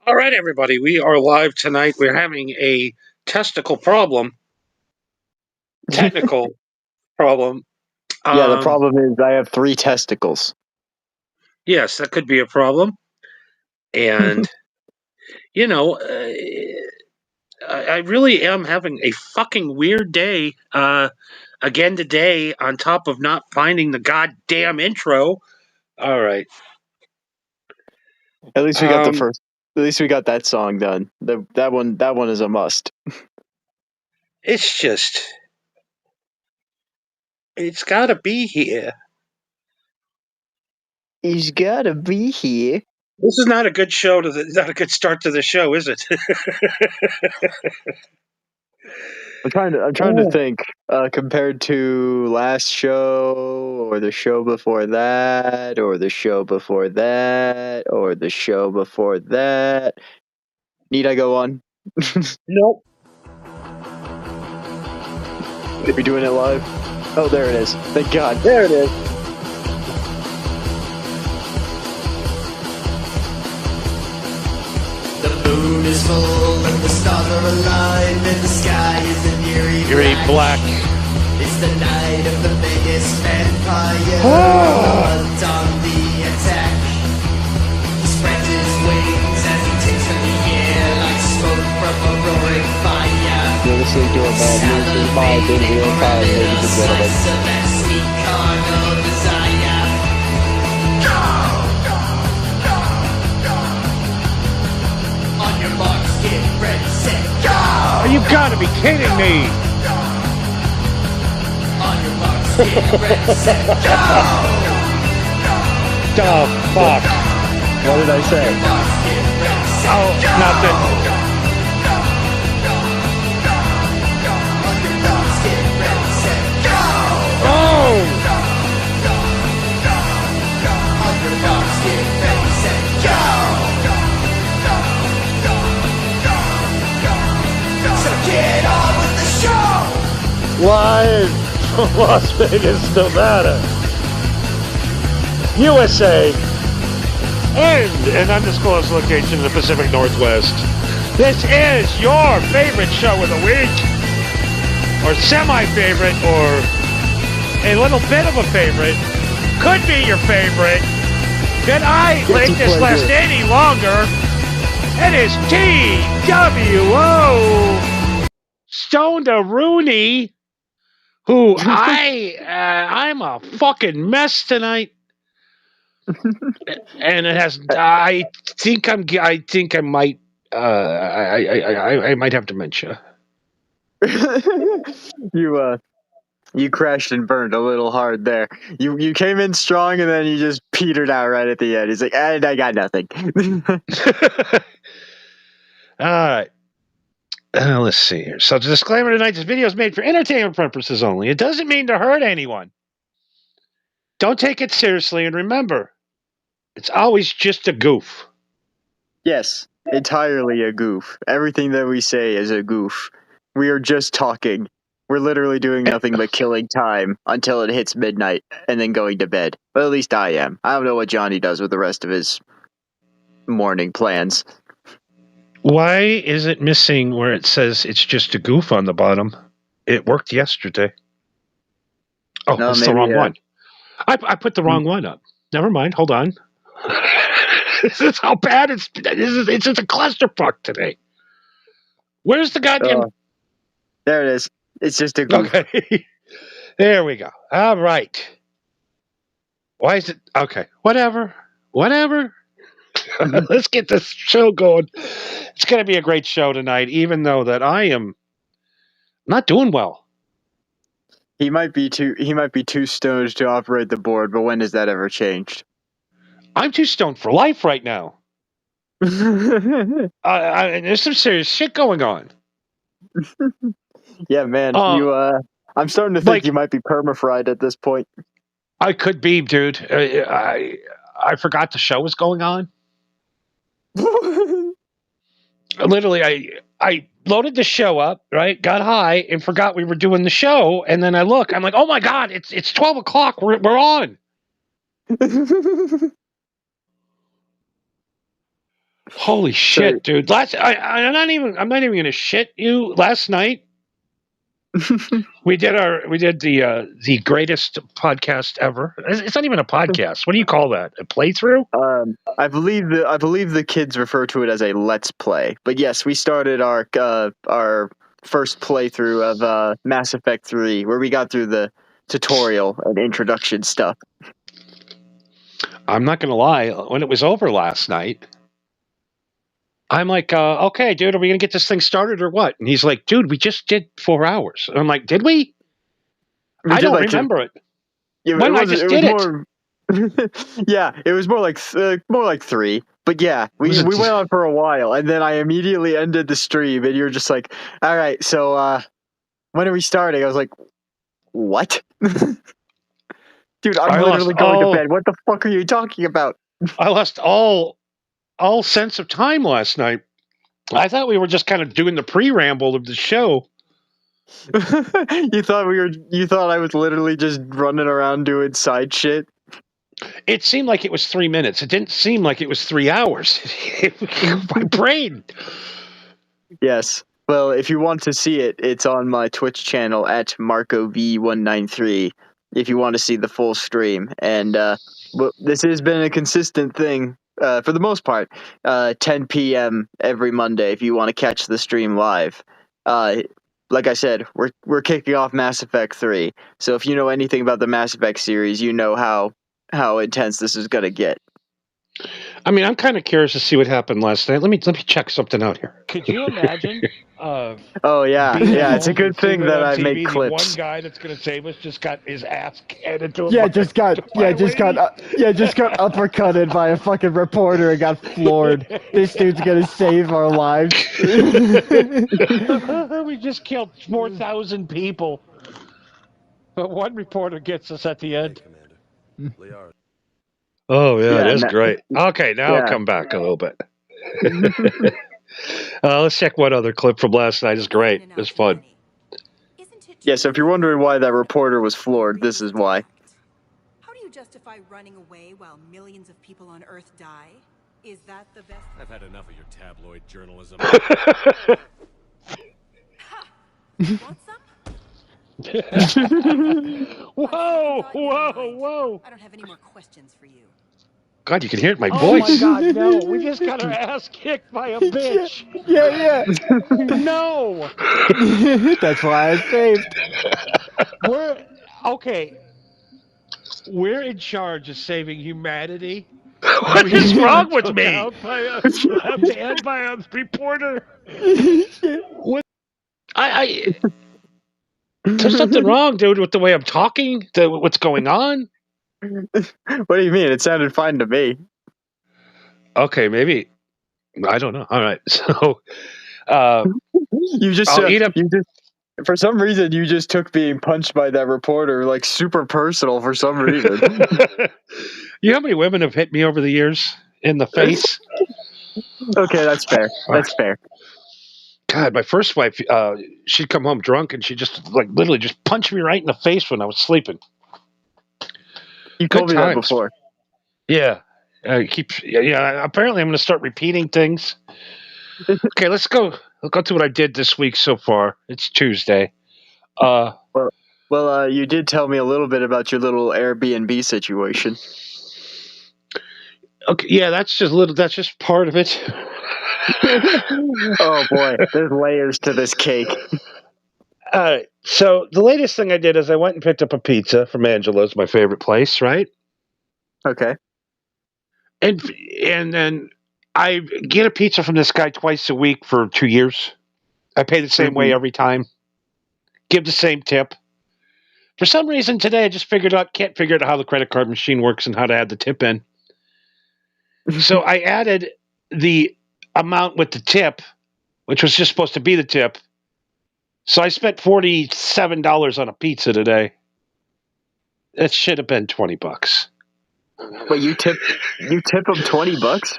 All right, everybody, we are live tonight. We're having a testicle problem, technical problem. Yeah, the problem is I have 3 testicles. Yes, that could be a problem. And, you know, I really am having a fucking weird day again today, on top of not finding the goddamn intro. All right. At least we got the first. At least we got that song done. That one is a must. It's just, it's got to be here. He's gotta be here. This is not a good show not a good start to the show, is it? I'm trying to think compared to last show or the show before that or the show before that or the show before that. Need I go on? Nope. Are we doing it live? Oh, there it is. Thank God. There it is. The moon is full and the stars are aligned and the sky is an eerie black. It's the night of the biggest vampire. Hunt on the attack. He spreads his wings as he takes to the air like smoke from a roaring fire. You're listening to a bad news live in real time, ladies and gentlemen. Of that sweet carnal desire. On your marks, get ready, set, go! You gotta be kidding me! On your marks, get ready, set, go! Oh, fuck. What did I say? Marks, get ready, set, Oh, go! nothing. On your marks, get ready, set, go! Oh! On your marks, get ready, set, go! So get on with the show! Live from Las Vegas, Nevada, USA, and an undisclosed location in the Pacific Northwest. This is your favorite show of the week, or semi-favorite, or a little bit of a favorite. Could be your favorite. Can I make this last any longer? It is TWO Stone-a-Rooney, who I'm a fucking mess tonight. And it has. I think I might. I might have dementia. You crashed and burned a little hard there. You came in strong and then you just petered out right at the end. He's like, I got nothing. All right. Let's see here. So the disclaimer tonight: this video is made for entertainment purposes only. It doesn't mean to hurt anyone. Don't take it seriously, and remember, it's always just a goof. Yes, entirely a goof. Everything that we say is a goof. We are just talking. We're literally doing nothing but killing time until it hits midnight and then going to bed. But at least I am. I don't know what Johnny does with the rest of his morning plans. Why is it missing where it says it's just a goof on the bottom? It worked yesterday. Oh, No, that's the wrong one. I put the wrong one up. Never mind. Hold on. This is how bad it's just a clusterfuck today. Where's the goddamn... there it is. It's just a goof. Okay. There we go. All right. Why is it... Okay. Whatever. Let's get this show going. It's going to be a great show tonight, even though that I am not doing well. He might be too stoned to operate the board, but when has that ever changed? I'm too stoned for life right now. There's some serious shit going on. Yeah, man. I'm starting to think you might be perma-fried at this point. I could be, dude. I forgot the show was going on. Literally, I loaded the show up, right? Got high and forgot we were doing the show. And then I'm like, oh my God, it's 12 o'clock. We're on. Holy shit, dude! I'm not even gonna shit you. Last night we did the greatest podcast ever. It's not even a podcast. What do you call that? A playthrough? I believe the kids refer to it as a let's play. But yes, we started our first playthrough of Mass Effect 3, where we got through the tutorial and introduction stuff. I'm not gonna lie. When it was over last night, I'm like, okay, dude, are we gonna get this thing started or what? And he's like, dude, we just did 4 hours. And I'm like, did we? I don't remember it. Yeah, When I just did it. More, yeah, it was more like 3. But yeah, we went on for a while, and then I immediately ended the stream, and you're just like, all right, so when are we starting? I was like, what? Dude, I'm literally going to bed. What the fuck are you talking about? I lost all sense of time last night. I thought we were just kind of doing the pre-ramble of the show. You thought I was literally just running around doing side shit? It seemed like it was 3 minutes. It didn't seem like it was 3 hours. My brain. Yes. Well, if you want to see it, it's on my Twitch channel at MarcoV193. If you want to see the full stream, and this has been a consistent thing for the most part. 10 p.m. every Monday. If you want to catch the stream live, like I said, we're kicking off Mass Effect 3. So if you know anything about the Mass Effect series, you know how intense this is gonna get. I mean, I'm kind of curious to see what happened last night. Let me check something out here. Could you imagine? Oh yeah, it's a good thing that I make clips. One guy that's going to save us just got his ass handed to him. Just got uppercutted by a fucking reporter and got floored. This dude's gonna save our lives. We just killed 4,000 people, but one reporter gets us at the end. Oh yeah, that's great. Okay, now I'll come back a little bit. Let's check one other clip from last night. It's great. It's fun. Yeah, so if you're wondering why that reporter was floored, this is why. How do you justify running away while millions of people on Earth die? Is that the best? I've had enough of your tabloid journalism. Want some? Whoa! I don't have any more questions for you. God, you can hear it in my Oh voice. my God, no! We just got our ass kicked by a bitch. Yeah. No. That's why I saved. We're in charge of saving humanity. What is wrong with me? By a reporter. There's something wrong, dude, with the way I'm talking. What's going on? What do you mean? It sounded fine to me. Okay, maybe. I don't know. All right, so for some reason you just took being punched by that reporter like super personal for some reason. You know how many women have hit me over the years in the face? Okay, that's fair. That's fair. God, my first wife, she'd come home drunk and she just literally just punched me right in the face when I was sleeping. You told me that before. Yeah. Apparently I'm going to start repeating things. Okay, let's go. Let's go to what I did this week so far. It's Tuesday. Well, you did tell me a little bit about your little Airbnb situation. Okay, yeah, that's just part of it. Oh boy, there's layers to this cake. So the latest thing I did is I went and picked up a pizza from Angela's, my favorite place, right? Okay. And then I get a pizza from this guy twice a week for 2 years. I pay the same way every time. Give the same tip. For some reason today I just can't figure out how the credit card machine works and how to add the tip in. So I added the amount with the tip, which was just supposed to be the tip. So I spent $47 on a pizza today. It should have been $20. But you tip them $20?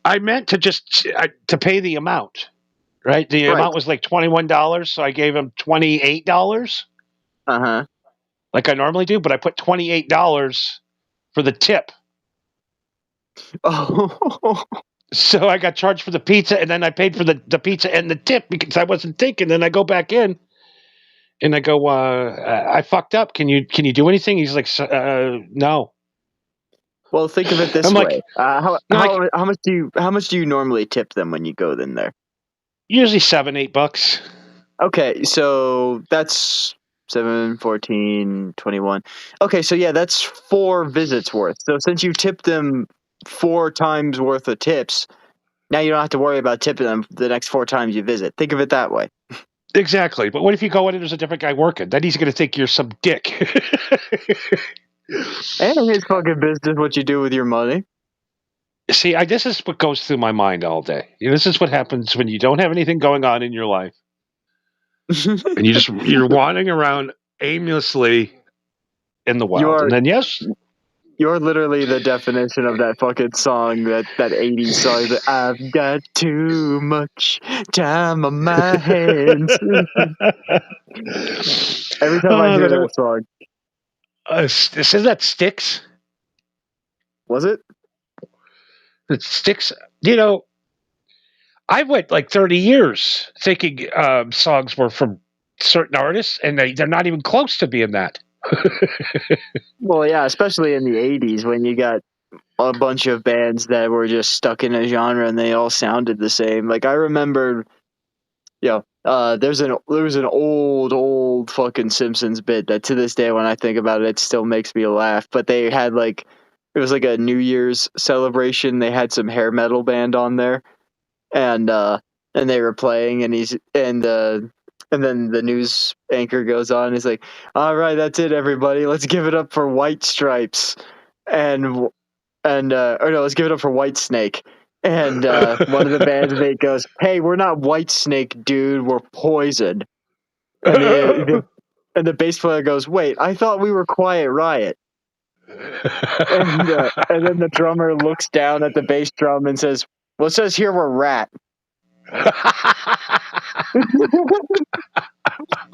I meant to to pay the amount, right? The amount was like $21, so I gave him $28. Like I normally do, but I put $28 for the tip. Oh. So I got charged for the pizza, and then I paid for the pizza and the tip because I wasn't thinking. Then I go back in, and I go, I fucked up. Can you do anything? He's like, no. Well, think of it this I'm way. like, like How much do you normally tip them when you go in there? usually $7-8. Okay, so that's 7, 14, 21. Okay, so yeah, that's 4 visits worth. So since you tipped them 4 times worth of tips, now you don't have to worry about tipping them the next 4 times you visit. Think of it that way. Exactly. But what if you go in and there's a different guy working? Then he's going to think you're some dick. And his fucking business what you do with your money. See, this is what goes through my mind all day. This is what happens when you don't have anything going on in your life. And you're wandering around aimlessly in the wild. And then You're literally the definition of that fucking song, that 80s song that I've got too much time on my hands. Every time I hear that song. Isn't that Styx? Was it? It Styx. I went like 30 years thinking songs were from certain artists, and they're not even close to being that. Well, yeah, especially in the 80s when you got a bunch of bands that were just stuck in a genre and they all sounded the same. Like I remember, there was an old fucking Simpsons bit that to this day when I think about it, it still makes me laugh. But they had it was like a New Year's celebration. They had some hair metal band on there, and they were playing, and then the news anchor goes on. He's like, "All right, that's it, everybody. Let's give it up for White Stripes," or no, let's give it up for White Snake. And one of the bandmates goes, "Hey, we're not White Snake, dude. We're Poison." And the bass player goes, "Wait, I thought we were Quiet Riot." And then the drummer looks down at the bass drum and says, "Well, it says here we're Rat."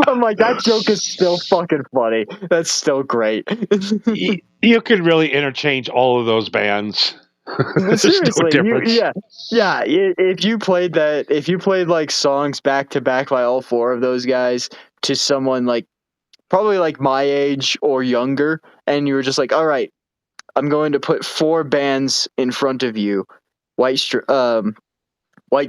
I'm like, that joke is still fucking funny. That's still great. You could really interchange all of those bands. Seriously, no yeah. If you played like songs back to back by all 4 of those guys to someone like probably like my age or younger, and you were just like, all right, I'm going to put 4 bands in front of you: White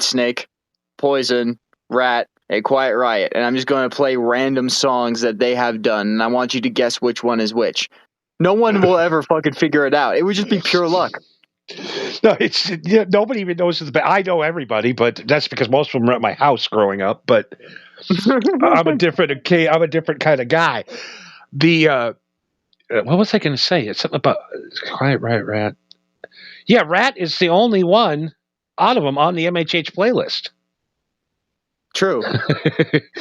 Snake, Poison, Rat, and Quiet Riot, and I'm just going to play random songs that they have done, and I want you to guess which one is which. No one will ever fucking figure it out. It would just be pure luck. No, nobody even knows the band. I know everybody, but that's because most of them were at my house growing up. But I'm a different kind of guy. What was I going to say? It's something about Quiet Riot Rat. Yeah, Rat is the only one out of them on the MHH playlist. True,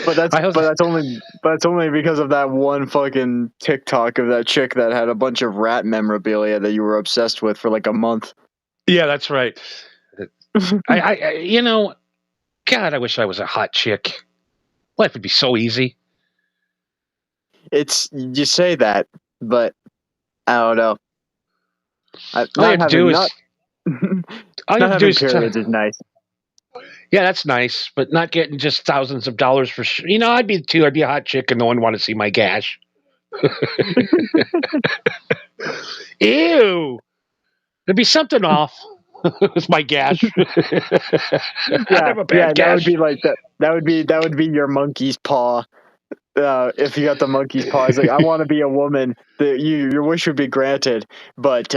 but that's only because of that one fucking TikTok of that chick that had a bunch of Rat memorabilia that you were obsessed with for like a month. Yeah, that's right. God, I wish I was a hot chick. Life would be so easy. You say that, but I don't know. All you have to do is periods is nice. Yeah, that's nice, but not getting just thousands of dollars for sure. I'd be a hot chick and no one want to see my gash. Ew. There'd be something off with my gash. That would be like that. That would be your monkey's paw. If you got the monkey's paw, it's like, I want to be a woman. Your wish would be granted, but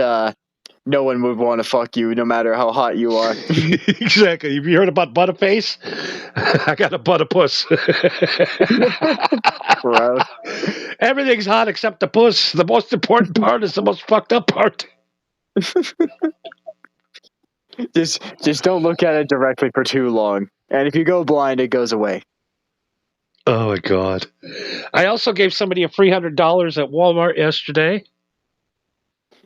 no one would want to fuck you, no matter how hot you are. Exactly. Have you heard about Butterface? I got a Butterpuss. Gross. Everything's hot except the puss. The most important part is the most fucked up part. Just don't look at it directly for too long. And if you go blind, it goes away. Oh my God. I also gave somebody a free $100 at Walmart yesterday.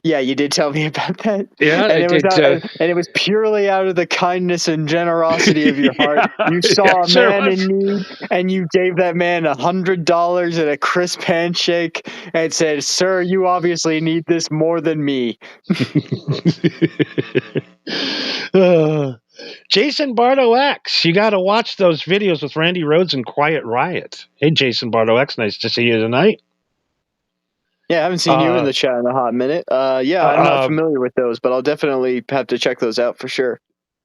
Yeah, you did tell me about that. Yeah, and I it was did. and it was purely out of the kindness and generosity of your heart. You saw Yeah, a sure man was. in need, and you gave that man $100 and a crisp handshake, and said, "Sir, you obviously need this more than me." Jason Bardo X, you got to watch those videos with Randy Rhoads and Quiet Riot. Hey, Jason Bardo X, nice to see you tonight. Yeah, I haven't seen you in the chat in a hot minute. Yeah, I'm not familiar with those, but I'll definitely have to check those out for sure.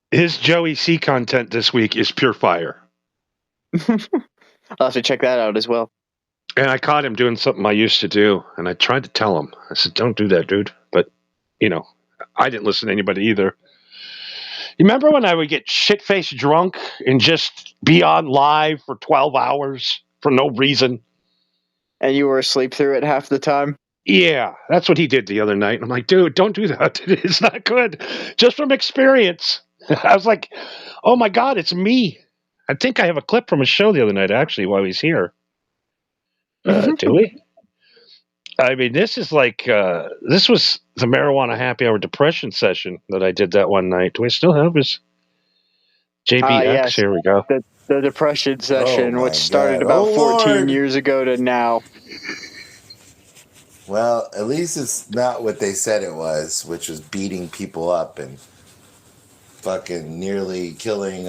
His Joey C content this week is pure fire. I'll have to check that out as well. And I caught him doing something I used to do, and I tried to tell him. I said, don't do that, dude. But, I didn't listen to anybody either. You remember when I would get shit-faced drunk and just be on live for 12 hours for no reason? And you were asleep through it half the time? Yeah, that's what he did the other night. I'm like, dude, don't do that. It's not good. Just from experience. I was like, oh my God, it's me. I think I have a clip from a show the other night, actually, while he's here. Do we? I mean, this is like, this was the marijuana happy hour depression session that I did that one night. Do I still have his JBX? Yes. Here we go. The depression session, which started God. about 14 years ago to now. Well, at least it's not what they said it was, which was beating people up and fucking nearly killing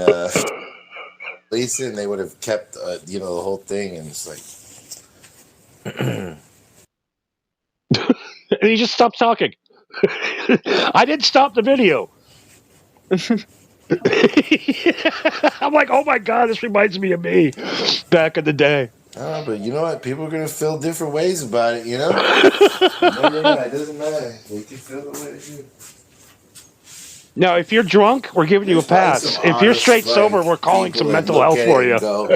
Lisa, and they would have kept the whole thing, and it's like And he just stopped talking. I didn't stop the video. I'm like, oh my God, this reminds me of me back in the day. But you know what? People are gonna feel different ways about it, No, it doesn't matter. They can feel the way they do. Now, if you're drunk, we're giving you a pass. If you're straight sober, we're calling some mental health for you. Go,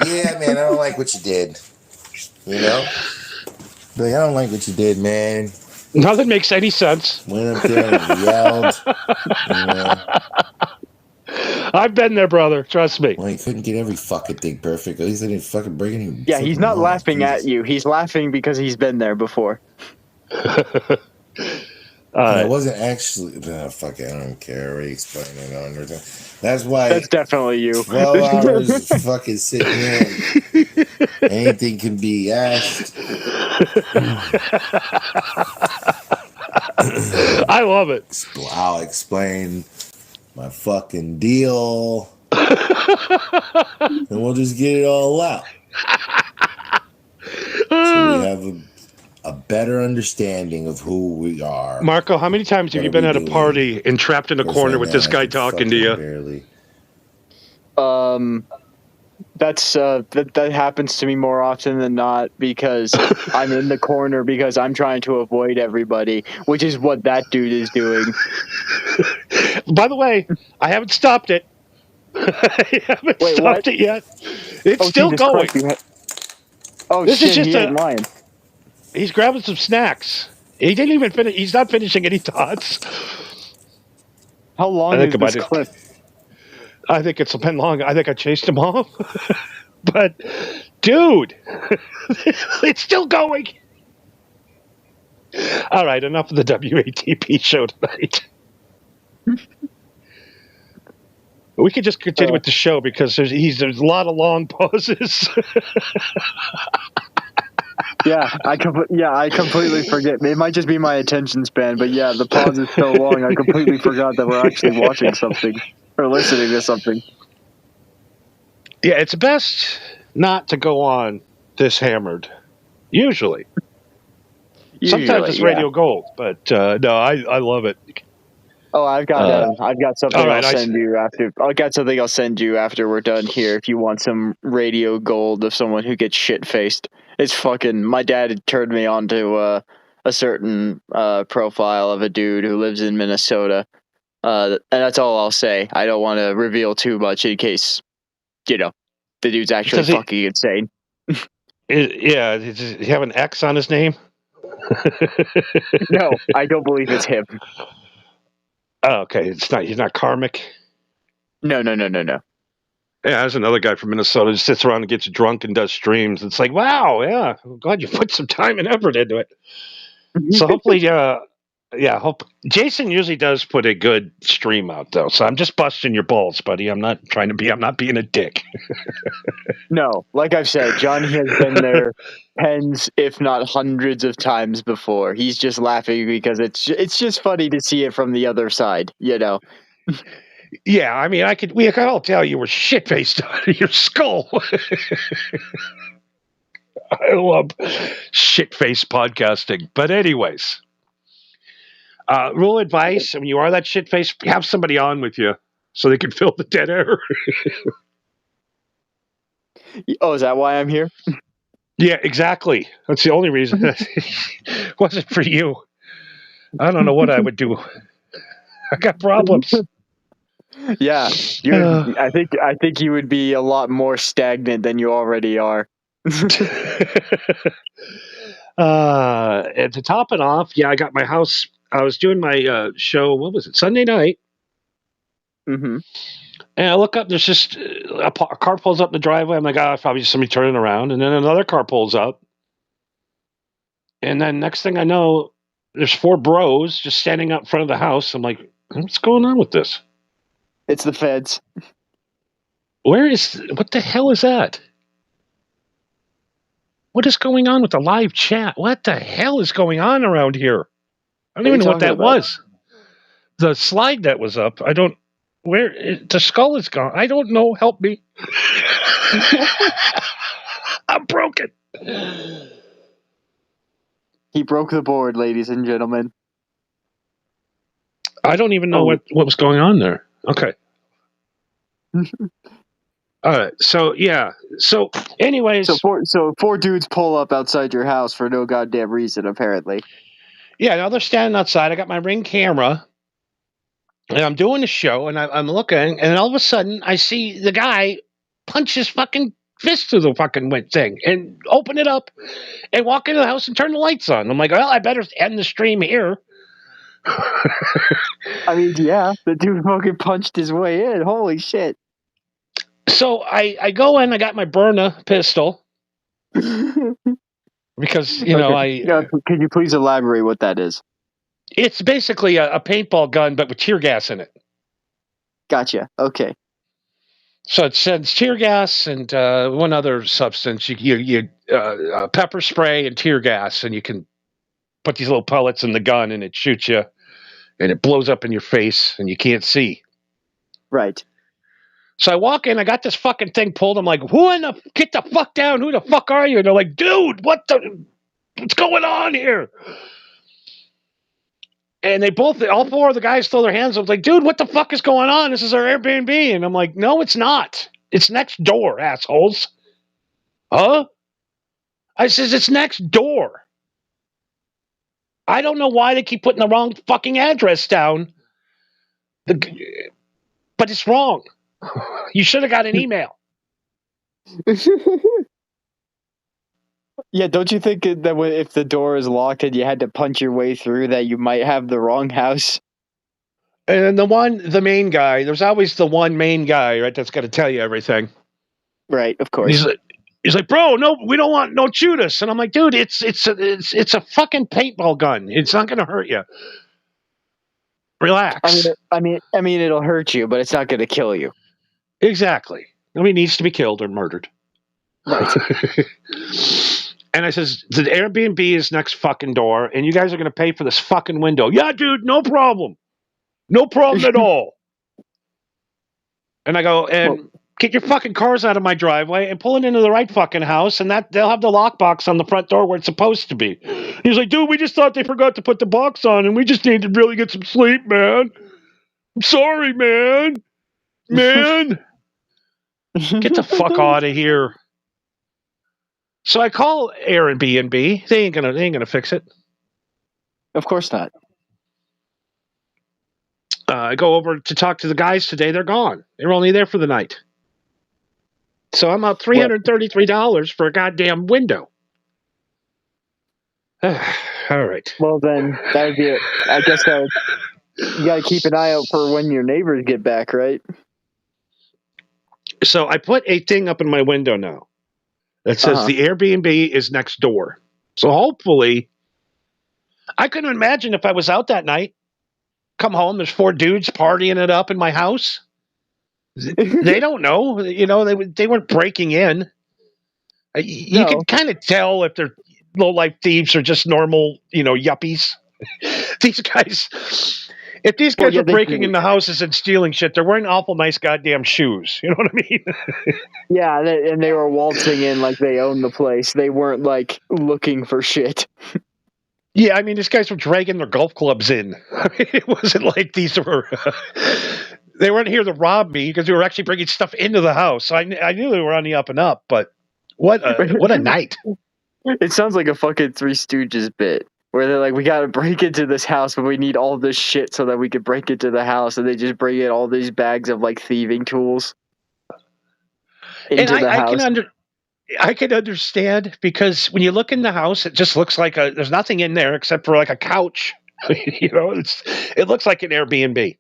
yeah, man, I don't like what you did. Like, I don't like what you did, man. Nothing makes any sense. Went up there and yelled. I've been there, brother. Trust me. Well, he couldn't get every fucking thing perfect. At least I didn't fucking break any. Yeah, he's not laughing at you. He's laughing because he's been there before. I wasn't actually. Fuck it, I don't care. I already explained it on everything. That's why. That's definitely you. 12 hours fucking sitting here. Anything can be asked. I love it. I'll explain my fucking deal. And we'll just get it all out. So we have a better understanding of who we are. Marco, how many times have you been at a party and trapped in a corner with this guy talking to you? Barely. That happens to me more often than not because I'm in the corner because I'm trying to avoid everybody, which is what that dude is doing. By the way, I haven't stopped it. I haven't stopped it yet. It's still going. This is just lying. He's grabbing some snacks. He didn't even finish. He's not finishing any thoughts. How long is this clip? I think it's been long. I think I chased him off. But, dude, it's still going. All right, enough of the WATP show tonight. We could just continue with the show because there's a lot of long pauses. I completely forget. It might just be my attention span, but yeah, the pause is so long. I completely forgot that we're actually watching something or listening to something. Yeah, it's best not to go on this hammered. Usually. Sometimes it's radio gold, but no, I love it. Oh, I've got something I'll send you after. I've got something I'll send you after we're done here. If you want some radio gold of someone who gets shit faced, it's fucking. My dad had turned me on to a certain profile of a dude who lives in Minnesota, and that's all I'll say. I don't want to reveal too much in case, the dude's actually fucking insane. Does he have an X on his name? No, I don't believe it's him. Oh, okay. He's not karmic. No. Yeah, there's another guy from Minnesota who sits around and gets drunk and does streams. It's like, wow, yeah, I'm glad you put some time and effort into it. So hopefully Yeah, hope Jason usually does put a good stream out though. So I'm just busting your balls, buddy. I'm not being a dick. No, like I've said, Johnny has been there tens, if not hundreds of times before. He's just laughing because it's just funny to see it from the other side, you know. Yeah, I mean, we could all tell you were shit faced out of your skull. I love shit faced podcasting. But anyways, rule of advice: when you are that shit face, have somebody on with you so they can fill the dead air. Oh, is that why I'm here? Yeah, exactly. That's the only reason. It wasn't for you. I don't know what I would do. I got problems. Yeah, I think you would be a lot more stagnant than you already are. And to top it off, yeah, I got my house. I was doing my show. What was it? Sunday night. Mm-hmm. And I look up. There's just a car pulls up in the driveway. I'm like, it's probably just somebody turning around. And then another car pulls up. And then next thing I know, there's 4 bros just standing up in front of the house. I'm like, what's going on with this? It's the feds. What the hell is that? What is going on with the live chat? What the hell is going on around here? I don't even know what that was. The slide that was up, the skull is gone. I don't know. Help me. I'm broken. He broke the board, ladies and gentlemen. I don't even know what was going on there. Okay. All right. So, yeah. So, anyways. So four dudes pull up outside your house for no goddamn reason, apparently. Yeah, now they're standing outside. I got my Ring camera. And I'm doing the show, and I'm looking, and all of a sudden, I see the guy punch his fucking fist through the fucking thing and open it up and walk into the house and turn the lights on. I'm like, well, I better end the stream here. I mean, yeah, the dude fucking punched his way in. Holy shit. So I go in, I got my Berna pistol. Because, can you please elaborate what that is? It's basically a paintball gun, but with tear gas in it. Gotcha. Okay. So it sends tear gas and one other substance. You pepper spray and tear gas, and you can put these little pellets in the gun, and it shoots you, and it blows up in your face, and you can't see. Right. So I walk in, I got this fucking thing pulled. I'm like, get the fuck down. Who the fuck are you? And they're like, dude, what's going on here? And all 4 of the guys throw their hands up like, dude, what the fuck is going on? This is our Airbnb. And I'm like, no, it's not. It's next door, assholes. Huh? I says, it's next door. I don't know why they keep putting the wrong fucking address down. But it's wrong. You should have got an email. Yeah, don't you think that if the door is locked and you had to punch your way through, that you might have the wrong house? And the main guy, there's always the one main guy, right, that's got to tell you everything. Right, of course. He's like, bro, no, we don't want no shoot us. And I'm like, dude, it's a fucking paintball gun. It's not going to hurt you. Relax. I mean, it'll hurt you, but it's not going to kill you. Exactly. Nobody needs to be killed or murdered. Right. And I says, the Airbnb is next fucking door, and you guys are going to pay for this fucking window. Yeah, dude, no problem. No problem at all. And I go, get your fucking cars out of my driveway and pull it into the right fucking house, and they'll have the lockbox on the front door where it's supposed to be. He's like, dude, we just thought they forgot to put the box on, and we just need to really get some sleep, man. I'm sorry, man. Man. Get the fuck out of here. So I call Airbnb. They ain't gonna fix it. Of course not. I go over to talk to the guys today. They're gone. They're only there for the night. So I'm out $333 for a goddamn window. All right. Well, then that would be it. I guess you got to keep an eye out for when your neighbors get back, right? So I put a thing up in my window now that says the Airbnb is next door. So hopefully I couldn't imagine if I was out that night, come home, there's 4 dudes partying it up in my house. They don't know, they weren't breaking in. You No. can kind of tell if they're low life thieves or just normal, yuppies. These guys, if these Well, guys yeah, were breaking into houses and stealing shit, they're wearing awful nice goddamn shoes. You know what I mean? yeah, and they were waltzing in like they owned the place. They weren't like looking for shit. Yeah, I mean, these guys were dragging their golf clubs in. I mean, it wasn't like these were. They weren't here to rob me because they were actually bringing stuff into the house. So I knew they were on the up and up. But what a night! It sounds like a fucking Three Stooges bit where they're like, "We gotta break into this house, but we need all this shit so that we could break into the house," and they just bring in all these bags of like thieving tools into the house. I can understand because when you look in the house, it just looks like there's nothing in there except for like a couch. It looks like an Airbnb.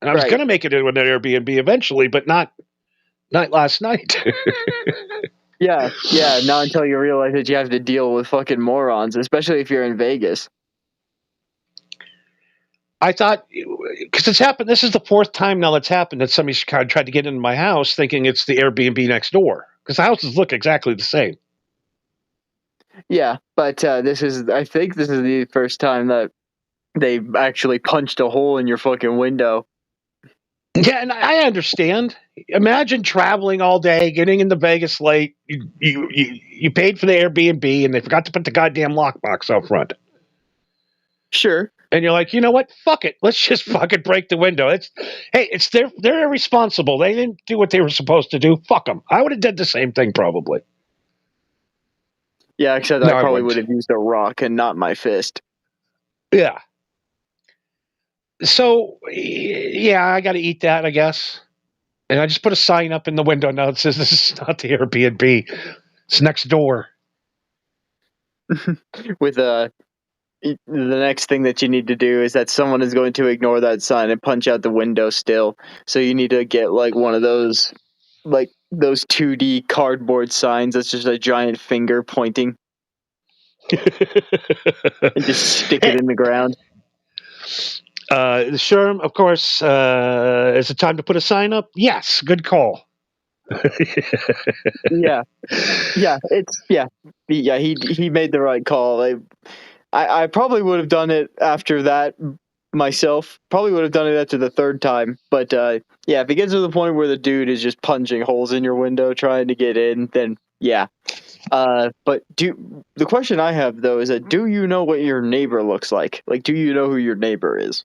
And I was Right. going to make it into an Airbnb eventually, but not last night. Yeah, not until you realize that you have to deal with fucking morons, especially if you're in Vegas. I thought, because it's happened, this is the 4th time now that's happened that somebody's tried to get into my house thinking it's the Airbnb next door. Because the houses look exactly the same. Yeah, but I think this is the first time that they actually punched a hole in your fucking window. Yeah, and I understand. Imagine traveling all day, getting into Vegas late. You paid for the Airbnb, and they forgot to put the goddamn lockbox out front. Sure. And you're like, you know what? Fuck it. Let's just fucking break the window. They're irresponsible. They didn't do what they were supposed to do. Fuck them. I would have did the same thing probably. Yeah, except I probably would have used a rock and not my fist. Yeah. So, yeah, I got to eat that, I guess. And I just put a sign up in the window now that says this is not the Airbnb. It's next door. With the next thing that you need to do is that someone is going to ignore that sign and punch out the window still. So you need to get like one of those, like those 2D cardboard signs that's just a giant finger pointing and just stick it in the ground. Sure, of course. Is it time to put a sign up? Yes, good call. Yeah, he made the right call. I probably would have done it after that myself. Probably would have done it after the 3rd time. But yeah, if it gets to the point where the dude is just punching holes in your window trying to get in, then yeah. But the question I have though is that do you know what your neighbor looks like? Like, do you know who your neighbor is?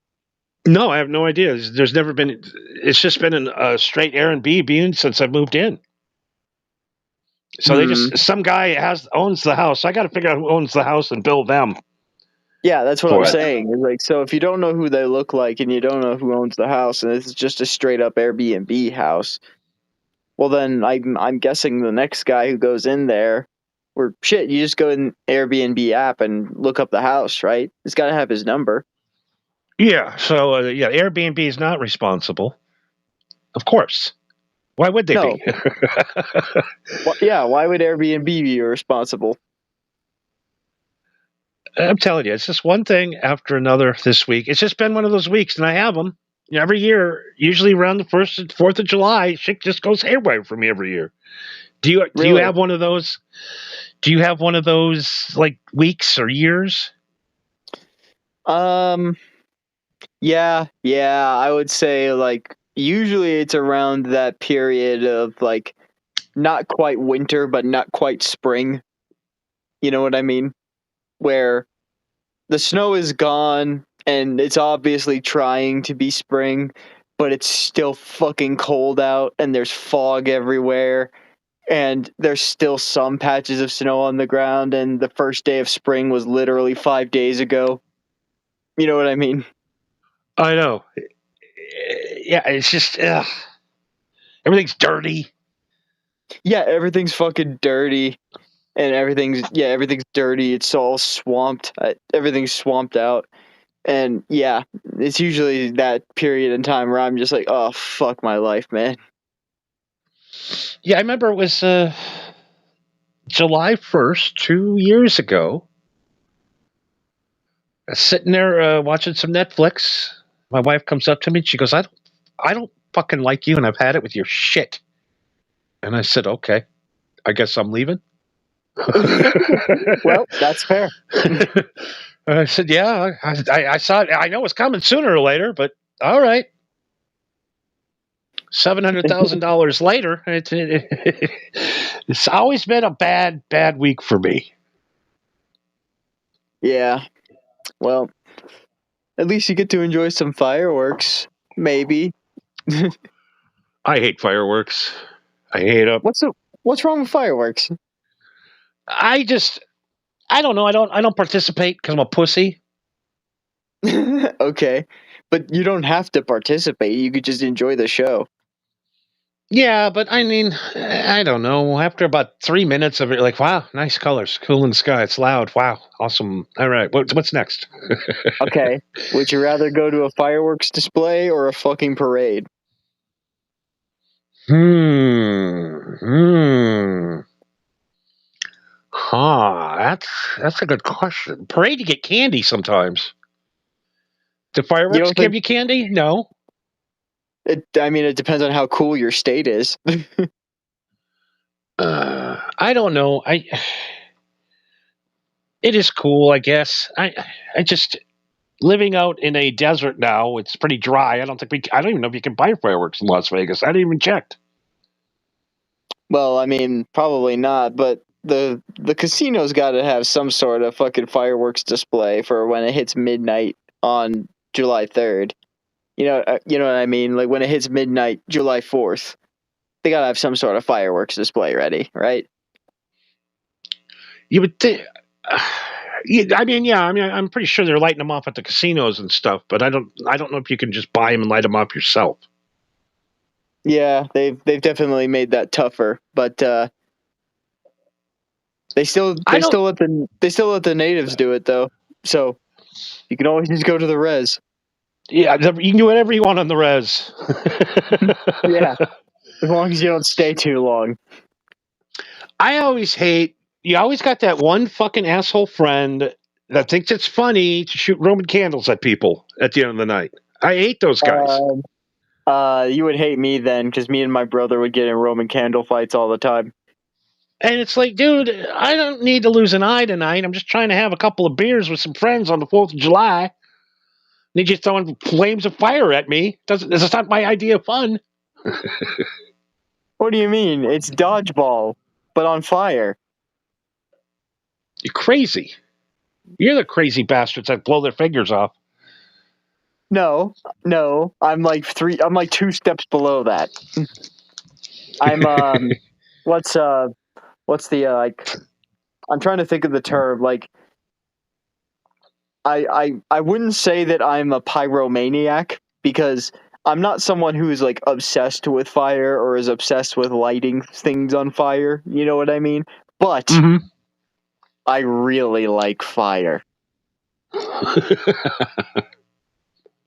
No, I have no idea. There's never been. It's just been a straight Airbnb being since I moved in. So they just some guy owns the house. I got to figure out who owns the house and bill them. Yeah, that's what I'm saying. It's like, so if you don't know who they look like and you don't know who owns the house, and it's just a straight up Airbnb house, well then I'm guessing the next guy who goes in there, or shit, you just go in Airbnb app and look up the house, right? It's got to have his number. Yeah. So Airbnb is not responsible. Of course. Why would they be? Well, yeah, why would Airbnb be irresponsible? I'm telling you, it's just one thing after another this week. It's just been one of those weeks, and I have them every year. Usually around the 1st and 4th of July, shit just goes haywire for me every year. Do you have one of those? Do you have one of those like weeks or years? Yeah, I would say like usually it's around that period of like not quite winter but not quite spring. You know what I mean? Where the snow is gone and it's obviously trying to be spring, but it's still fucking cold out and there's fog everywhere and there's still some patches of snow on the ground and the first day of spring was literally 5 days ago. You know what I mean? I know. Yeah, it's just everything's dirty. Yeah, everything's fucking dirty. And everything's dirty. It's all swamped. Everything's swamped out. And yeah, it's usually that period in time where I'm just like, oh, fuck my life, man. Yeah, I remember it was July 1st, 2 years ago. Sitting there watching some Netflix. My wife comes up to me and she goes, I don't fucking like you, and I've had it with your shit. And I said, okay, I guess I'm leaving. Well, that's fair. I said, yeah, I saw it. I know it's coming sooner or later, but all right. $700,000 later, it's always been a bad week for me. Yeah. Well, at least you get to enjoy some fireworks. Maybe. I hate fireworks. I hate them. What's wrong with fireworks? I don't know. I don't participate because I'm a pussy. Okay. But you don't have to participate. You could just enjoy the show. Yeah, but I mean, I don't know. After about 3 minutes of it, like, wow, nice colors, cool in the sky. It's loud. Wow, awesome. All right, what's next? Okay. Would you rather go to a fireworks display or a fucking parade? That's a good question. Parade, you get candy sometimes. Do You fireworks don't give think you candy? No. it depends on how cool your state is. I don't know. It is cool, I guess. I just living out in a desert now. It's pretty dry. I don't even know if you can buy fireworks in Las Vegas. I didn't even checked. Well, I mean, probably not, but the casino's got to have some sort of fucking fireworks display for when it hits midnight on July 3rd. You know what I mean? Like when it hits midnight July 4th, they got to have some sort of fireworks display ready, right? You would think. I mean, I'm pretty sure they're lighting them off at the casinos and stuff, but I don't know if you can just buy them and light them up yourself. Yeah, they've definitely made that tougher, but they still let the natives do it though. So you can always just go to the res. Yeah, you can do whatever you want on the res. Yeah, as long as you don't stay too long. I always hate. You always got that one fucking asshole friend that thinks it's funny to shoot Roman candles at people at the end of the night. I hate those guys. You would hate me then, because me and my brother would get in Roman candle fights all the time. And it's like, dude, I don't need to lose an eye tonight. I'm just trying to have a couple of beers with some friends on the 4th of July. And just throwing flames of fire at me. This is not my idea of fun. What do you mean? It's dodgeball, but on fire. You're crazy. You're the crazy bastards that blow their fingers off. No. I'm like 2 steps below that. I'm what's the like I'm trying to think of the term. Like I wouldn't say that I'm a pyromaniac because I'm not someone who is like obsessed with fire or is obsessed with lighting things on fire. You know what I mean? But I really like fire.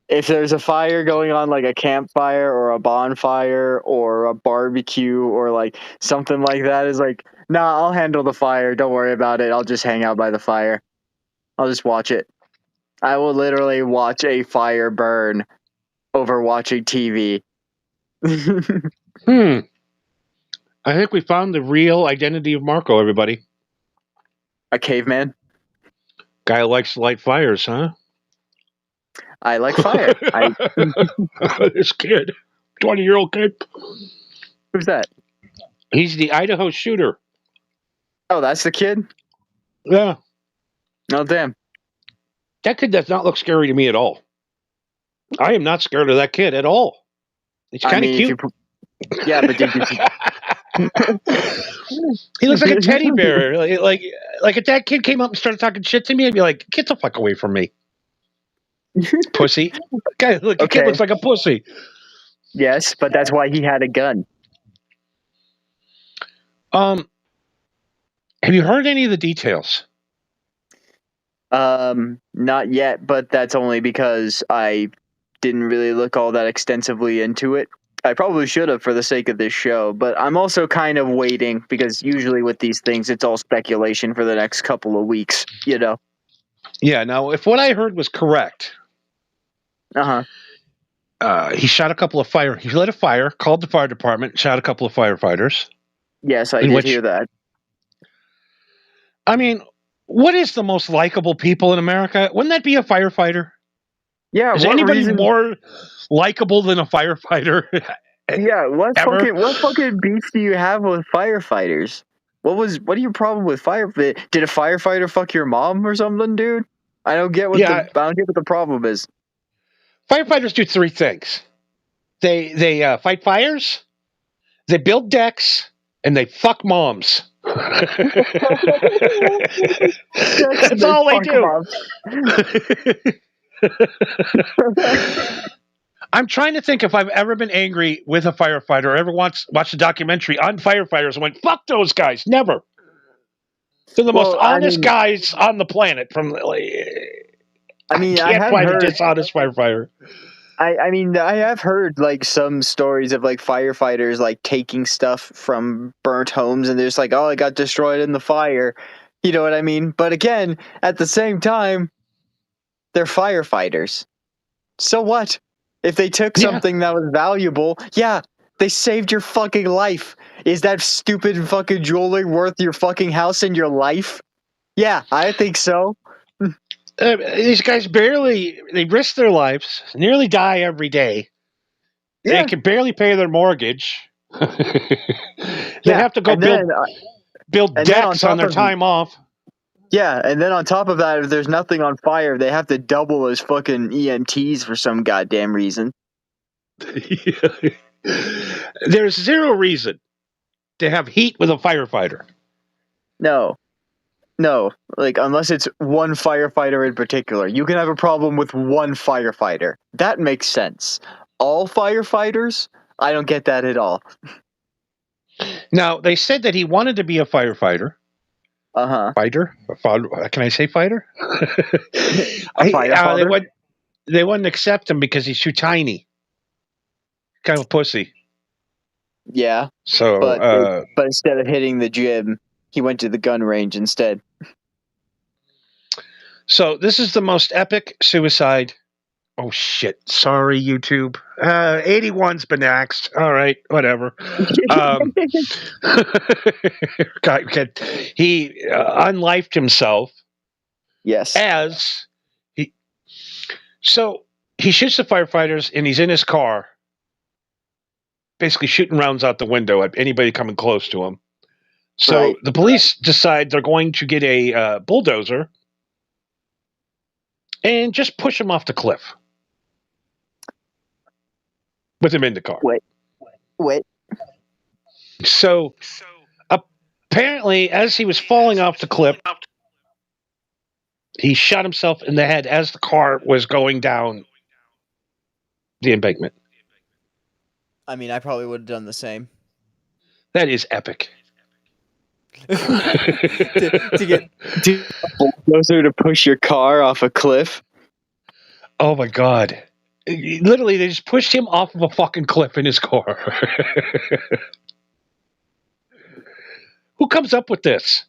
If there's a fire going on, like a campfire or a bonfire or a barbecue or like something like that, is like, nah, I'll handle the fire. Don't worry about it. I'll just hang out by the fire. I'll just watch it. I will literally watch a fire burn over watching TV. I think we found the real identity of Marco, everybody. A caveman. Guy who likes to light fires, huh? I like fire. This kid, 20-year-old kid. Who's that? He's the Idaho shooter. Oh, that's the kid? Yeah. Oh, damn. That kid does not look scary to me at all. I am not scared of that kid at all. It's kind of cute. Yeah, but did you... He looks like a teddy bear. Like if that kid came up and started talking shit to me, I'd be like, get the fuck away from me. Pussy. Kid looks like a pussy. Yes, but that's why he had a gun. Have you heard any of the details? Not yet, but that's only because I didn't really look all that extensively into it. I probably should have for the sake of this show, but I'm also kind of waiting because usually with these things, it's all speculation for the next couple of weeks, you know? Yeah. Now, if what I heard was correct, he shot a couple of fire. He lit a fire, called the fire department, shot a couple of firefighters. Yes, I In did which- hear that. I mean, what is the most likable people in America? Wouldn't that be a firefighter? Yeah, Is what anybody reason? more likable than a firefighter? Yeah, what ever? fucking beef do you have with firefighters? What are your problem with fire? Did a firefighter fuck your mom or something, dude? I don't get what Yeah. I don't get what the problem is. Firefighters do three things. They fight fires, they build decks, and they fuck moms. That's all they do. I'm trying to think if I've ever been angry with a firefighter or ever watched a documentary on firefighters and went, fuck those guys. Never. They're the most honest guys on the planet. I can't find a dishonest firefighter. I mean, I have heard like some stories of like firefighters like taking stuff from burnt homes and they're just like, oh, it got destroyed in the fire. You know what I mean? But again, at the same time, they're firefighters. So what? If they took something that was valuable, yeah, they saved your fucking life. Is that stupid fucking jewelry worth your fucking house and your life? Yeah, I think so. These guys they risk their lives, nearly die every day. Yeah. They can barely pay their mortgage. They have to go build decks on their time off. Yeah, and then on top of that, if there's nothing on fire, they have to double as fucking EMTs for some goddamn reason. There's zero reason to have heat with a firefighter. No, like unless it's one firefighter in particular. You can have a problem with one firefighter. That makes sense. All firefighters? I don't get that at all. Now, they said that he wanted to be a firefighter. Fighter? Can I say fighter? They wouldn't accept him because he's too tiny. Kind of a pussy. Yeah. So, but instead of hitting the gym, he went to the gun range instead. So this is the most epic suicide. Oh shit! Sorry, YouTube. 81's been axed. All right, whatever. He unlifed himself. Yes. So he shoots the firefighters, and he's in his car, basically shooting rounds out the window at anybody coming close to him. So the police decide they're going to get a bulldozer and just push him off the cliff with him in the car. Wait. So apparently, as he was falling off the cliff, he shot himself in the head as the car was going down the embankment. I mean, I probably would have done the same. That is epic. to get a bulldozer to push your car off a cliff. Oh my god. Literally, they just pushed him off of a fucking cliff in his car. Who comes up with this?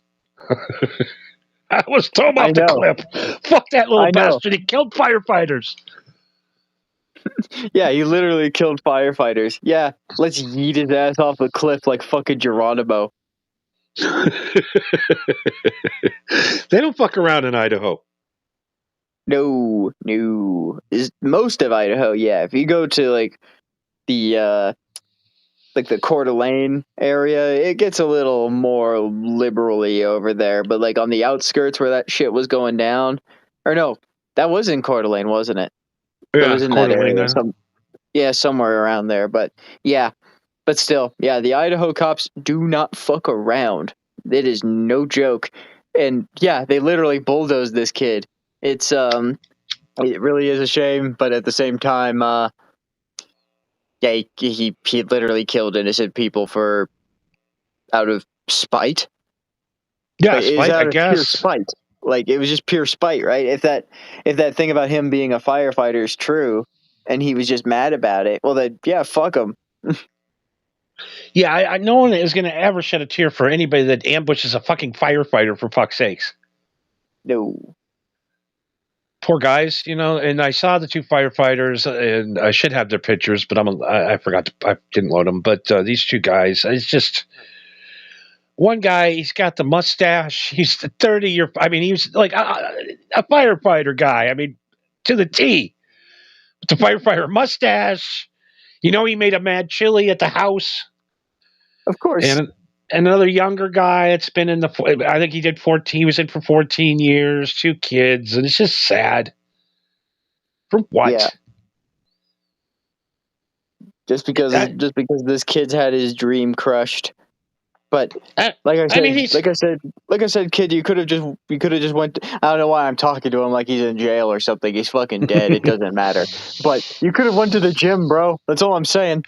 I was thrown off the cliff. Fuck that little bastard. He killed firefighters. Yeah, he literally killed firefighters. Yeah, let's yeet his ass off the cliff like fucking Geronimo. They don't fuck around in Idaho. No. Is most of Idaho, yeah. If you go to like the Coeur d'Alene area, it gets a little more liberally over there. But like on the outskirts where that shit was going down, or no, that was in Coeur d'Alene, wasn't it? Yeah, it was in that area. Somewhere around there. But still, yeah, the Idaho cops do not fuck around. It is no joke. And yeah, they literally bulldozed this kid. It's it really is a shame, but at the same time, he literally killed innocent people out of spite. Yeah, spite, I guess. Pure spite. Like it was just pure spite, right? If that thing about him being a firefighter is true, and he was just mad about it, well then yeah, fuck him. Yeah, no one is going to ever shed a tear for anybody that ambushes a fucking firefighter, for fuck's sakes. No. poor guys, and I saw the two firefighters, and I should have their pictures, but I forgot I didn't load them. But these two guys, it's just one guy. He's got the mustache. He's the 30-year. I mean, he was like a firefighter guy. I mean, to the T. With the firefighter mustache. He made a mad chili at the house. Of course. And another younger guy. It's been in the. I think he did 14. He was in for 14 years. 2 kids, and it's just sad. For what? Yeah. Just because this kid's had his dream crushed. But like I said, kid, you could have just went. I don't know why I'm talking to him like he's in jail or something. He's fucking dead. It doesn't matter. But you could have went to the gym, bro. That's all I'm saying.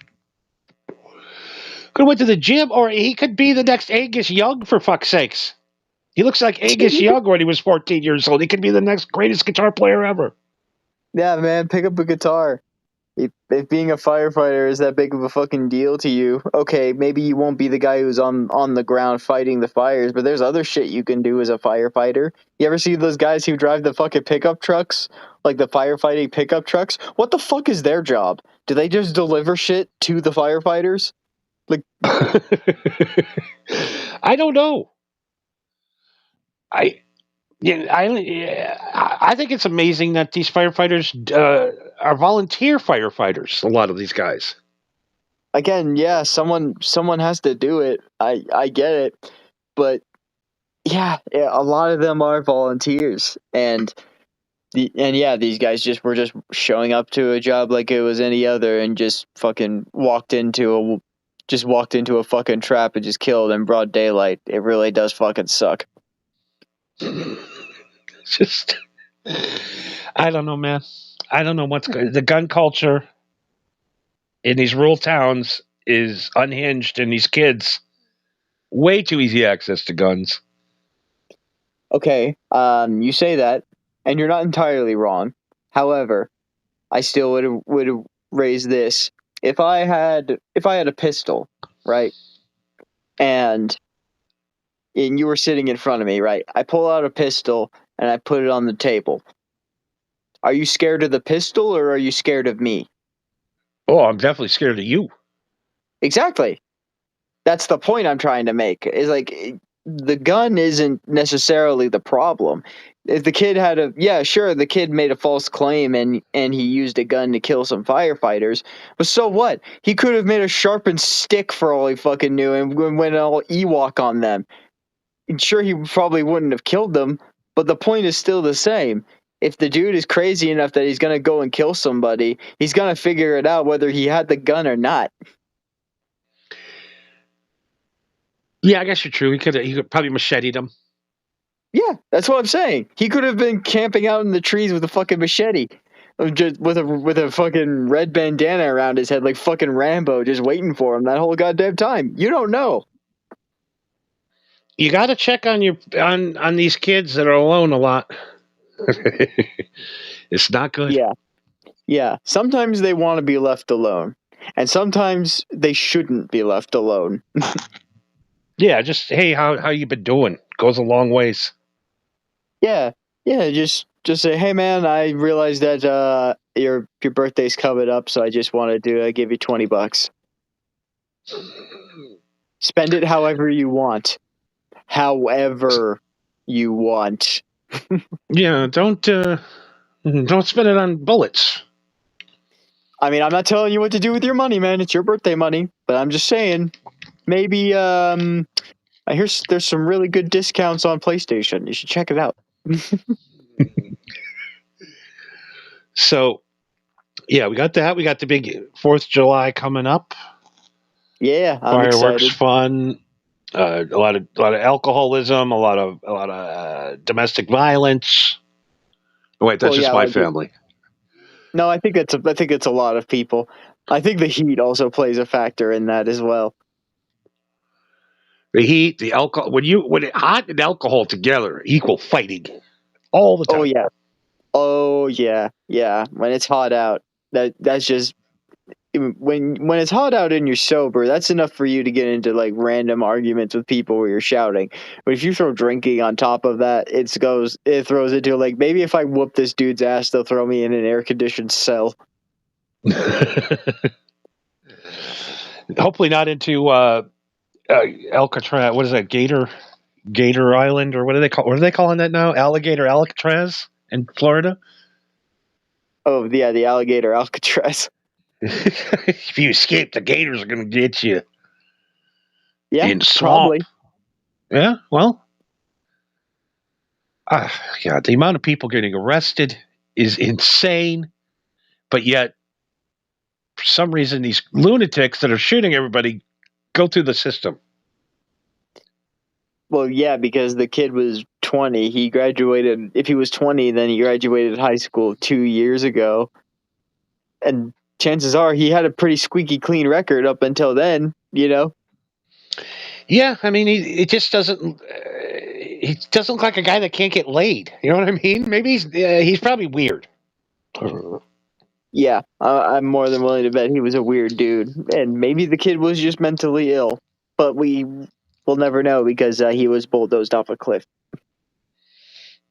Could have went to the gym, or he could be the next Angus Young, for fuck's sakes. He looks like Angus Young when he was 14 years old. He could be the next greatest guitar player ever. Yeah, man, pick up a guitar. If being a firefighter is that big of a fucking deal to you, okay, maybe you won't be the guy who's on the ground fighting the fires, but there's other shit you can do as a firefighter. You ever see those guys who drive the fucking pickup trucks? Like the firefighting pickup trucks? What the fuck is their job? Do they just deliver shit to the firefighters? Like, I don't know. I think it's amazing that these firefighters are volunteer firefighters. A lot of these guys. Again, yeah, someone has to do it. I get it, but yeah, a lot of them are volunteers, and these guys were just showing up to a job like it was any other, and just fucking walked into a fucking trap and just killed in broad daylight. It really does fucking suck. Just, I don't know, man. I don't know what's good. The gun culture in these rural towns is unhinged, and these kids way too easy access to guns. Okay, you say that, and you're not entirely wrong. However, I still would have raised this. If I had a pistol, right, and you were sitting in front of me, right? I pull out a pistol and I put it on the table. Are you scared of the pistol, or are you scared of me? Oh, I'm definitely scared of you. Exactly. That's the point I'm trying to make. Is like, the gun isn't necessarily the problem. If the kid had the kid made a false claim and he used a gun to kill some firefighters, but so what? He could have made a sharpened stick for all he fucking knew and went all Ewok on them. Sure, he probably wouldn't have killed them, but the point is still the same. If the dude is crazy enough that he's going to go and kill somebody, he's going to figure it out whether he had the gun or not. Yeah, I guess you're true. He could probably machete'd him. Yeah, that's what I'm saying. He could have been camping out in the trees with a fucking machete, just with a fucking red bandana around his head, like fucking Rambo, just waiting for him that whole goddamn time. You don't know. You got to check on on these kids that are alone a lot. It's not good. Yeah. Sometimes they want to be left alone, and sometimes they shouldn't be left alone. Yeah, just hey, how you been doing? Goes a long ways. Yeah. Just say, hey man, I realized that your birthday's coming up, so I just wanted to give you $20. Spend it however you want. However you want. Yeah, don't spend it on bullets. I mean, I'm not telling you what to do with your money, man. It's your birthday money. But I'm just saying, maybe I hear there's some really good discounts on PlayStation. You should check it out. So, yeah, we got that. We got the big 4th of July coming up. Yeah, I'm Fireworks excited. fun. A lot of alcoholism. A lot of domestic violence. Wait, that's just my family. No, I think it's a lot of people. I think the heat also plays a factor in that as well. The heat, the alcohol. When hot and alcohol together equal fighting all the time. Oh yeah. When it's hot out, that's just when it's hot out and you're sober, that's enough for you to get into like random arguments with people where you're shouting. But if you throw drinking on top of that, it throws into like, maybe if I whoop this dude's ass, they'll throw me in an air conditioned cell. Hopefully not into Alcatraz. What is that? Gator Island, or what do they call? What are they calling that now? Alligator Alcatraz in Florida. Oh yeah, the alligator Alcatraz. If you escape, the gators are going to get you. Yeah, in swamp. probably. Yeah, well, yeah, the amount of people getting arrested is insane, but yet, for some reason, these lunatics that are shooting everybody go through the system. Well, yeah, because the kid was 20. He graduated. If he was 20, then he graduated high school 2 years ago, and chances are he had a pretty squeaky clean record up until then. You know. Yeah, I mean, he just doesn't. He doesn't look like a guy that can't get laid. You know what I mean? Maybe he's probably weird. Yeah, I'm more than willing to bet he was a weird dude, and maybe the kid was just mentally ill. But we will never know because he was bulldozed off a cliff.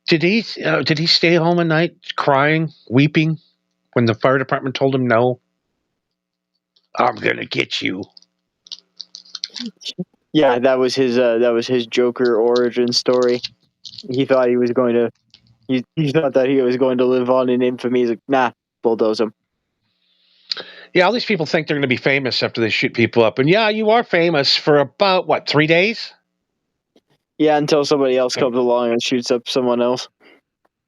Did he stay home at night crying, weeping when the fire department told him no? I'm gonna get you. Yeah, that was his Joker origin story. He thought he was going to. He thought that he was going to live on in infamy. He's like, nah, bulldoze him. Yeah, all these people think they're going to be famous after they shoot people up, and yeah, you are famous for about 3 days. Yeah, until somebody else comes along and shoots up someone else.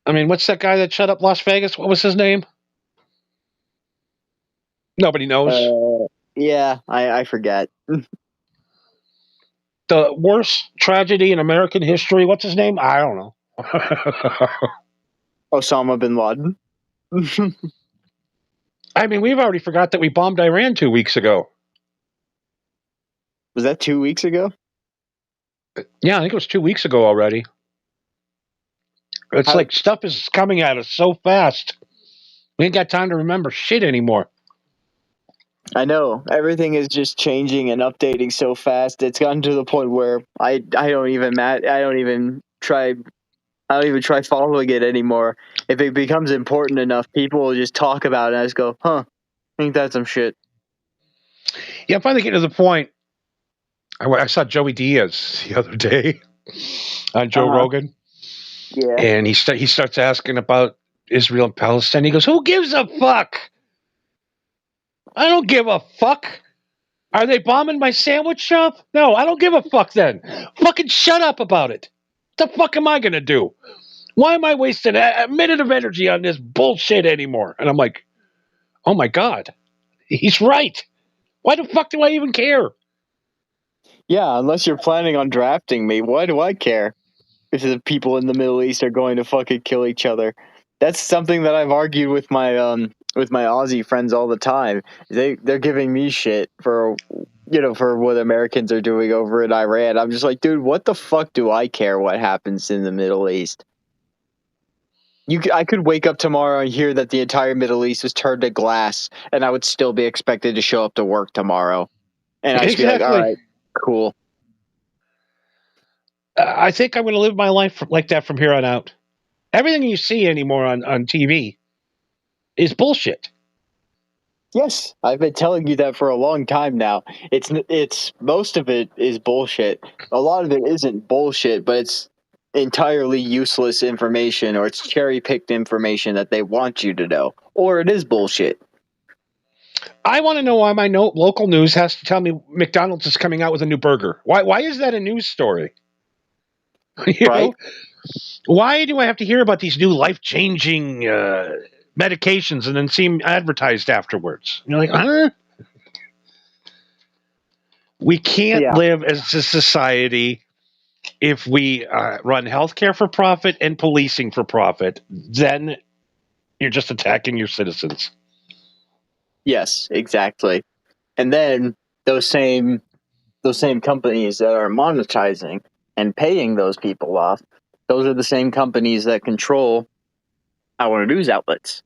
I mean, what's that guy that shut up Las Vegas? What was his name? Nobody knows. Yeah, I forget. The worst tragedy in American history. What's his name? I don't know. Osama bin Laden. I mean, we've already forgot that we bombed Iran 2 weeks ago. Was that 2 weeks ago? Yeah, I think it was 2 weeks ago already. It's like stuff is coming at us so fast. We ain't got time to remember shit anymore. I know. Everything is just changing and updating so fast. It's gotten to the point where I don't even try following it anymore. If it becomes important enough, people will just talk about it and I just go, huh, ain't that some shit? Yeah, I'm finally getting to the point. I saw Joey Diaz the other day on Joe Rogan. Yeah. And he starts asking about Israel and Palestine. He goes, who gives a fuck? I don't give a fuck. Are they bombing my sandwich shop? No, I don't give a fuck then. Fucking shut up about it. What the fuck am I going to do? Why am I wasting a minute of energy on this bullshit anymore? And I'm like, oh my God, he's right. Why the fuck do I even care? Yeah, unless you're planning on drafting me, why do I care if the people in the Middle East are going to fucking kill each other? That's something that I've argued with my Aussie friends all the time. They're giving me shit for what Americans are doing over in Iran. I'm just like, dude, what the fuck do I care what happens in the Middle East? I could wake up tomorrow and hear that the entire Middle East is turned to glass, and I would still be expected to show up to work tomorrow. And I'd be like, all right, cool. I think I'm going to live my life like that from here on out. Everything you see anymore on TV is bullshit. Yes, I've been telling you that for a long time now. It's most of it is bullshit. A lot of it isn't bullshit, but it's entirely useless information, or it's cherry-picked information that they want you to know, or it is bullshit. I want to know why my local news has to tell me McDonald's is coming out with a new burger. Why is that a news story? You right? know? Why do I have to hear about these new life-changing medications and then see them advertised afterwards? You're like, huh? We can't live as a society if we run healthcare for profit and policing for profit. Then you're just attacking your citizens. Yes, exactly. And then those same companies that are monetizing and paying those people off, those are the same companies that control our news outlets.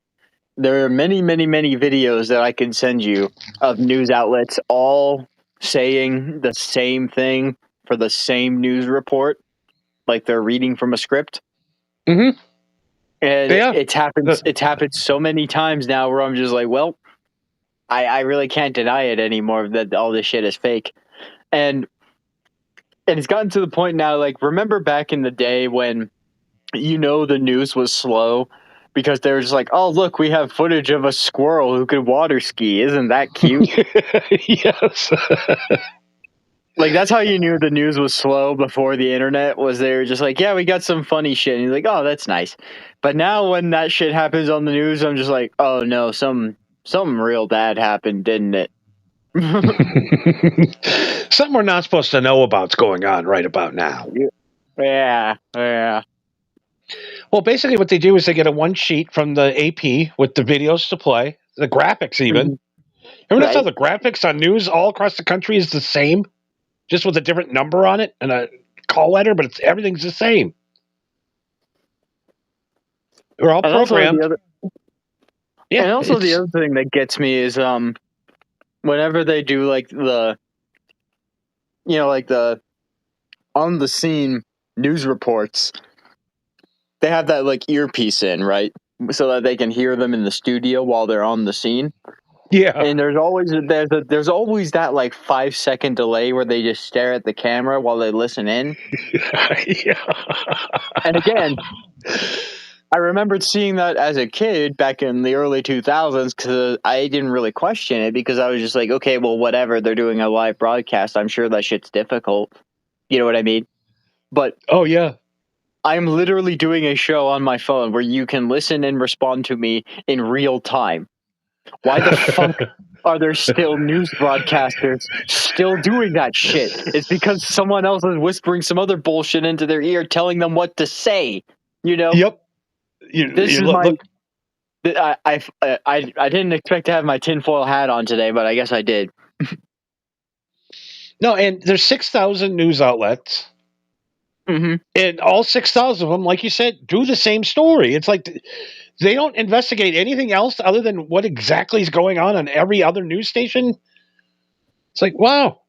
there are many, many, many videos that I can send you of news outlets all saying the same thing for the same news report, like they're reading from a script. Mm-hmm. And Yeah. it's happened so many times now where I'm just like, well, I really can't deny it anymore that all this shit is fake. And it's gotten to the point now, like, remember back in the day when, the news was slow because they were just like, oh, look, we have footage of a squirrel who could water ski. Isn't that cute? Yes. Like, that's how you knew the news was slow before the internet, was they were just like, yeah, we got some funny shit. And you're like, oh, that's nice. But now when that shit happens on the news, I'm just like, oh, no, something real bad happened, didn't it? Something we're not supposed to know about's going on right about now. Yeah. Well, basically what they do is they get a one sheet from the AP with the videos to play, the graphics even. Remember that's how the graphics on news all across the country is the same? Just with a different number on it and a call letter, but everything's the same. We're all programmed. And also the other thing that gets me is whenever they do like the on the scene news reports, they have that like earpiece in, right? So that they can hear them in the studio while they're on the scene. Yeah. And there's always that like 5-second delay where they just stare at the camera while they listen in. Yeah. And again, I remembered seeing that as a kid back in the early 2000s because I didn't really question it because I was just like, okay, well, whatever. They're doing a live broadcast. I'm sure that shit's difficult. You know what I mean? But oh, yeah. I'm literally doing a show on my phone where you can listen and respond to me in real time. Why the fuck are there still news broadcasters still doing that shit? It's because someone else is whispering some other bullshit into their ear telling them what to say. Yep. I didn't expect to have my tinfoil hat on today, but I guess I did. No, and there's 6,000 news outlets. Mm-hmm. And all 6,000 of them, like you said, do the same story. It's like they don't investigate anything else other than what exactly is going on every other news station. It's like, wow.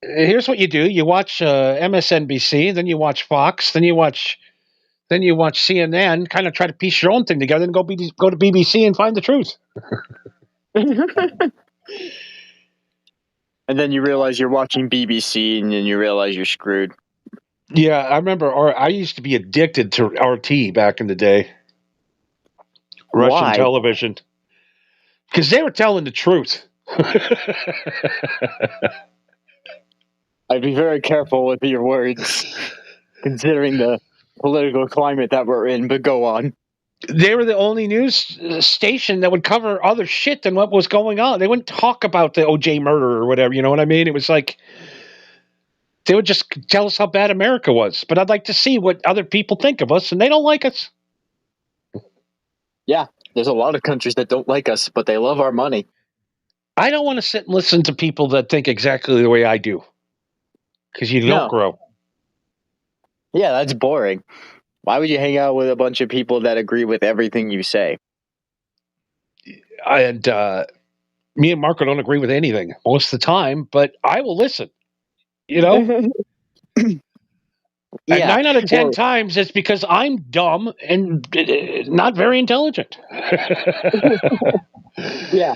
Here's what you do. You watch MSNBC, then you watch Fox, then you watch CNN, kind of try to piece your own thing together and go to BBC and find the truth. And then you realize you're watching BBC and then you realize you're screwed. Yeah, I remember I used to be addicted to RT back in the day. Russian television. Because they were telling the truth. I'd be very careful with your words, considering the political climate that we're in, but go on. They were the only news station that would cover other shit than what was going on. They wouldn't talk about the OJ murder or whatever, you know what I mean? It was like, they would just tell us how bad America was. But I'd like to see what other people think of us, and they don't like us. Yeah, there's a lot of countries that don't like us, but they love our money. I don't want to sit and listen to people that think exactly the way I do. Because you don't grow. Yeah, that's boring. Why would you hang out with a bunch of people that agree with everything you say? And me and Marco don't agree with anything most of the time, but I will listen. You know? And 9 out of 10 times it's because I'm dumb and not very intelligent. Yeah.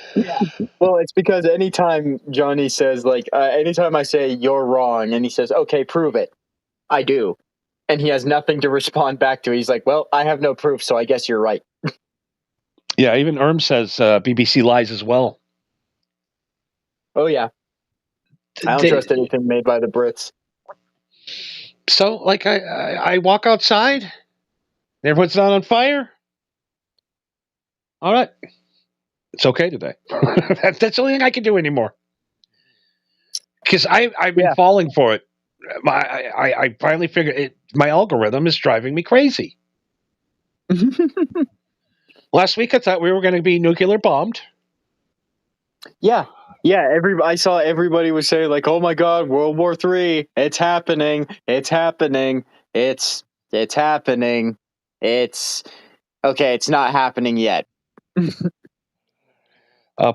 Well, it's because anytime Johnny says, like, anytime I say you're wrong and he says, okay, prove it, I do. And he has nothing to respond back to. He's like, well, I have no proof, so I guess you're right. Yeah, even Erm says BBC lies as well. Oh, yeah. I don't trust anything made by the Brits. So, like, I walk outside, everyone's not on fire. All right. It's okay today. That's the only thing I can do anymore. Because I've been falling for it. I finally figured it. My algorithm is driving me crazy. Last week I thought we were going to be nuclear bombed. Yeah. I saw everybody was saying like, "Oh my God, World War III! It's happening! It's happening! It's happening! It's Okay, it's not happening yet.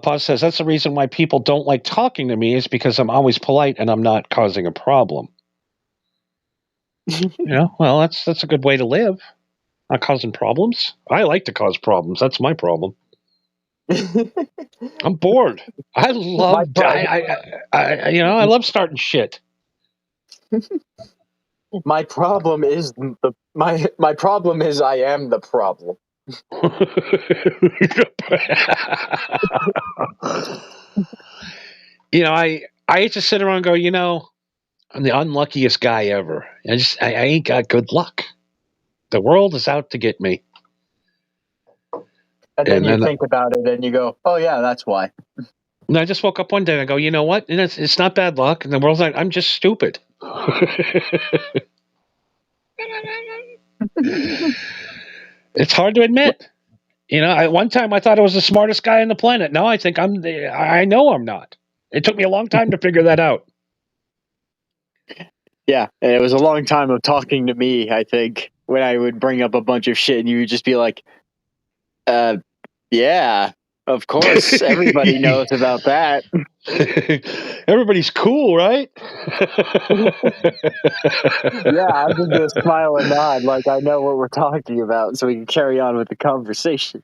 Paz says, that's the reason why people don't like talking to me is because I'm always polite and I'm not causing a problem. Well, that's a good way to live. Not causing problems. I like to cause problems. That's my problem. I'm bored. I love, I love starting shit. My problem is my problem is I am the problem. I hate to sit around and go, I'm the unluckiest guy ever. I ain't got good luck. The world is out to get me. And then you think about it and you go, oh yeah, that's why. And I just woke up one day and I go, you know what? And it's not bad luck. And the world's like, I'm just stupid. It's hard to admit. One time I thought I was the smartest guy on the planet. Now I think I know I'm not. It took me a long time to figure that out. Yeah, and it was a long time of talking to me, I think, when I would bring up a bunch of shit and you would just be like, yeah, of course, everybody knows about that. Everybody's cool, right? Yeah, I can just smile and nod like I know what we're talking about so we can carry on with the conversation.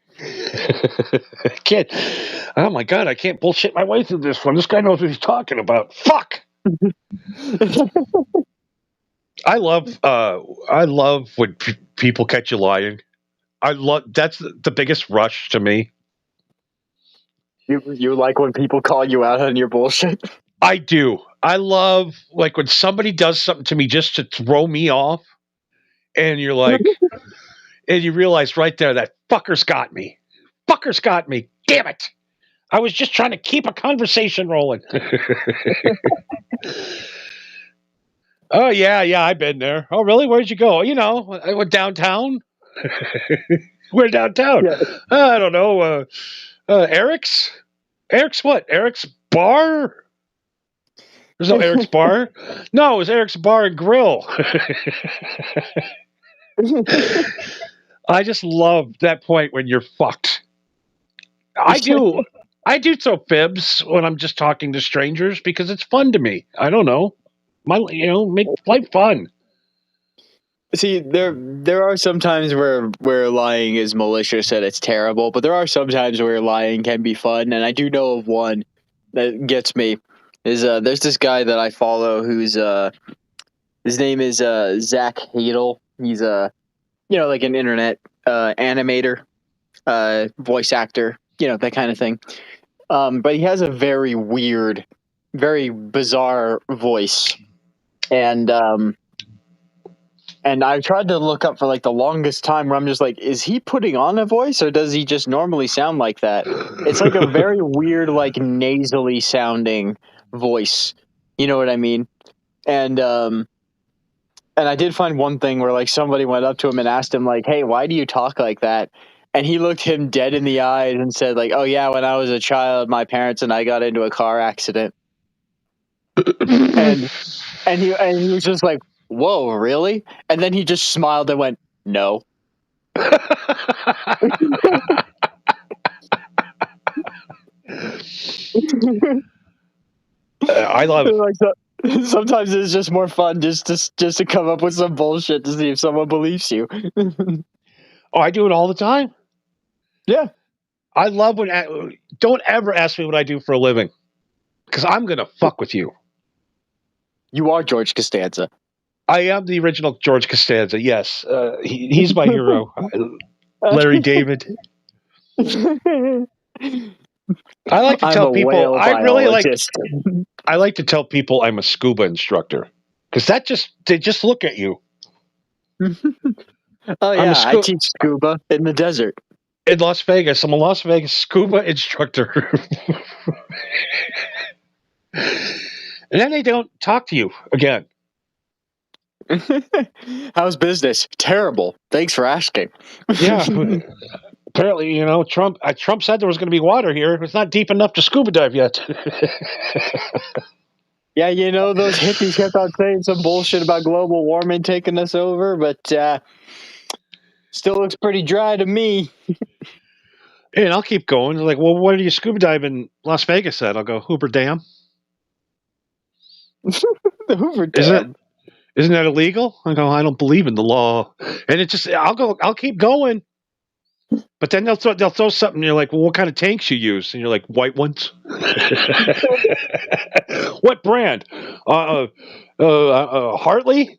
Oh my God, I can't bullshit my way through this one. This guy knows what he's talking about. Fuck! I love when people catch you lying. That's the biggest rush to me. You like when people call you out on your bullshit? I do. I love like when somebody does something to me just to throw me off, and you're like, and you realize right there that fucker's got me. Fucker's got me. Damn it! I was just trying to keep a conversation rolling. Oh yeah, I've been there. Oh really? Where'd you go? I went downtown. We're downtown. Yeah. I don't know. Eric's what? Eric's bar? There's no Eric's bar. No, it was Eric's bar and grill. I just love that point when you're fucked. I do throw fibs when I'm just talking to strangers because it's fun to me. I don't know. Make life fun. See, there are some times where lying is malicious and it's terrible, but there are some times where lying can be fun, and I do know of one that gets me. There's this guy that I follow who's his name is Zach Hadel. He's like an internet animator, voice actor, that kind of thing. But he has a very weird, very bizarre voice, and I've tried to look up for like the longest time where I'm just like, is he putting on a voice or does he just normally sound like that? It's like a very weird, like nasally sounding voice. You know what I mean? And I did find one thing where like somebody went up to him and asked him like, hey, why do you talk like that? And he looked him dead in the eyes and said like, oh yeah, when I was a child, my parents and I got into a car accident. and he was just like, whoa, really? And then he just smiled and went, no. I love it. Sometimes it's just more fun just to come up with some bullshit to see if someone believes you. Oh, I do it all the time. Yeah. I love when don't ever ask me what I do for a living because I'm going to fuck with you. You are George Costanza. I am the original George Costanza. Yes. He's my hero. Larry David. I like to tell people I like to tell people I'm a scuba instructor because they just look at you. Oh yeah, I teach scuba in the desert. In Las Vegas. I'm a Las Vegas scuba instructor. And then they don't talk to you again. How's business? Terrible. Thanks for asking. Yeah. Apparently, Trump said there was going to be water here. It's not deep enough to scuba dive yet. Yeah, those hippies kept on saying some bullshit about global warming taking us over, but Still looks pretty dry to me. And I'll keep going. They're like, well, what do you scuba dive in Las Vegas at? I'll go, Hoover Dam. The Hoover Isn't Dam. that illegal? I go, I don't believe in the law. And I'll keep going. But then they'll throw something. And you're like, well, what kind of tanks you use? And you're like, white ones. What brand? Hartley.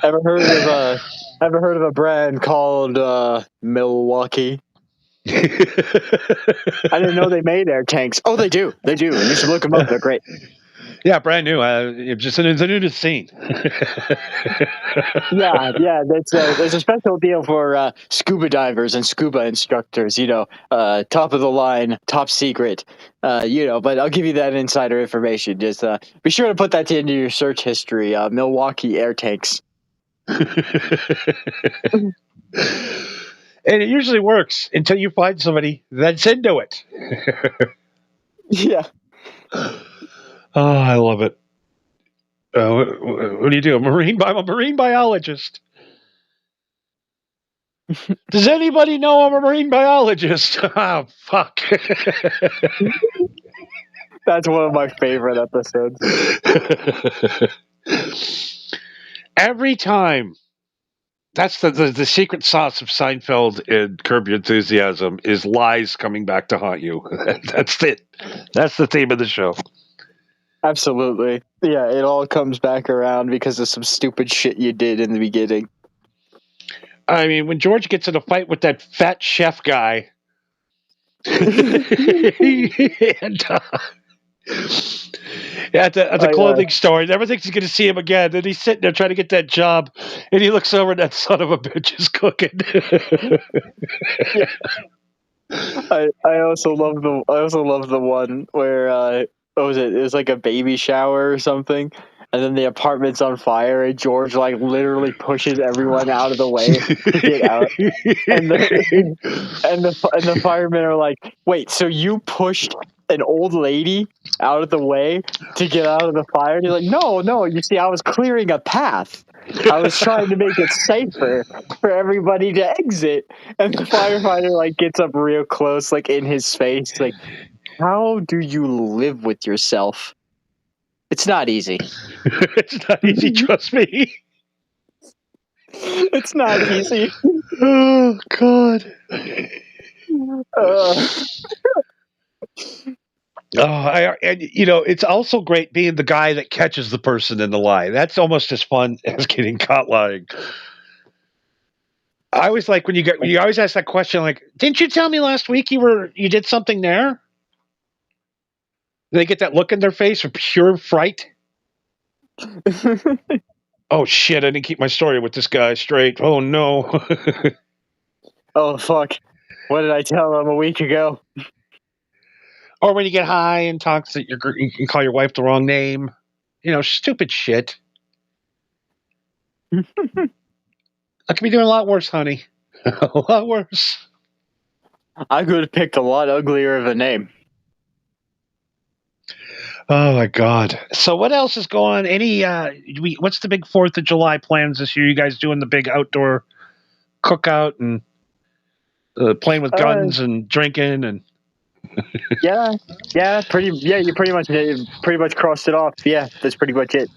Ever heard of a brand called Milwaukee? I didn't know they made air tanks. Oh, they do. They do. You should look them up. They're great. Yeah, brand new. It's a new to scene. Yeah. There's a special deal for scuba divers and scuba instructors. Top of the line, top secret. But I'll give you that insider information. Just be sure to put that into your search history. Milwaukee air tanks. And it usually works until you find somebody that's into it. Yeah. Oh, I love it. What do you do? I'm a marine biologist. Does anybody know I'm a marine biologist? Oh, fuck. That's one of my favorite episodes. Every time. That's the secret sauce of Seinfeld and Curb Your Enthusiasm is lies coming back to haunt you. That's it. That's the theme of the show. Absolutely. Yeah, it all comes back around because of some stupid shit you did in the beginning. I mean, when George gets in a fight with that fat chef guy, and, at the clothing store, and never thinks he's going to see him again. And he's sitting there trying to get that job, and he looks over, and that son of a bitch is cooking. I also love the one where what was it? It was like a baby shower or something, and then the apartment's on fire, and George like literally pushes everyone out of the way to get out, and the firemen are like, "Wait, so you pushed an old lady out of the way to get out of the fire?" And he's like, "No, you see, I was clearing a path. I was trying to make it safer for everybody to exit." And the firefighter like gets up real close, like in his face, like, "How do you live with yourself? It's not easy." It's not easy, trust me. It's not easy. Oh, God. It's also great being the guy that catches the person in the lie. That's almost as fun as getting caught lying. I always like when you always ask that question, like, didn't you tell me last week you did something there? They get that look in their face of pure fright. Oh shit! I didn't keep my story with this guy straight. Oh no! Oh fuck! What did I tell him a week ago? Or when you get high and talk that you can call your wife the wrong name. Stupid shit. I could be doing a lot worse, honey. A lot worse. I could have picked a lot uglier of a name. Oh my God! So what else is going on? What's the big 4th of July plans this year? You guys doing the big outdoor cookout and playing with guns and drinking and? Yeah. You pretty much crossed it off. Yeah, that's pretty much it.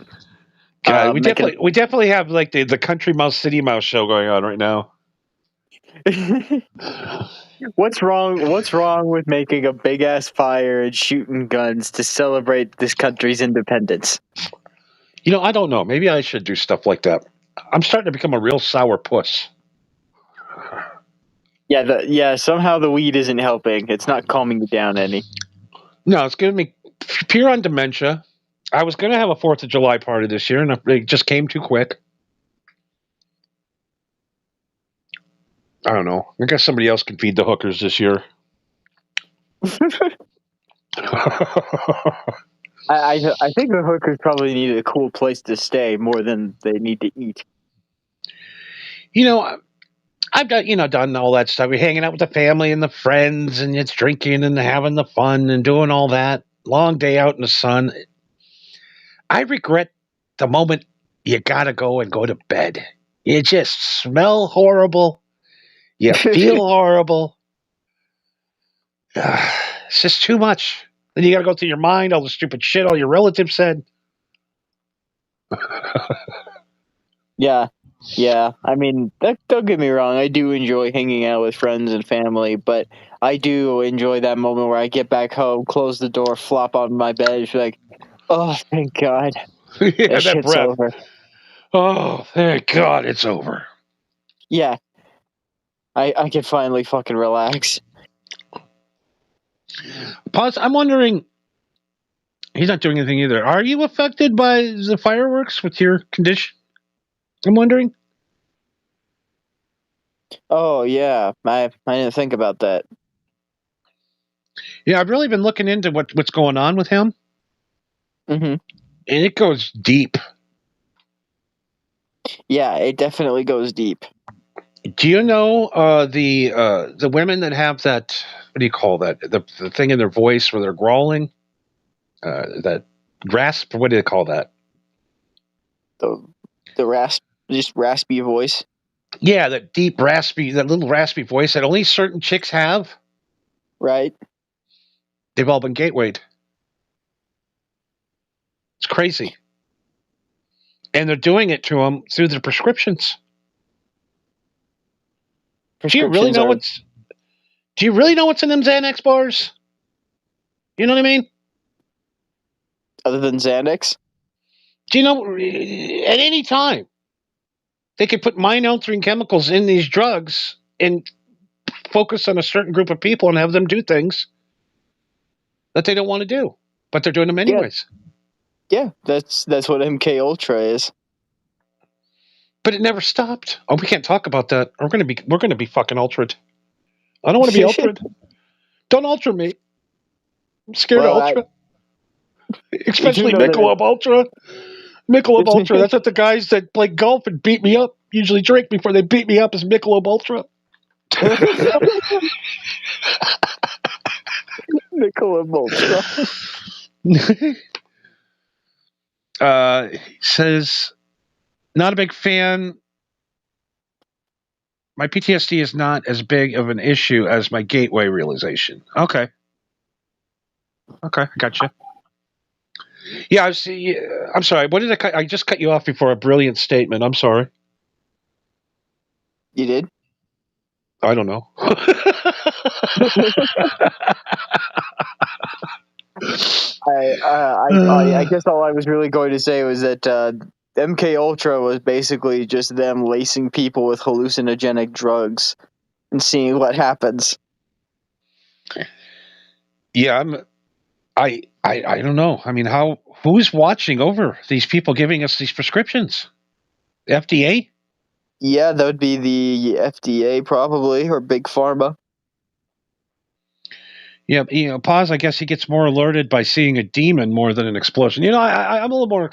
God, we definitely have like the Country Mouse City Mouse show going on right now. What's wrong with making a big ass fire and shooting guns to celebrate this country's independence? I don't know. Maybe I should do stuff like that. I'm starting to become a real sour puss. Yeah, somehow the weed isn't helping. It's not calming you down any. No, it's giving me pure on dementia. I was going to have a 4th of July party this year, and it just came too quick. I don't know. I guess somebody else can feed the hookers this year. I think the hookers probably need a cool place to stay more than they need to eat. I've done all that stuff. We're hanging out with the family and the friends, and it's drinking and having the fun and doing all that. Long day out in the sun. I regret the moment you gotta go to bed. You just smell horrible. You feel horrible. It's just too much. Then you gotta go through your mind all the stupid shit all your relatives said. Yeah. Yeah. I mean, don't get me wrong. I do enjoy hanging out with friends and family, but I do enjoy that moment where I get back home, close the door, flop on my bed, and be like, oh, thank God. Yeah, This that shit's breath. over. Oh, thank God it's over. Yeah. I can finally fucking relax. Pause. I'm wondering. He's not doing anything either. Are you affected by the fireworks with your condition? I'm wondering. Oh, yeah. I didn't think about that. Yeah, I've really been looking into what's going on with him, Mm-hmm. and it goes deep. Yeah, it definitely goes deep. Do you know the women that have that? What do you call that? The thing in their voice where they're growling. That rasp. What do they call that? The just raspy voice. Yeah, that deep raspy, that little raspy voice that only certain chicks have. Right? They've all been gatewayed. It's crazy, and they're doing it to them through their prescriptions. Do you really know what's? Do you really know what's in them Xanax bars? You know what I mean? Other than Xanax? Do you know at any time they could put mind-altering chemicals in these drugs and focus on a certain group of people and have them do things that they don't want to do, but they're doing them anyways. Yeah, that's what MK Ultra is. But it never stopped. Oh, we can't talk about that. We're gonna be fucking ultraed. I don't want to be ultraed. Don't ultra me. I'm scared of ultra. Especially Michelob Ultra. Michelob Ultra. That's what the guys that play golf and beat me up usually drink before they beat me up is Michelob Ultra. Michelob Ultra. He says, not a big fan. My PTSD is not as big of an issue as my gateway realization. Okay, I gotcha. Yeah, I'm sorry. What did I cut? I just cut you off before a brilliant statement. I'm sorry. You did? I don't know. I guess all I was really going to say was that MK Ultra was basically just them lacing people with hallucinogenic drugs and seeing what happens. Yeah, I don't know. I mean, who's watching over these people giving us these prescriptions? The FDA? Yeah, that would be the FDA probably, or Big Pharma. Yeah, Paz, I guess he gets more alerted by seeing a demon more than an explosion. I'm a little more.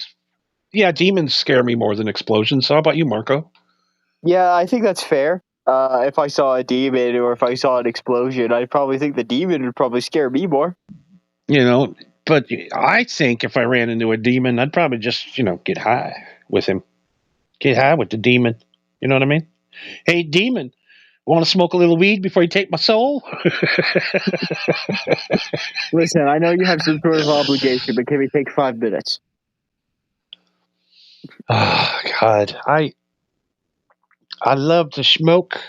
Yeah, demons scare me more than explosions. So how about you, Marco? Yeah, I think that's fair. If I saw a demon or if I saw an explosion, I'd probably think the demon would probably scare me more. But I think if I ran into a demon, I'd probably just, get high with him. Get high with the demon. You know what I mean? Hey, demon, want to smoke a little weed before you take my soul? Listen, I know you have some sort of obligation, but can we take 5 minutes? Oh, God. I love to smoke.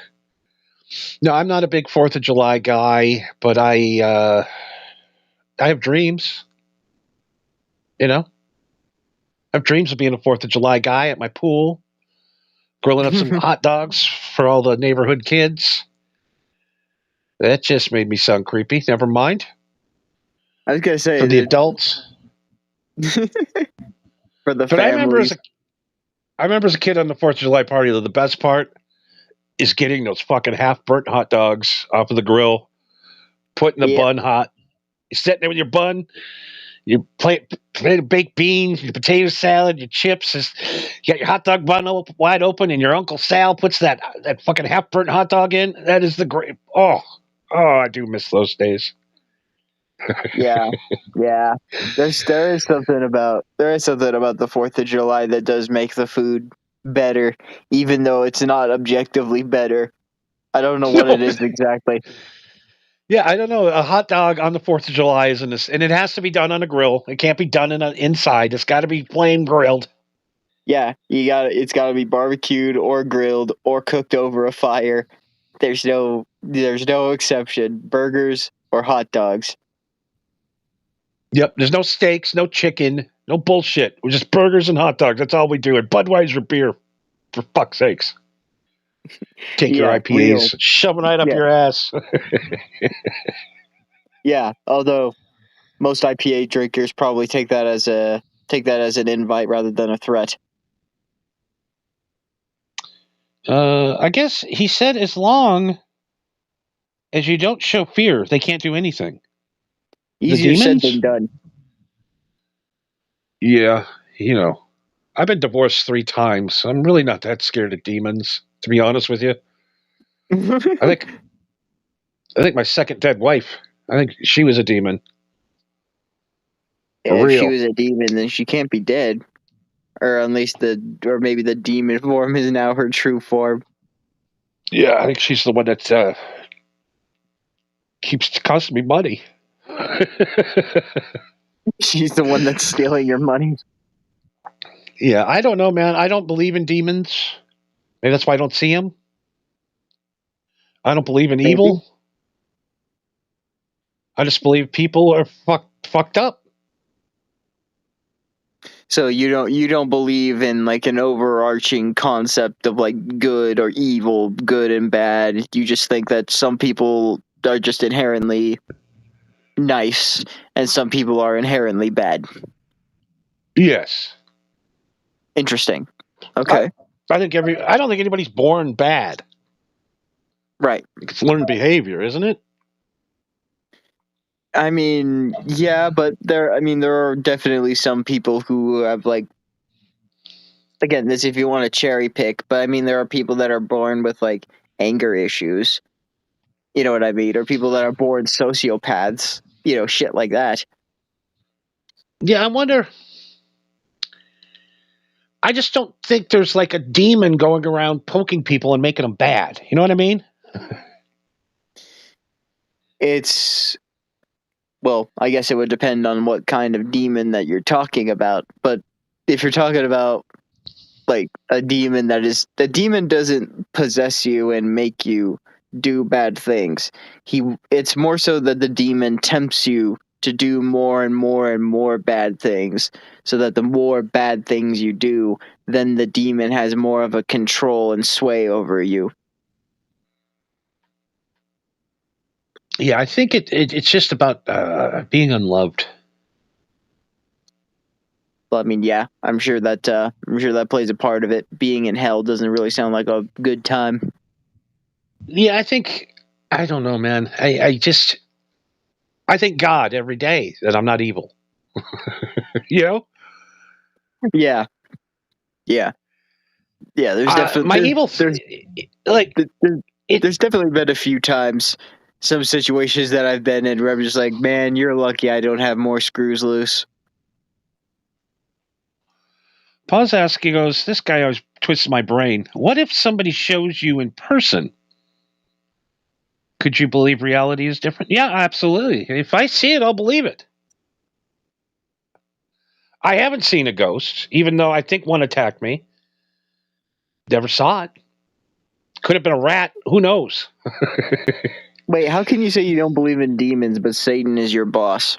No, I'm not a big 4th of July guy, but I have dreams. I have dreams of being a 4th of July guy at my pool, grilling up some hot dogs for all the neighborhood kids. That just made me sound creepy. Never mind. I was gonna say for the adults. For the But family. I remember as a kid on the 4th of July party, though, the best part is getting those fucking half-burnt hot dogs off of the grill, putting the bun hot. You're sitting there with your bun, you baked beans, your potato salad, your chips. You got your hot dog bun wide open, and your Uncle Sal puts that fucking half-burnt hot dog in. That is the great. Oh, I do miss those days. Yeah, yeah. There is something about the 4th of July that does make the food better, even though it's not objectively better. I don't know what No. it is exactly. Yeah, I don't know. A hot dog on the 4th of July isn't this, and it has to be done on a grill. It can't be done inside. It's got to be plain grilled. Yeah, it's got to be barbecued or grilled or cooked over a fire. There's no exception. Burgers or hot dogs. Yep. There's no steaks, no chicken, no bullshit. We're just burgers and hot dogs. That's all we do. And Budweiser beer, for fuck's sakes. Take your Yeah, real. IPAs, shove them right up Yeah. your ass. Yeah, although most IPA drinkers probably take that as an invite rather than a threat. I guess he said as long as you don't show fear, they can't do anything. Easier the said demons? than done. Yeah, I've been divorced 3 times. So I'm really not that scared of demons, to be honest with you. I think my second dead wife, I think she was a demon. For If she real. was a demon, then she can't be dead. Or at least maybe the demon form is now her true form. Yeah, I think she's the one that keeps costing me money. She's the one that's stealing your money. Yeah, I don't know, man. I don't believe in demons. Maybe that's why I don't see them. I don't believe in Maybe. evil. I just believe people are fucked up. So you don't believe in like an overarching concept of like good or evil, good and bad. You just think that some people are just inherently nice and some people are inherently bad. Yes. Interesting. Okay. I don't think anybody's born bad. Right. It's learned behavior, isn't it? I mean, yeah, but there are definitely some people who have like, again, this if you want to cherry pick, but I mean there are people that are born with like anger issues. You know what I mean? Or people that are born sociopaths, shit like that. Yeah, I wonder. I just don't think there's like a demon going around poking people and making them bad. You know what I mean? Well, I guess it would depend on what kind of demon that you're talking about. But if you're talking about like a demon the demon doesn't possess you and make you do bad things. It's more so that the demon tempts you to do more and more and more bad things, so that the more bad things you do, then the demon has more of a control and sway over you. Yeah, I think it's just about being unloved. Well, I mean, yeah, I'm sure that plays a part of it. Being in hell doesn't really sound like a good time. Yeah, I don't know, man. I thank God every day that I'm not evil. You know? Yeah. Yeah. Yeah, there's definitely my evil. there's definitely been a few times, some situations that I've been in where I'm just like, man, you're lucky I don't have more screws loose. Paul's asking, goes, this guy always twists my brain. What if somebody shows you in person? Could you believe reality is different? Yeah, absolutely. If I see it, I'll believe it. I haven't seen a ghost, even though I think one attacked me. Never saw it. Could have been a rat. Who knows? Wait, how can you say you don't believe in demons, but Satan is your boss?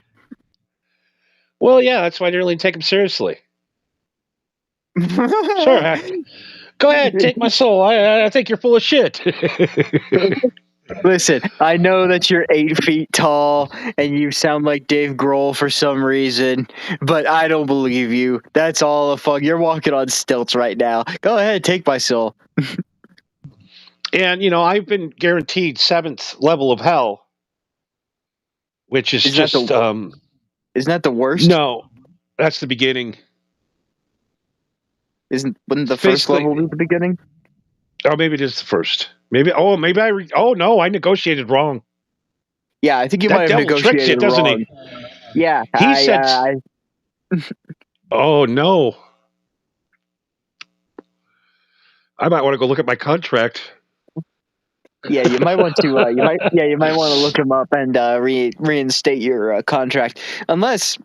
Well, yeah, that's why I didn't really take him seriously. Sure. Go ahead, take my soul. I think you're full of shit. Listen, I know that you're 8 feet tall and you sound like Dave Grohl for some reason, but I don't believe you. That's all a fuck. You're walking on stilts right now. Go ahead, take my soul. And, I've been guaranteed 7th level of hell, which is just... isn't that the worst? No, that's the beginning. Wouldn't the first level be the beginning? Oh, maybe it is the first. Maybe. Oh, maybe no, I negotiated wrong. Yeah, I think you That might have devil tricks you, negotiated doesn't wrong. he? Yeah, He said, "Oh no, I might want to go look at my contract." yeah, you might want to. You might want to look him up and reinstate your contract, unless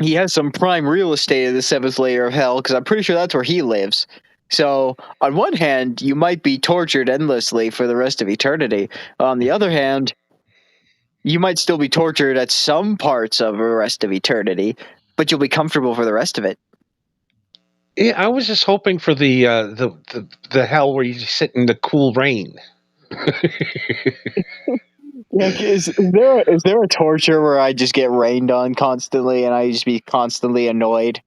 he has some prime real estate in the seventh layer of hell, because I'm pretty sure that's where he lives. So, on one hand, you might be tortured endlessly for the rest of eternity. On the other hand, you might still be tortured at some parts of the rest of eternity, but you'll be comfortable for the rest of it. Yeah, I was just hoping for the hell where you sit in the cool rain. Yeah, is there a torture where I just get rained on constantly and I just be constantly annoyed?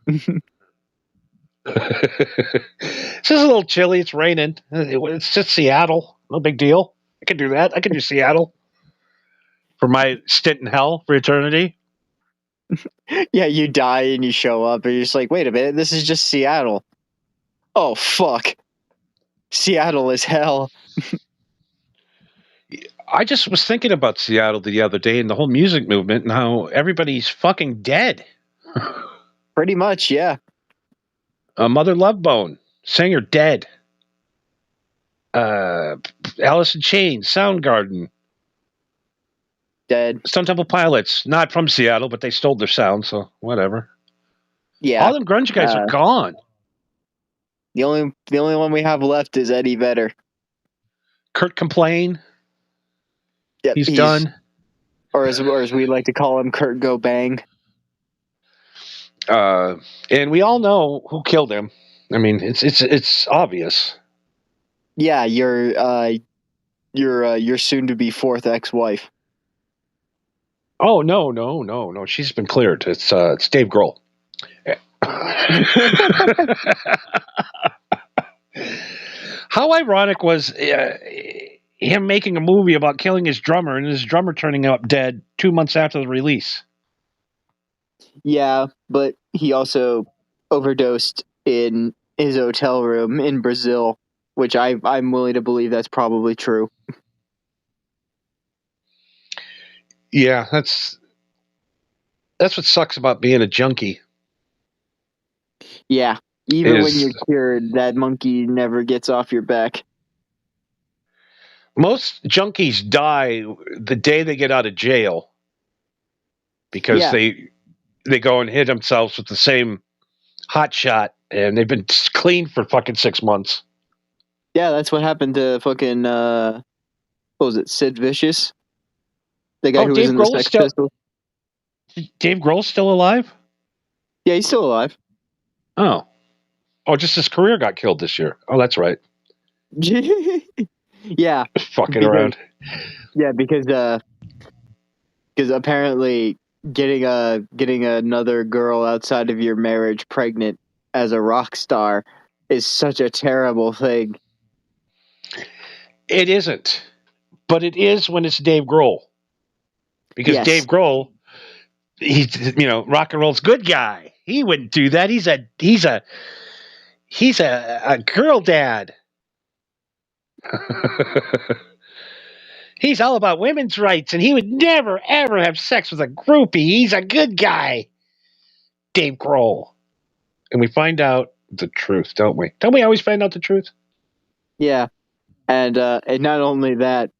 It's just a little chilly. It's raining. It's just Seattle. No big deal. I can do that. I can do Seattle for my stint in hell for eternity. Yeah, you die and you show up and you're just like, wait a minute, this is just Seattle. Oh, fuck. Seattle is hell. I just was thinking about Seattle the other day and the whole music movement and how everybody's fucking dead. Pretty much, yeah. Mother Love Bone, singer, dead. Alice in Chains, Soundgarden, Dead. Stone Temple Pilots, not from Seattle, but they stole their sound, so whatever. Yeah. All them grunge guys are gone. The only one we have left is Eddie Vedder. Kurt Complain. Yep, he's done. Or as we like to call him, Kurt Go Bang. And we all know who killed him. I mean, it's obvious. Yeah, your soon to be fourth ex-wife. Oh no! She's been cleared. It's Dave Grohl. How ironic was him making a movie about killing his drummer and his drummer turning up dead 2 months after the release? Yeah, but he also overdosed in his hotel room in Brazil, which I'm willing to believe that's probably true. Yeah, that's what sucks about being a junkie. Yeah, even when you're cured, that monkey never gets off your back. Most junkies die the day they get out of jail because they go and hit themselves with the same hot shot, and they've been clean for fucking 6 months. Yeah, that's what happened to fucking what was it, Sid Vicious? The guy who was in the Sex Pistols. Dave Grohl's still alive? Yeah, he's still alive. Oh, just his career got killed this year. Oh, that's right. Yeah, fucking around. Yeah, because apparently getting another girl outside of your marriage pregnant as a rock star is such a terrible thing. It isn't, but it is when it's Dave Grohl, because Dave Grohl, he's rock and roll's good guy. He wouldn't do that. He's a girl dad. He's all about women's rights, and he would never, ever have sex with a groupie. He's a good guy, Dave Grohl. And we find out the truth, don't we? Don't we always find out the truth? Yeah, and not only that,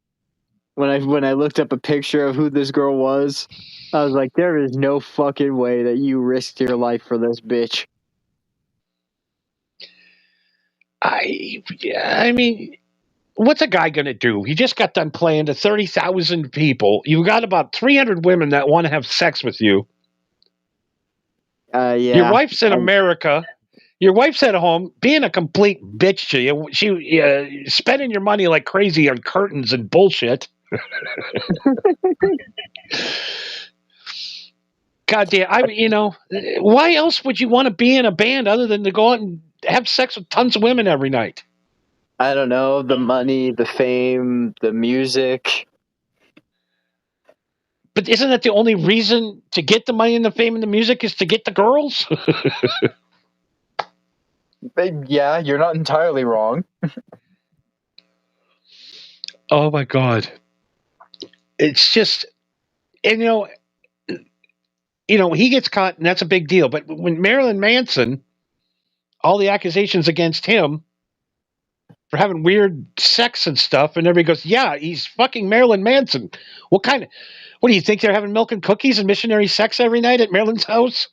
when I looked up a picture of who this girl was, I was like, there is no fucking way that you risked your life for this bitch. I mean, what's a guy going to do? He just got done playing to 30,000 people. You've got about 300 women that want to have sex with you. Yeah. Your wife's in America. Your wife's at home being a complete bitch to you. She spending your money like crazy on curtains and bullshit. God damn. Why else would you want to be in a band other than to go out and have sex with tons of women every night? I don't know, the money, the fame, the music. But isn't that the only reason to get the money and the fame and the music is to get the girls? Yeah, you're not entirely wrong. Oh my God. It's just, and he gets caught, and that's a big deal. But when Marilyn Manson, all the accusations against him for having weird sex and stuff, and everybody goes, "Yeah, he's fucking Marilyn Manson." What do you think they're having milk and cookies and missionary sex every night at Marilyn's house?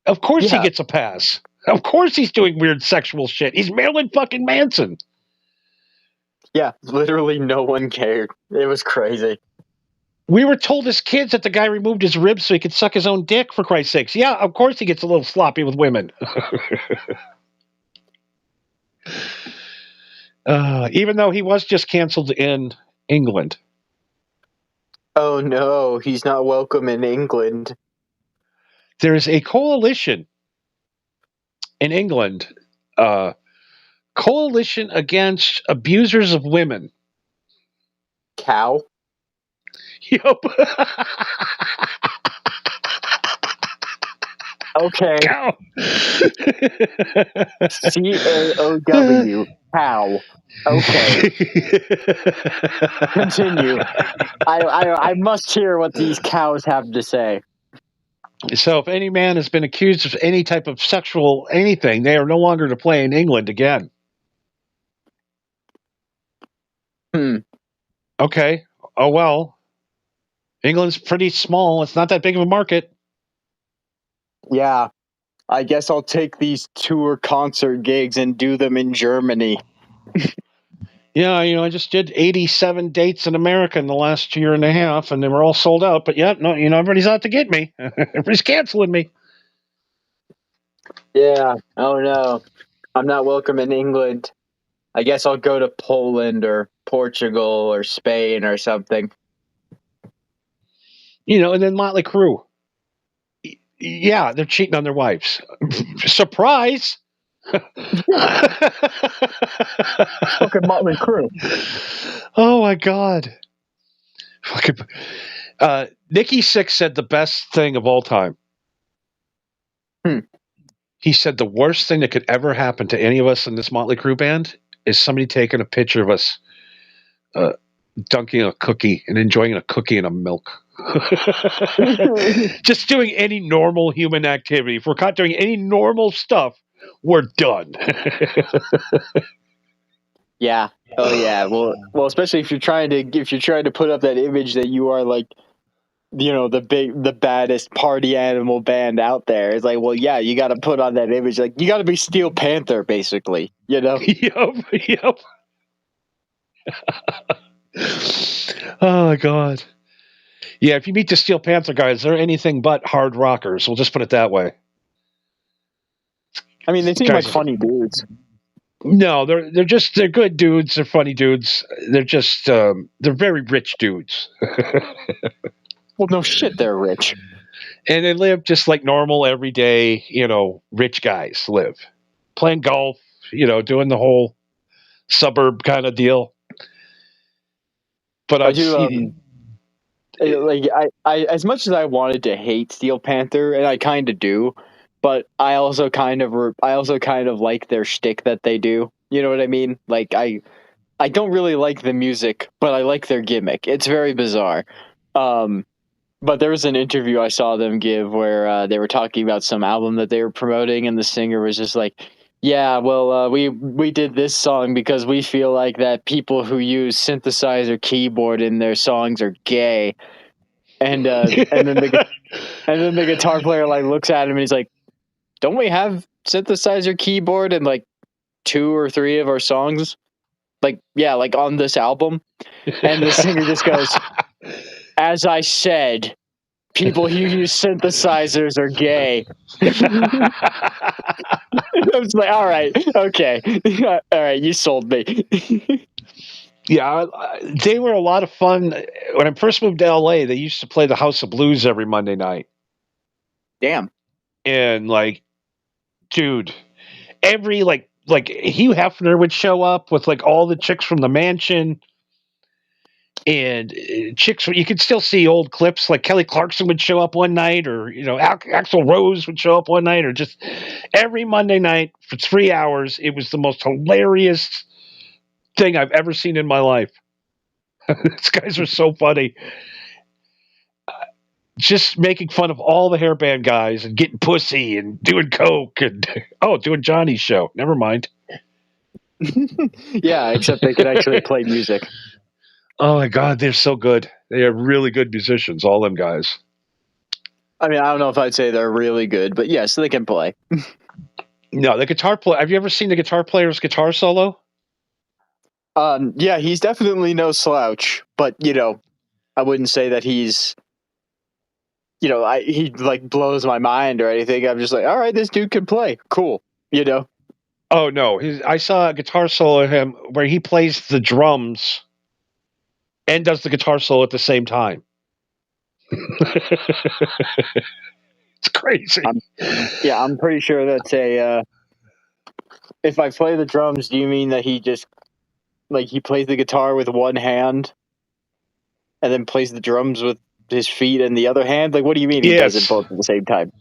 Of course he Yeah. gets a pass. Of course he's doing weird sexual shit. He's Marilyn fucking Manson. Yeah, literally no one cared. It was crazy. We were told as kids that the guy removed his ribs so he could suck his own dick, for Christ's sakes. Yeah, of course he gets a little sloppy with women. Even though he was just canceled in England. Oh no, he's not welcome in England. There's a coalition in England, coalition against abusers of women. Cow? Yup. Okay. Cow. CAOW. Cow. Okay. Continue. I must hear what these cows have to say. So if any man has been accused of any type of sexual anything, they are no longer to play in England again. Okay. Oh, well. England's pretty small. It's not that big of a market. Yeah. I guess I'll take these tour concert gigs and do them in Germany. Yeah, I just did 87 dates in America in the last year and a half, and they were all sold out. But yeah, no, everybody's out to get me. Everybody's canceling me. Yeah. Oh no. I'm not welcome in England. I guess I'll go to Poland or Portugal or Spain or something. And then Motley Crue. Yeah, they're cheating on their wives. Surprise! Fucking Motley Crue. Oh my God. Fucking. Nikki Sixx said the best thing of all time. He said the worst thing that could ever happen to any of us in this Motley Crue band is somebody taking a picture of us dunking a cookie and enjoying a cookie and a milk. Just doing any normal human activity. If we're caught doing any normal stuff, we're done. Yeah. Oh yeah. Well, especially if you're trying to put up that image that you are like, the baddest party animal band out there. It's like, well, yeah, you got to put on that image. Like, you got to be Steel Panther, basically. Yup. Oh my God. Yeah, if you meet the Steel Panther guys, they're anything but hard rockers. We'll just put it that way. I mean, they seem like funny dudes. No, they're good dudes. They're funny dudes. They're just they're very rich dudes. Well, no shit, they're rich. And they live just like normal, everyday, rich guys live. Playing golf, doing the whole suburb kind of deal. But I do. I as much as I wanted to hate Steel Panther, and I kind of do, but I also kind of like their shtick that they do. You know what I mean? Like I don't really like the music, but I like their gimmick. It's very bizarre. But there was an interview I saw them give where they were talking about some album that they were promoting, and the singer was just like, "Yeah, well, we did this song because we feel like that people who use synthesizer keyboard in their songs are gay." And then the guitar player like looks at him and he's like, "Don't we have synthesizer keyboard in like 2 or 3 of our songs? Like, yeah, like on this album?" And the singer just goes, "As I said, people who use synthesizers are gay." I was like, all right, okay. All right, you sold me. Yeah, they were a lot of fun. When I first moved to LA, they used to play the House of Blues every Monday night. Damn. And like, dude, every like Hugh Hefner would show up with like all the chicks from the mansion. And chicks, you could still see old clips. Like Kelly Clarkson would show up one night, or Axl Rose would show up one night, or just every Monday night for 3 hours. It was the most hilarious thing I've ever seen in my life. These guys are so funny. Just making fun of all the hairband guys and getting pussy and doing coke and doing Johnny's show. Never mind. Yeah, except they can actually play music. Oh my God, they're so good. They are really good musicians, all them guys. I mean, I don't know if I'd say they're really good, but yes, they can play. No, the guitar player. Have you ever seen the guitar player's guitar solo? Yeah, he's definitely no slouch, but I wouldn't say that he's, he like blows my mind or anything. I'm just like, all right, this dude can play. Cool, Oh no, I saw a guitar solo of him where he plays the drums and does the guitar solo at the same time. It's crazy. I'm pretty sure that's a. If I play the drums, do you mean that he just he plays the guitar with one hand, and then plays the drums with his feet and the other hand? Like, what do you mean he does it both at the same time?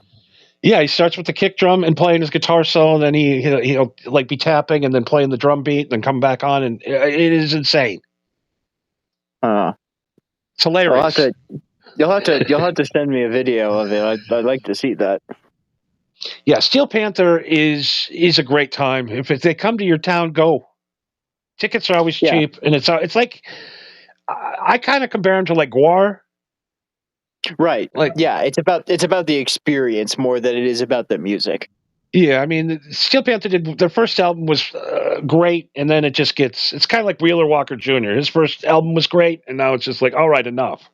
Yeah, he starts with the kick drum and playing his guitar solo, and then he'll like be tapping and then playing the drum beat and then come back on, and it is insane. It's hilarious. You'll have to send me a video of it. I'd like to see that. Yeah, Steel Panther is a great time. If they come to your town, go. Tickets are always cheap, and it's like I kind of compare them to like Guar. Right. It's about the experience more than it is about the music. Yeah, I mean, Steel Panther their first album was great, and then it's kind of like Wheeler Walker Jr. His first album was great, and now it's just like, all right, enough.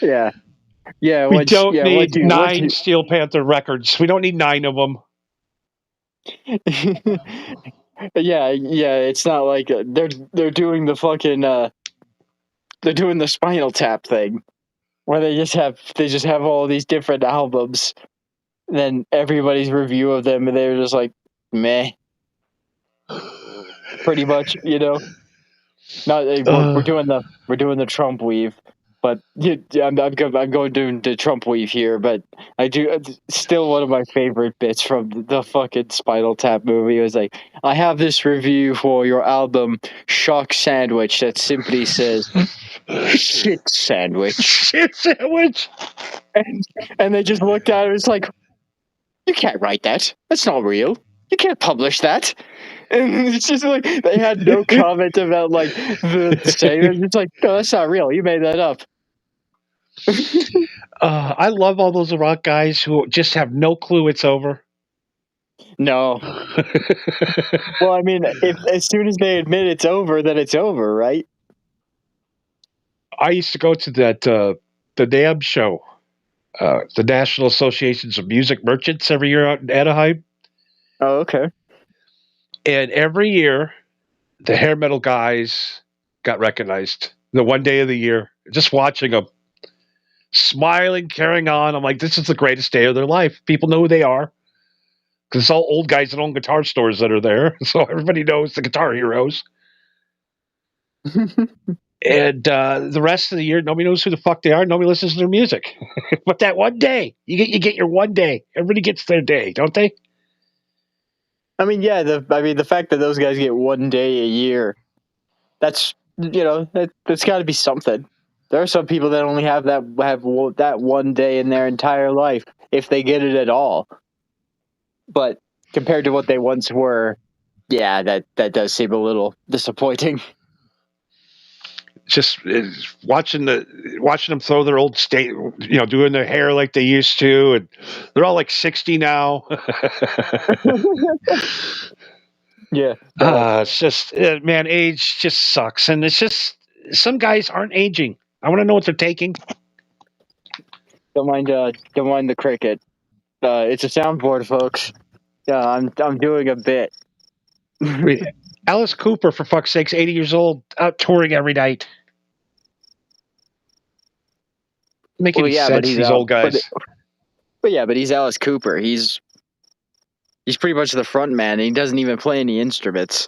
Yeah. Yeah. We don't need 9 Steel Panther records. We don't need 9 of them. Yeah. It's not like they're doing the fucking they're doing the Spinal Tap thing, where they just have all these different albums. Then everybody's review of them, and they're just like, meh. Pretty much, Not we're doing the Trump weave, but I'm going doing the Trump weave here. But it's still one of my favorite bits from the fucking Spinal Tap movie. It was like, I have this review for your album Shock Sandwich that simply says shit sandwich. Shit sandwich. And they just looked at it. It's like, you can't write that. That's not real. You can't publish that. And it's just like they had no comment about like the saying. It's like, no, that's not real. You made that up. I love all those rock guys who just have no clue it's over. No. Well, I mean, as soon as they admit it's over, then it's over, right? I used to go to that the NAMM show, the National Associations of Music Merchants, every year out in Anaheim. Oh, okay. And every year, the hair metal guys got recognized. The one day of the year, just watching them, smiling, carrying on. I'm like, this is the greatest day of their life. People know who they are. Because it's all old guys that own guitar stores that are there. So everybody knows the guitar heroes. And the rest of the year, nobody knows who the fuck they are. Nobody listens to their music. But that one day, you get your one day. Everybody gets their day, don't they? I mean, yeah. The fact that those guys get one day a year, that's that's got to be something. There are some people that only have that one day in their entire life, if they get it at all. But compared to what they once were, yeah, that does seem a little disappointing. Just watching them throw their old state, doing their hair like they used to, and they're all like 60 now. Yeah, it's just man, age just sucks, and it's just some guys aren't aging. I want to know what they're taking. Don't mind the cricket. It's a soundboard, folks. Yeah, I'm doing a bit. Wait, Alice Cooper, for fuck's sakes, 80 years old, out touring every night. Making sense, these old guys. But he's Alice Cooper. He's pretty much the front man, and he doesn't even play any instruments.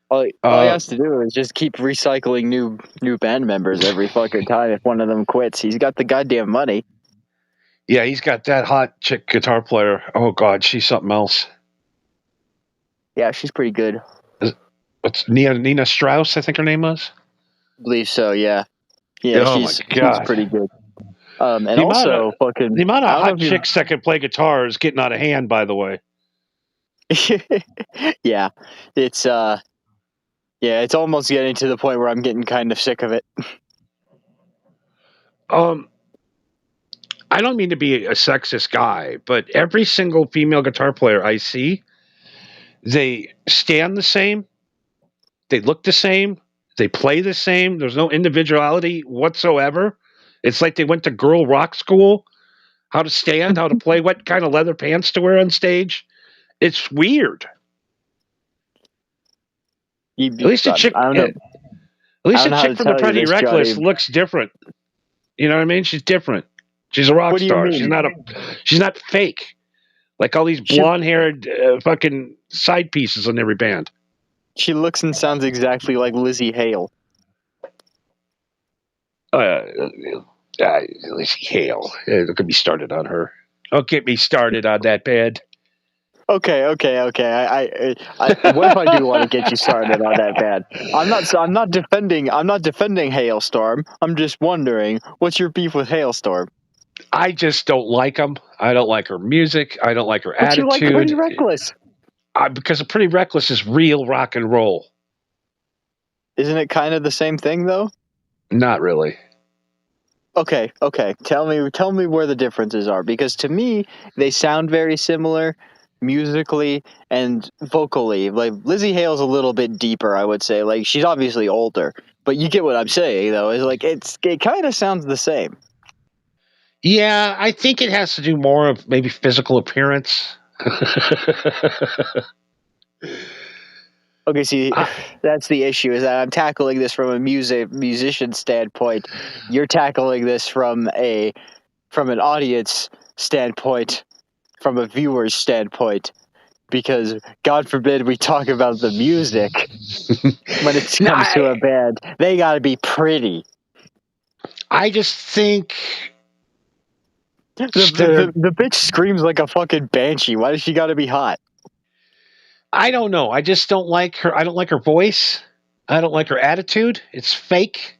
All he has to do is just keep recycling new band members every fucking time. If one of them quits, he's got the goddamn money. Yeah, he's got that hot chick guitar player. Oh God, she's something else. Yeah, she's pretty good. what's Nina Strauss, I think her name was. Believe so, yeah. Yeah, Oh she's my God. pretty good. And The also, fucking... the amount of I don't know hot if you... chicks that can play guitar is getting out of hand, by the way. Yeah, it's it's almost getting to the point where I'm getting kind of sick of it. I don't mean to be a sexist guy, but every single female guitar player I see, they stand the same, they look the same, they play the same. There's no individuality whatsoever. It's like they went to girl rock school, how to stand, how to play, what kind of leather pants to wear on stage. It's weird. At least a chick, I don't know. at least I a don't know how chick to from the tell you Pretty this, Reckless Johnny. looks different. You know what I mean? She's different. She's a rock What do you star. mean? She's not fake. Like all these blonde-haired fucking side pieces in every band. She looks and sounds exactly like Lizzie Hale. Lizzie Hale. Don't get me started on her. Don't get me started on that band. Okay. What if I do want to get you started on that band? I'm not defending Hailstorm. I'm just wondering, what's your beef with Hailstorm? I just don't like them. I don't like her music. I don't like her But you like Pretty attitude. Reckless. Because Pretty Reckless is real rock and roll. Isn't it kind of the same thing though? Not really. Okay. Tell me where the differences are, because to me they sound very similar musically and vocally. Like Lizzie Hale's a little bit deeper, I would say. Like she's obviously older, but you get what I'm saying though. Is like it kind of sounds the same. Yeah, I think it has to do more of maybe physical appearance. Okay, see, that's the issue, is that I'm tackling this from a musician standpoint. You're tackling this from an audience standpoint, from a viewer's standpoint, because God forbid we talk about the music when it comes to a band. They got to be pretty. I just think the bitch screams like a fucking banshee. Why does she got to be hot? I don't know. I just don't like her. I don't like her voice. I don't like her attitude. It's fake.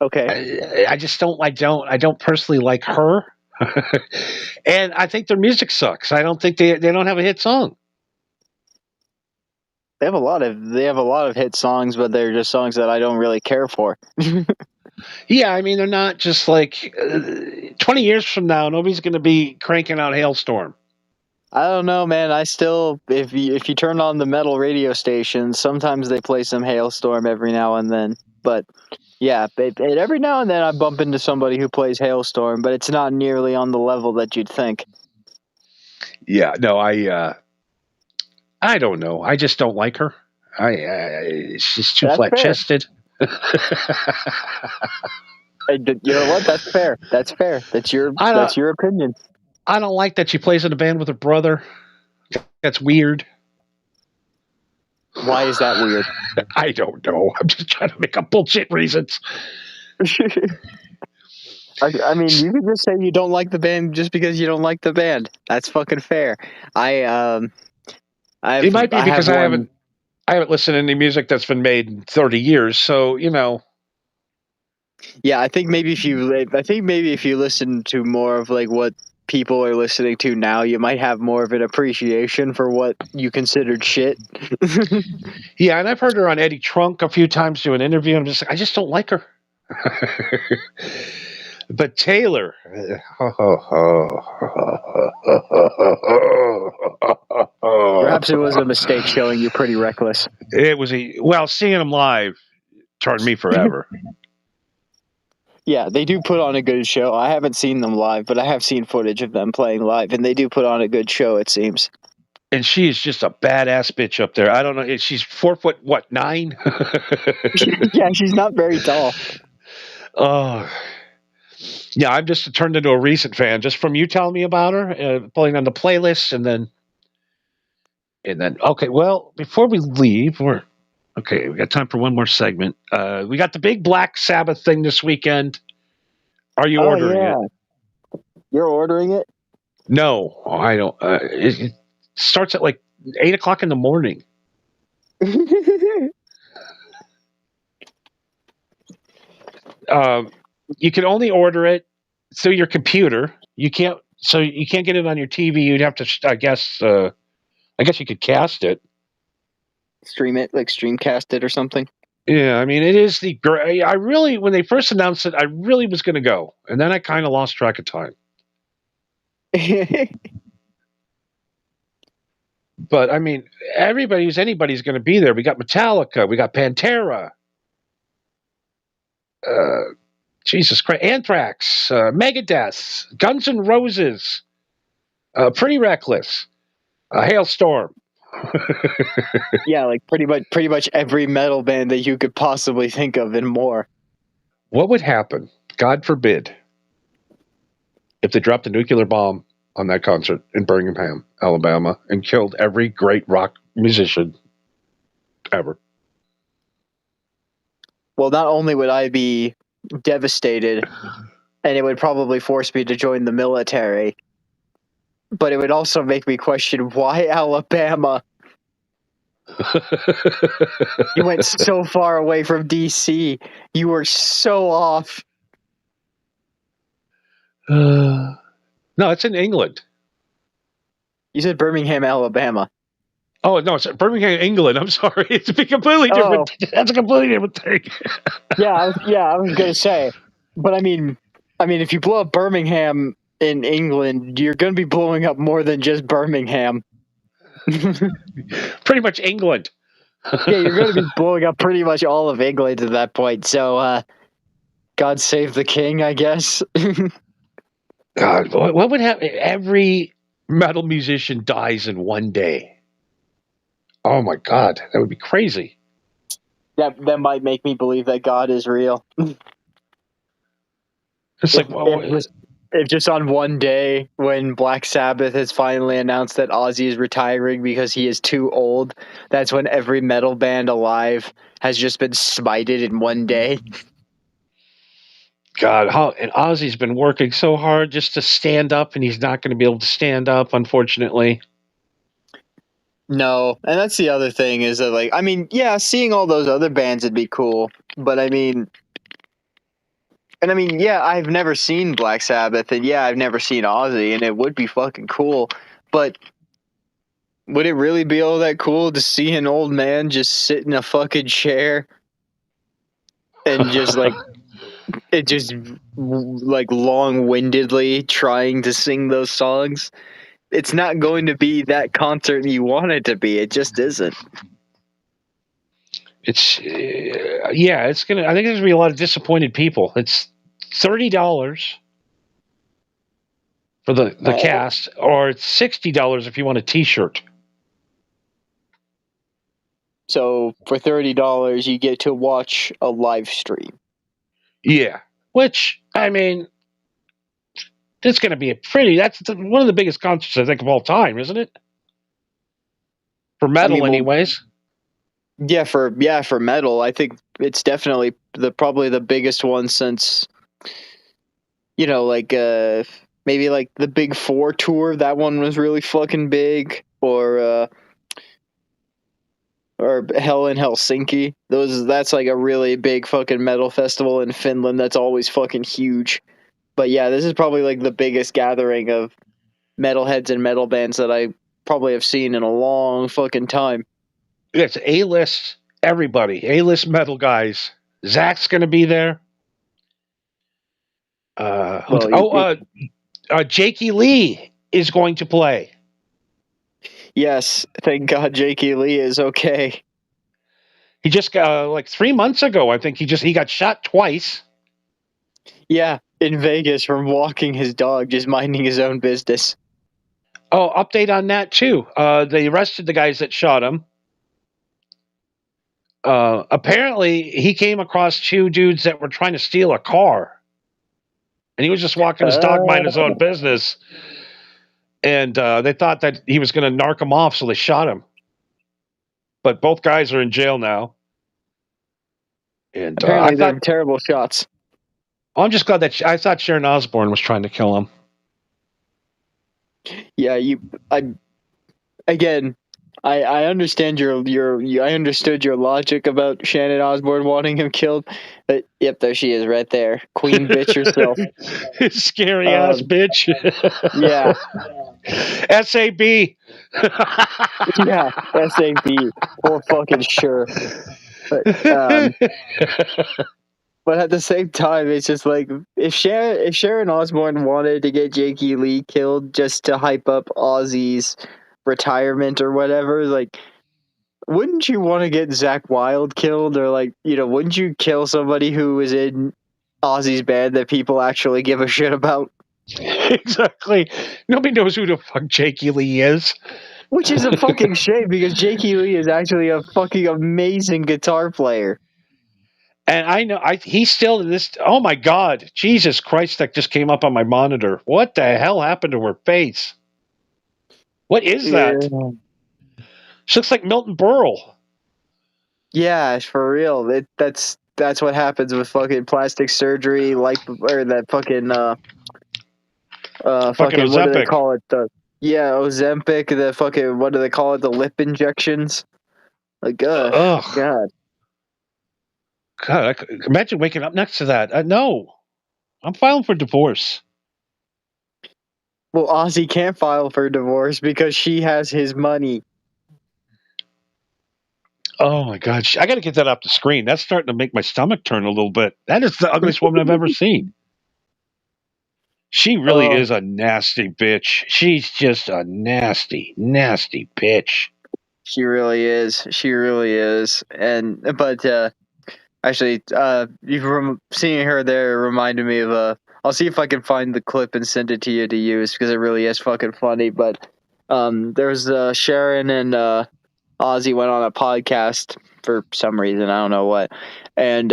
Okay. I just don't. I don't personally like her. And I think their music sucks. I don't think they don't have a hit song. They have a lot of hit songs, but they're just songs that I don't really care for. Yeah, I mean, they're not just like 20 years from now, nobody's going to be cranking out Hailstorm. I don't know, man. I still, if you turn on the metal radio stations, sometimes they play some Hailstorm every now and then. But yeah, every now and then I bump into somebody who plays Hailstorm, but it's not nearly on the level that you'd think. Yeah, no, I don't know. I just don't like her. She's too flat chested. You know what? That's fair. That's your opinion. I don't like that she plays in a band with her brother. That's weird. Why is that weird? I don't know. I'm just trying to make up bullshit reasons. I mean, you could just say you don't like the band just because you don't like the band. That's fucking fair. It might be because I haven't listened to any music that's been made in 30 years. So, you know. Yeah, I think maybe if you listen to more of like what people are listening to now, you might have more of an appreciation for what you considered shit. Yeah, and I've heard her on Eddie Trunk a few times do an interview, and I just don't like her. But Taylor, perhaps it was a mistake showing you Pretty Reckless. It was seeing them live turned me forever. Yeah, they do put on a good show. I haven't seen them live, but I have seen footage of them playing live, and they do put on a good show, it seems. And she is just a badass bitch up there. I don't know. She's 4'9". Yeah, she's not very tall. Oh, yeah. I'm just turned into a recent fan just from you telling me about her, pulling on the playlist, and then. Okay. Well, before we leave, we got time for one more segment. We got the big Black Sabbath thing this weekend. Are you ordering it? You're ordering it? No, I don't. It starts at like 8:00 in the morning. You can only order it through your computer. You can't get it on your TV. You'd have to, I guess you could cast it. Stream it, like streamcast it or something. Yeah, I mean, it is I really, when they first announced it, I really was going to go, and then I kind of lost track of time. But I mean, anybody's going to be there. We got Metallica, we got Pantera, Jesus Christ, Anthrax, Megadeth, Guns N' Roses, Pretty Reckless, Hailstorm. Yeah, like pretty much every metal band that you could possibly think of and more. What would happen, God forbid, if they dropped a nuclear bomb on that concert in Birmingham, Alabama, and killed every great rock musician ever? Well, not only would I be devastated, and it would probably force me to join the military, but it would also make me question, why Alabama? You went so far away from DC. You were so off. No, it's in England. You said Birmingham, Alabama. Oh, no, it's Birmingham, England. I'm sorry. It's a completely different. Oh. That's a completely different thing. I was going to say. But I mean, if you blow up Birmingham in England, you're going to be blowing up more than just Birmingham. Pretty much England. Yeah, you're going to be blowing up pretty much all of England at that point. So, God save the king, I guess. God, what would happen? Every metal musician dies in one day. Oh my God, that would be crazy. That might make me believe that God is real. It's like, if just on one day when Black Sabbath has finally announced that Ozzy is retiring because he is too old, that's when every metal band alive has just been smited in one day. God, and Ozzy's been working so hard just to stand up, and he's not going to be able to stand up, unfortunately. No, and that's the other thing is that, like, I mean, yeah, seeing all those other bands would be cool, but I mean, yeah, I've never seen Black Sabbath, and yeah, I've never seen Ozzy, and it would be fucking cool, but would it really be all that cool to see an old man just sit in a fucking chair and just, like, it just, like, long-windedly trying to sing those songs? It's not going to be that concert you want it to be. It just isn't. It's it's gonna. I think there's gonna be a lot of disappointed people. It's $30 for the cast, or it's $60 if you want a T-shirt. So for $30, you get to watch a live stream. Yeah, which I mean, it's going to be that's one of the biggest concerts I think of all time, isn't it? For metal, anyways. Yeah, for metal, I think it's definitely probably the biggest one since, like maybe like the Big Four tour. That one was really fucking big, or Hell in Helsinki. That's like a really big fucking metal festival in Finland. That's always fucking huge. But yeah, this is probably like the biggest gathering of metalheads and metal bands that I probably have seen in a long fucking time. It's A-list, everybody. A-list metal guys. Zach's going to be there. Jakey Lee is going to play. Yes, thank God Jakey Lee is okay. He just like 3 months ago, I think he got shot twice. Yeah, in Vegas from walking his dog, just minding his own business. Oh, update on that too. They arrested the guys that shot him. Apparently, he came across two dudes that were trying to steal a car, and he was just walking his dog, minding his own business. And they thought that he was going to narc him off, so they shot him. But both guys are in jail now. And apparently, they're terrible shots. I'm just glad that I thought Sharon Osbourne was trying to kill him. Yeah, again, I understand I understood your logic about Shannon Osborne wanting him killed, but yep, there she is right there, queen bitch herself. Scary ass bitch. Yeah, SAB. yeah, SAB for fucking sure. But but at the same time, it's just like if Sharon Osbourne wanted to get Jakey Lee killed just to hype up Ozzy's retirement or whatever, like, wouldn't you want to get Zach Wilde killed, or like, wouldn't you kill somebody who was in Ozzy's band that people actually give a shit about? Exactly. Nobody knows who the fuck Jakey Lee is. Which is a fucking shame because Jakey Lee is actually a fucking amazing guitar player. And I know he's still in this. Oh my God, Jesus Christ! That just came up on my monitor. What the hell happened to her face? What is that? She looks like Milton Berle. Yeah, for real. That's what happens with fucking plastic surgery, or that fucking fucking what do they Ozempic. call it? Ozempic. The fucking what do they call it? The lip injections. Like, God. God, imagine waking up next to that. No, I'm filing for divorce. Well, Ozzy can't file for divorce because she has his money. Oh my God, I got to get that off the screen. That's starting to make my stomach turn a little bit. That is the ugliest woman I've ever seen. She really is a nasty bitch. She's just a nasty, nasty bitch. She really is. She really is. But actually, seeing her there reminded me of I'll see if I can find the clip and send it to you to use because it really is fucking funny. But there's Sharon and Ozzy went on a podcast for some reason, I don't know what, and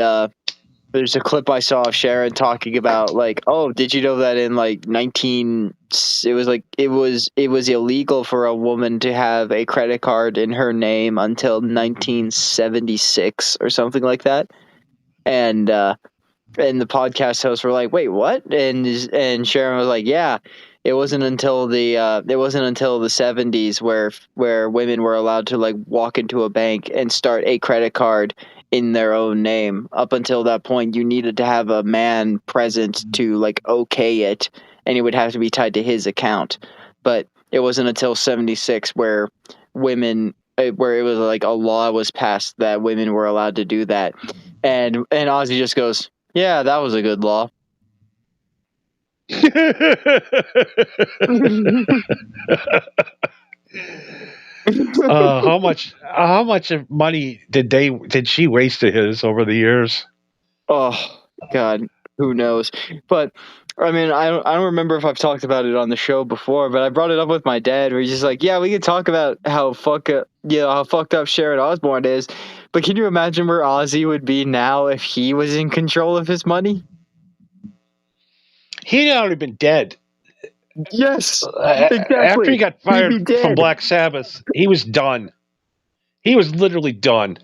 there's a clip I saw of Sharon talking about like, oh, did you know that in like it was illegal for a woman to have a credit card in her name until 1976 or something like that, and the podcast hosts were like, wait, what? And Sharon was like, yeah, it wasn't until the 70s where women were allowed to like walk into a bank and start a credit card in their own name. Up until that point, you needed to have a man present to like okay it, and it would have to be tied to his account. But it wasn't until 76 where where it was like a law was passed that women were allowed to do that. And Ozzy just goes, yeah, that was a good law. How much of money did she waste of his over the years? Oh God, who knows? But I mean, I don't remember if I've talked about it on the show before, but I brought it up with my dad, where he's just like, yeah, we could talk about how fucked up Sharon Osbourne is, but can you imagine where Ozzy would be now if he was in control of his money? He'd already been dead. Yes, exactly. After he got fired from Black Sabbath, he was done. He was literally done.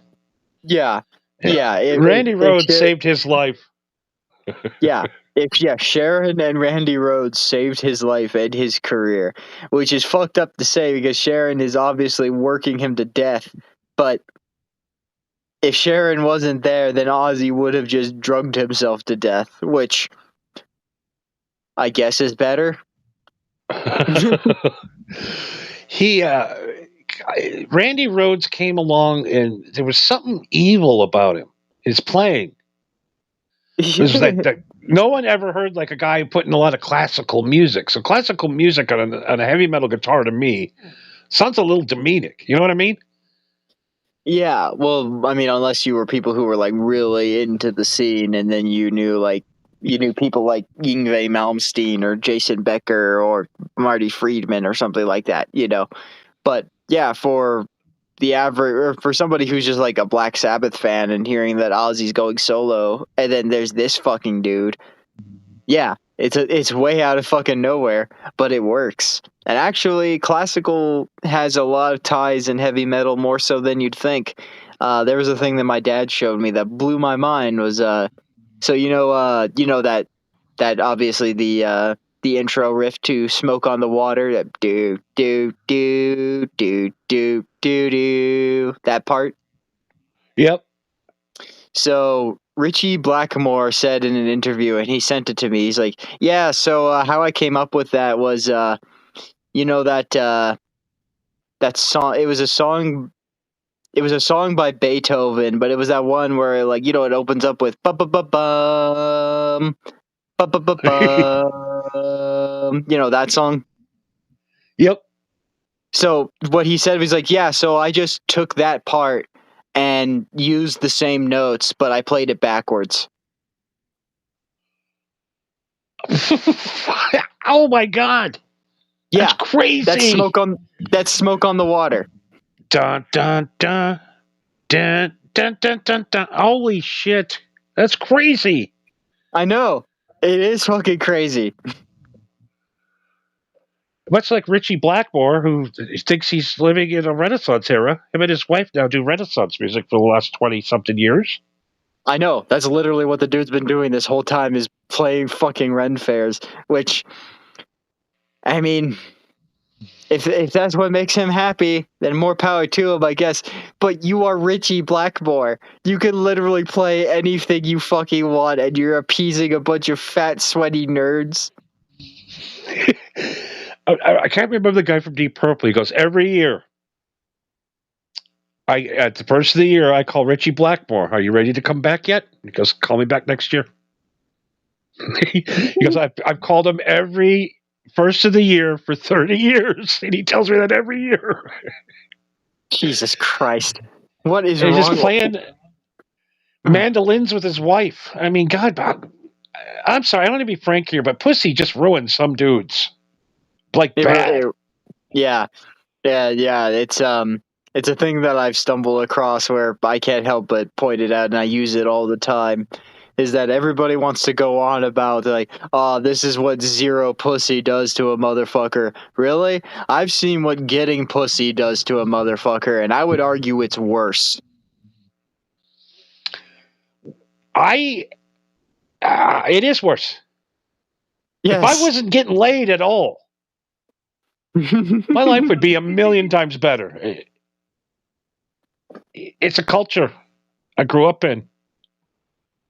Yeah. Randy Rhoads saved his life. Yeah. Sharon and Randy Rhoads saved his life and his career, which is fucked up to say because Sharon is obviously working him to death. But if Sharon wasn't there, then Ozzy would have just drugged himself to death, which I guess is better. Randy Rhoads came along and there was something evil about him. His playing. It was like no one ever heard like a guy putting a lot of classical music. So classical music on a heavy metal guitar to me sounds a little demonic. You know what I mean? Yeah, well, I mean, unless you were people who were like really into the scene, and then you knew people like Yngwie Malmsteen or Jason Becker or Marty Friedman or something like that, But yeah, for the average, or for somebody who's just like a Black Sabbath fan and hearing that Ozzy's going solo, and then there's this fucking dude, yeah, it's way out of fucking nowhere, but it works. And actually, classical has a lot of ties in heavy metal, more so than you'd think. There was a thing that my dad showed me that blew my mind. Was so that obviously the intro riff to "Smoke on the Water," that do do do do do do that part. Yep. So Richie Blackmore said in an interview, and he sent it to me. He's like, "Yeah, so how I came up with that was, you know that song. It was a song. It was a song by Beethoven, but it was that one where, like, you know, it opens up with ba ba ba bum, ba ba ba bum. You know that song." Yep. So what he said was like, "Yeah, so I just took that part and used the same notes, but I played it backwards." Oh my God. Yeah, That's crazy. that's smoke on the water. Dun dun dun dun dun dun dun dun. Holy shit. That's crazy. I know. It is fucking crazy. Much like Richie Blackmore, who thinks he's living in a Renaissance era. Him and his wife now do Renaissance music for the last 20-something years. I know. That's literally what the dude's been doing this whole time, is playing fucking Ren fairs, which, I mean, if that's what makes him happy, then more power to him, I guess. But you are Richie Blackmore. You can literally play anything you fucking want, and you're appeasing a bunch of fat, sweaty nerds. I can't remember the guy from Deep Purple. He goes, every year, at the first of the year, I call Richie Blackmore. Are you ready to come back yet? He goes, call me back next year. He goes, I've called him every first of the year for 30 years, and he tells me that every year. Jesus Christ. What is And wrong? he's just playing mandolins with his wife. I mean, God, I'm sorry, I don't want to be frank here, but pussy just ruins some dudes. Like, bad. Yeah. It's a thing that I've stumbled across where I can't help but point it out, and I use it all the time. Is that everybody wants to go on about, like, oh, this is what zero pussy does to a motherfucker. Really? I've seen what getting pussy does to a motherfucker, and I would argue it's worse. It is worse. Yes. If I wasn't getting laid at all, my life would be a million times better. It's a culture I grew up in,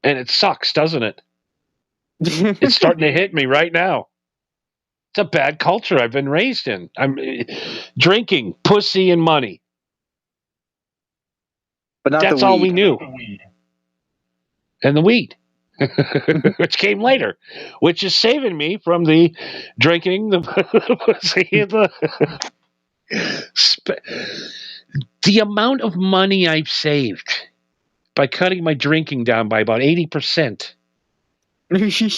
and it sucks, doesn't it? It's starting to hit me right now. It's a bad culture I've been raised in. I'm drinking, pussy, and money. But not That's the all weed. we knew. And the weed, which came later, which is saving me from the drinking, the pussy, the amount of money I've saved by cutting my drinking down by about 80%.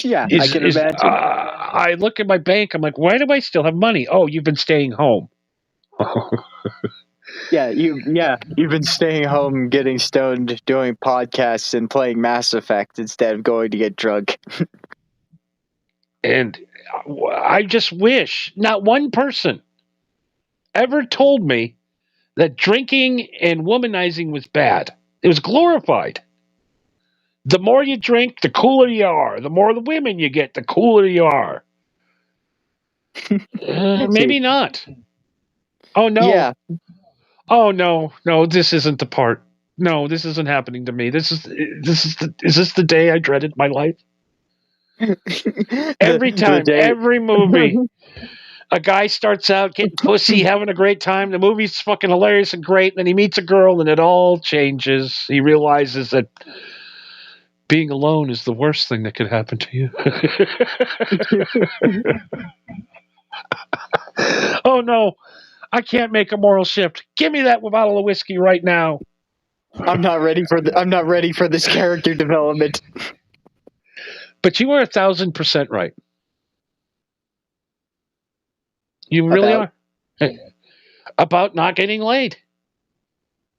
Yeah, I can imagine. I look at my bank, I'm like, why do I still have money? Oh, you've been staying home. Yeah, you've been staying home, getting stoned, doing podcasts, and playing Mass Effect instead of going to get drunk. And I just wish not one person ever told me that drinking and womanizing was bad. It was glorified. The more you drink, the cooler you are. The more the women you get, the cooler you are. Maybe not. Oh, no. Yeah. Oh, no. No, this isn't the part. No, this isn't happening to me. Is this the day I dreaded my life? Every time, every movie, a guy starts out getting pussy, having a great time. The movie's fucking hilarious and great. And then he meets a girl and it all changes. He realizes that being alone is the worst thing that could happen to you. Oh, no. I can't make a moral shift. Give me that bottle of whiskey right now. I'm not ready for this character development. But you are 1,000% right. You really are. About not getting laid.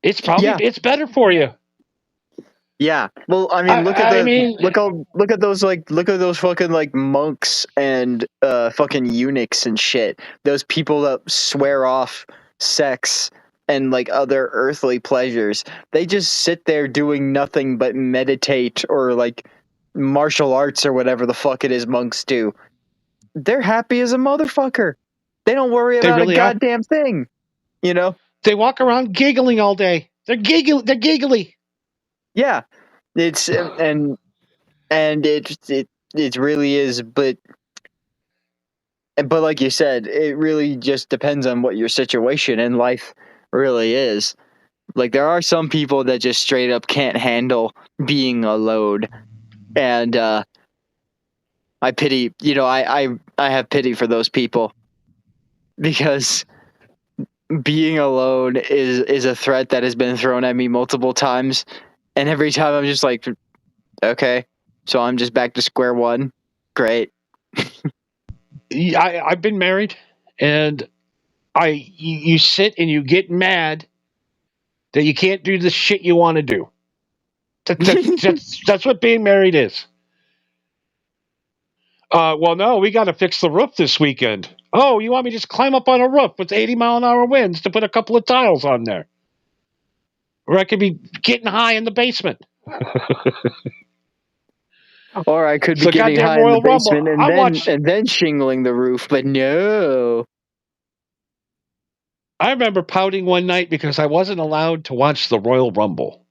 It's probably it's better for you. Yeah. Well, I mean, look at those fucking like monks and fucking eunuchs and shit. Those people that swear off sex and like other earthly pleasures. They just sit there doing nothing but meditate or like martial arts or whatever the fuck it is monks do. They're happy as a motherfucker. They don't worry about a goddamn thing. You know? They walk around giggling all day. They're giggly. Yeah, it's and it really is, but like you said, it really just depends on what your situation in life really is. Like, there are some people that just straight up can't handle being alone, and I pity. I have pity for those people, because being alone is a threat that has been thrown at me multiple times, and every time I'm just like, okay, so I'm just back to square one. Great. I've been married, and you sit and you get mad that you can't do the shit you want to do. That's what being married is. Well, no, we got to fix the roof this weekend. Oh, you want me to just climb up on a roof with 80-mile-an-hour winds to put a couple of tiles on there? Or I could be getting high in the basement. Or I could be getting high in the basement and then shingling the roof, but no. I remember pouting one night because I wasn't allowed to watch the Royal Rumble.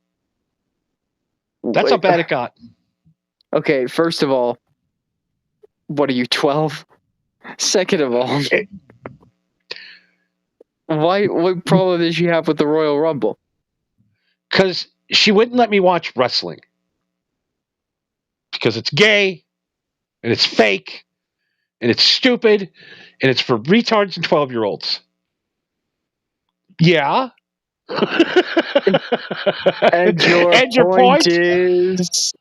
That's how bad it got. Okay, first of all, what are you, 12? Second of all, what problem did she have with the Royal Rumble? Because she wouldn't let me watch wrestling. Because it's gay, and it's fake, and it's stupid, and it's for retards and 12-year-olds. Yeah. And your point is...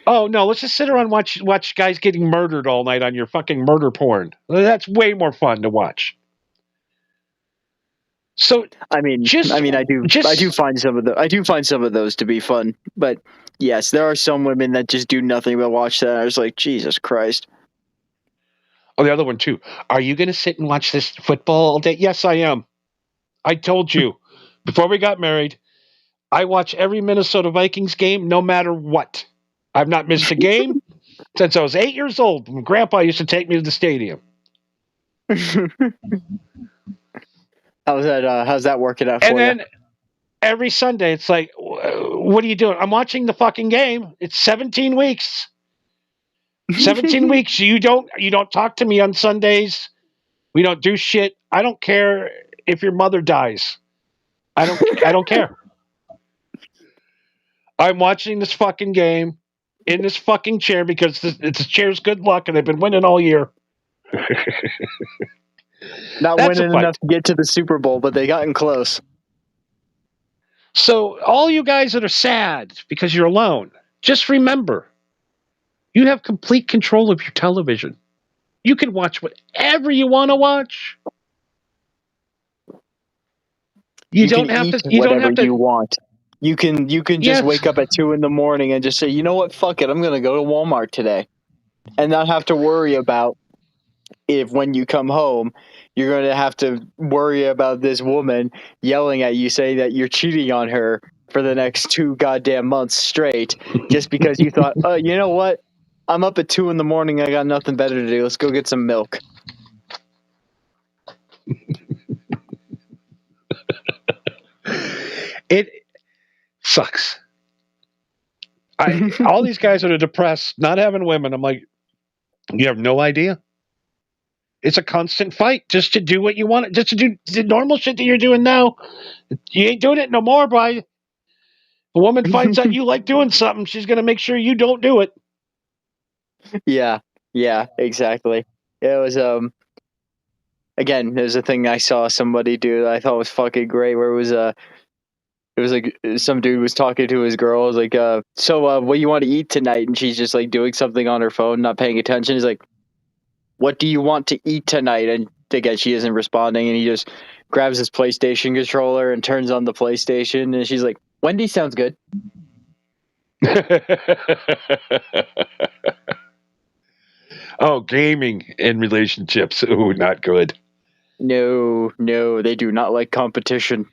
Oh, no, let's just sit around and watch guys getting murdered all night on your fucking murder porn. That's way more fun to watch. So I do find some of those to be fun, but yes, there are some women that just do nothing but watch that. I was like, Jesus Christ. Oh, the other one too. Are you going to sit and watch this football all day? Yes, I am. I told you before we got married, I watch every Minnesota Vikings game no matter what. I've not missed a game since I was 8 years old when Grandpa used to take me to the stadium. How's that working out for you? And then every Sunday, it's like, what are you doing? I'm watching the fucking game. It's 17 weeks. 17 weeks. You don't talk to me on Sundays. We don't do shit. I don't care if your mother dies. I don't care. I'm watching this fucking game in this fucking chair because it's a chair's good luck, and they've been winning all year. Not winning enough to get to the Super Bowl, but they gotten close. So all you guys that are sad because you're alone, just remember, you have complete control of your television. You can watch whatever you want to watch. You don't have to eat whatever you want. You can just wake up at 2 a.m. and just say, you know what, fuck it, I'm gonna go to Walmart today, and not have to worry about if when you come home you're going to have to worry about this woman yelling at you saying that you're cheating on her for the next 2 goddamn months straight, just because you thought, oh, you know what, I'm up at 2 a.m, I got nothing better to do, let's go get some milk. It sucks. All these guys that are depressed, not having women, I'm like, you have no idea. It's a constant fight just to do what you want, just to do the normal shit that you're doing now. You ain't doing it no more, Brian. A woman finds out you like doing something, she's going to make sure you don't do it. Yeah, exactly. It was, again, there's a thing I saw somebody do that I thought was fucking great, where it was like some dude was talking to his girl. It was like, so what do you want to eat tonight? And she's just like doing something on her phone, not paying attention. He's like, what do you want to eat tonight? And again, she isn't responding. And he just grabs his PlayStation controller and turns on the PlayStation. And she's like, Wendy sounds good. Oh, gaming and relationships. Ooh, not good. No, they do not like competition.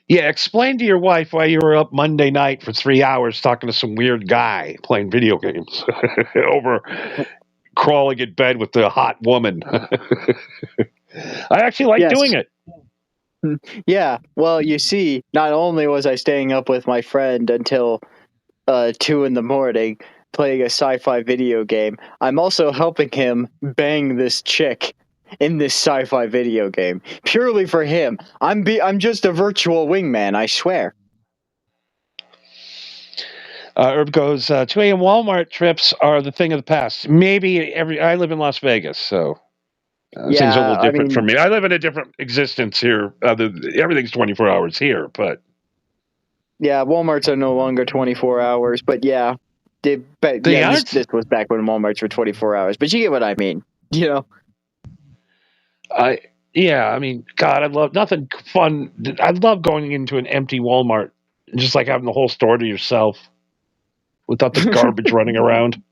Yeah, explain to your wife why you were up Monday night for 3 hours talking to some weird guy playing video games over crawling in bed with the hot woman. I actually like doing it. Yeah. Well, you see, not only was I staying up with my friend until 2 in the morning playing a sci-fi video game, I'm also helping him bang this chick in this sci-fi video game purely for him. I'm just a virtual wingman, I swear. Herb goes, 2 a.m. Walmart trips are the thing of the past. Maybe I live in Las Vegas, so things are a little different for me. I live in a different existence here. Everything's 24 hours here, but yeah, Walmarts are no longer 24 hours, but yeah. This was back when Walmarts were 24 hours, but you get what I mean, you know? I mean, God, I love nothing fun. I love going into an empty Walmart, just like having the whole store to yourself without the garbage running around.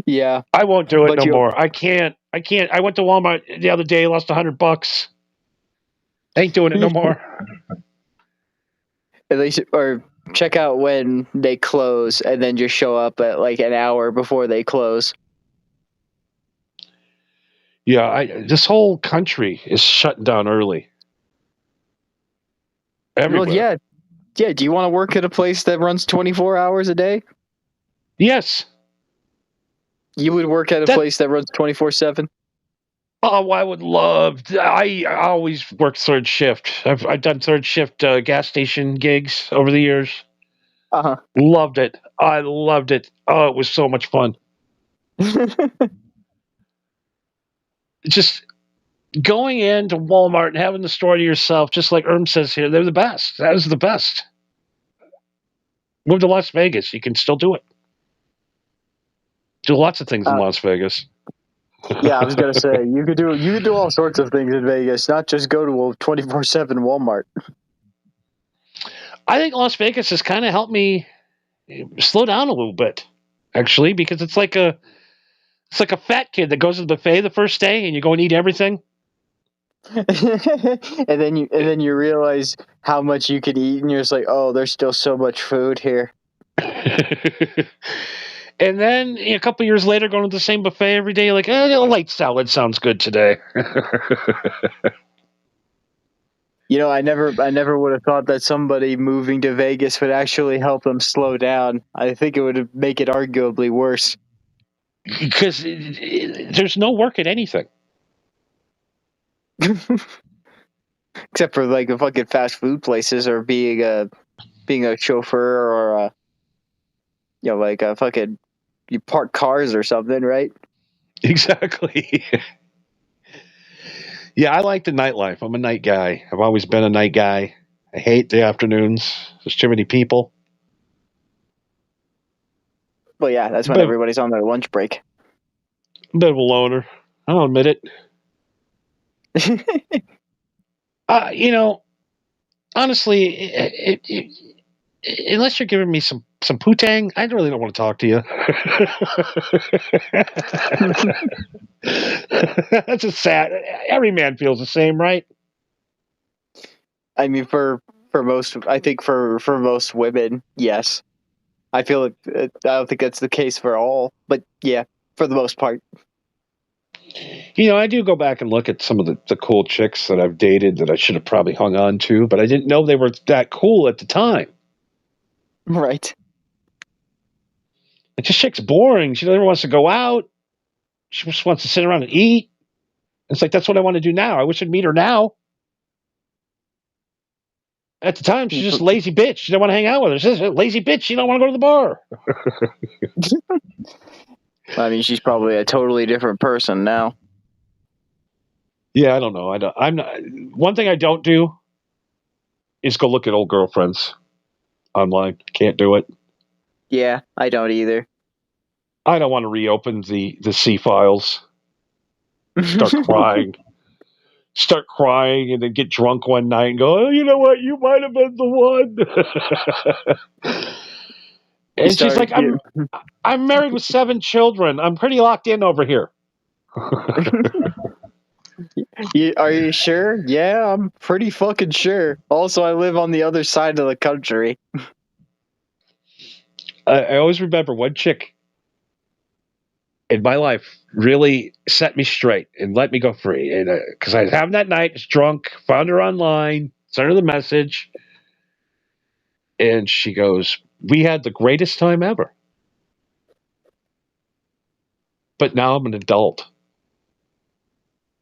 Yeah. I won't do it no more. I can't. I went to Walmart the other day, lost $100. Ain't doing it no more. At least, or check out when they close and then just show up at like an hour before they close. Yeah, this whole country is shutting down early. Everywhere. Well, yeah. Do you want to work at a place that runs 24 hours a day? Yes. You would work at a place that runs 24/7? Oh, I would love. I always work third shift. I've done third shift gas station gigs over the years. Loved it. I loved it. Oh, it was so much fun. Just going into Walmart and having the store to yourself, just like Erm says here, they're the best. That is the best. Move to Las Vegas. You can still do it. Do lots of things in Las Vegas. Yeah, I was gonna say you could do all sorts of things in Vegas, not just go to a 24/7 Walmart. I think Las Vegas has kind of helped me slow down a little bit, actually, because it's like a fat kid that goes to the buffet the first day and you go and eat everything. and then you realize how much you could eat, and you're just like, oh, there's still so much food here. And then a couple years later, going to the same buffet every day, you're like, a light salad sounds good today. You know, I never would have thought that somebody moving to Vegas would actually help them slow down. I think it would make it arguably worse. Because there's no work at anything. Except for like the fucking fast food places or being a chauffeur or like a fucking you park cars or something, right? Exactly. Yeah, I like the nightlife. I'm a night guy. I've always been a night guy. I hate the afternoons. There's too many people. Well, yeah, that's when everybody's on their lunch break. I'm a bit of a loner. I'll admit it. Honestly, unless you're giving me some poo-tang, I really don't want to talk to you. That's just sad. Every man feels the same, right? I mean, for most, I think for most women, yes. I feel like I don't think that's the case for all, but yeah, for the most part. I do go back and look at some of the cool chicks that I've dated that I should have probably hung on to, but I didn't know they were that cool at the time. Right. Like, this chick's boring. She never wants to go out. She just wants to sit around and eat. It's like, that's what I want to do now. I wish I'd meet her now. At the time, she's just a lazy bitch. She don't want to hang out with her. She's a lazy bitch. She don't want to go to the bar. I mean, she's probably a totally different person now. Yeah, I don't know. I'm not. One thing I don't do is go look at old girlfriends online. Can't do it. Yeah, I don't either. I don't want to reopen the C files. Start crying and then get drunk one night and go, oh, you know what? You might have been the one. And she's like, I'm married with 7 children. I'm pretty locked in over here. Are you sure? Yeah, I'm pretty fucking sure. Also, I live on the other side of the country. I always remember one chick. in my life really set me straight and let me go free. And because I was having that night, was drunk, found her online, sent her the message, and she goes, "We had the greatest time ever, but now I'm an adult."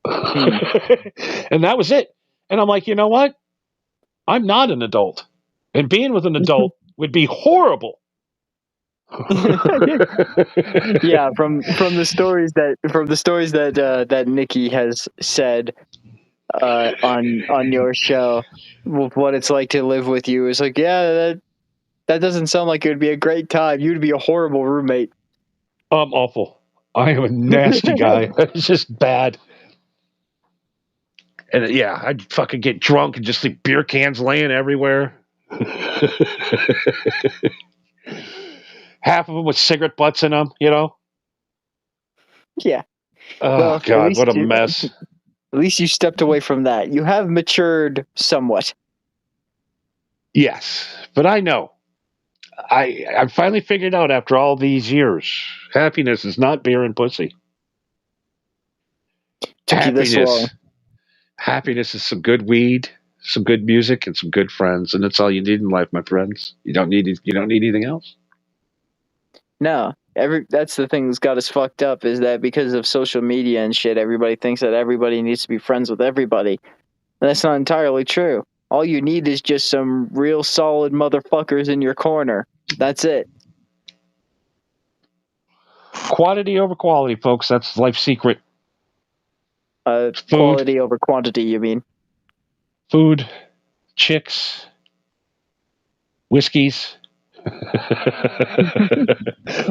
And that was it. And I'm like, you know what? I'm not an adult, and being with an adult would be horrible. Yeah, from the stories that Nikki has said on your show, with what it's like to live with you, is like, yeah, that doesn't sound like it would be a great time. You'd be a horrible roommate. I'm awful. I am a nasty guy. It's just bad. And yeah, I'd fucking get drunk and just leave beer cans laying everywhere. Half of them with cigarette butts in them, you know? Yeah. Oh, Well, God, what a mess. At least you stepped away from that. You have matured somewhat. Yes, but I know. I finally figured out after all these years, happiness is not beer and pussy. Took you this long. Happiness is some good weed, some good music, and some good friends, and that's all you need in life, my friends. You don't need anything else. No, that's the thing that's got us fucked up, is that because of social media and shit, everybody thinks that everybody needs to be friends with everybody. And that's not entirely true. All you need is just some real solid motherfuckers in your corner. That's it. Quantity over quality, folks. That's life's secret. Quality over quantity, you mean? Food, chicks, whiskeys,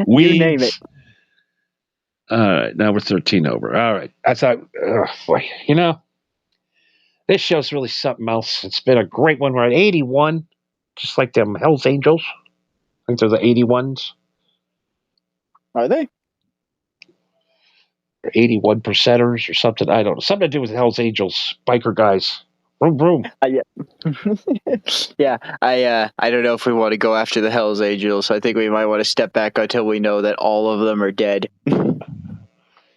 weeds. You name it. All right, now we're 13 over. All right. That's how, oh boy. You know, this show's really something else. It's been a great one. We're at 81, just like them Hells Angels. I think they're the 81s. Are they? Or 81 percenters or something. I don't know. Something to do with Hells Angels, biker guys. Vroom, vroom. Yeah. I don't know if we want to go after the Hells Angels. I think we might want to step back until we know that all of them are dead.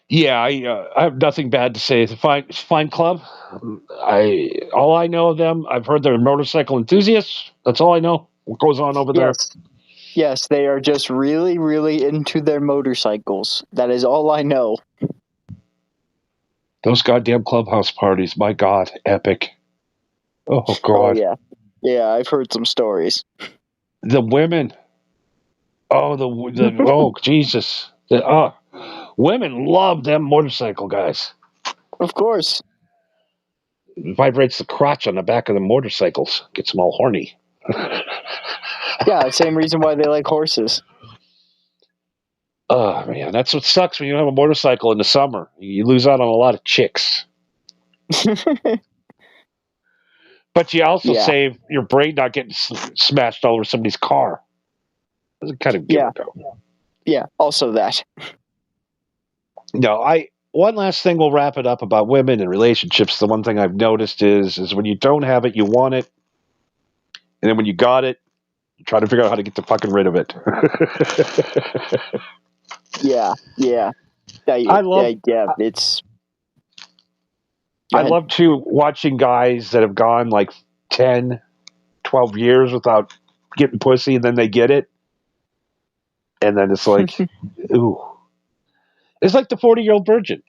Yeah, I have nothing bad to say. It's a fine club. All I know of them, I've heard they're motorcycle enthusiasts. That's all I know. What goes on over there? Yes, they are just really, really into their motorcycles. That is all I know. Those goddamn clubhouse parties, my God, epic. Oh, God. Oh, yeah. Yeah, I've heard some stories. The women. Oh, oh, Jesus. Women love them motorcycle guys. Of course. It vibrates the crotch on the back of the motorcycles. Gets them all horny. Yeah, same reason why they like horses. Oh, man, that's what sucks when you have a motorcycle in the summer. You lose out on a lot of chicks. But you also save your brain not getting smashed all over somebody's car. It's kind of give or go. Yeah, also that. No, one last thing we'll wrap it up about women and relationships. The one thing I've noticed is when you don't have it, you want it. And then when you got it, you try to figure out how to get the fucking rid of it. Yeah. I love watching guys that have gone like 10, 12 years without getting pussy, and then they get it. And then it's like, ooh. It's like the 40-year-old virgin.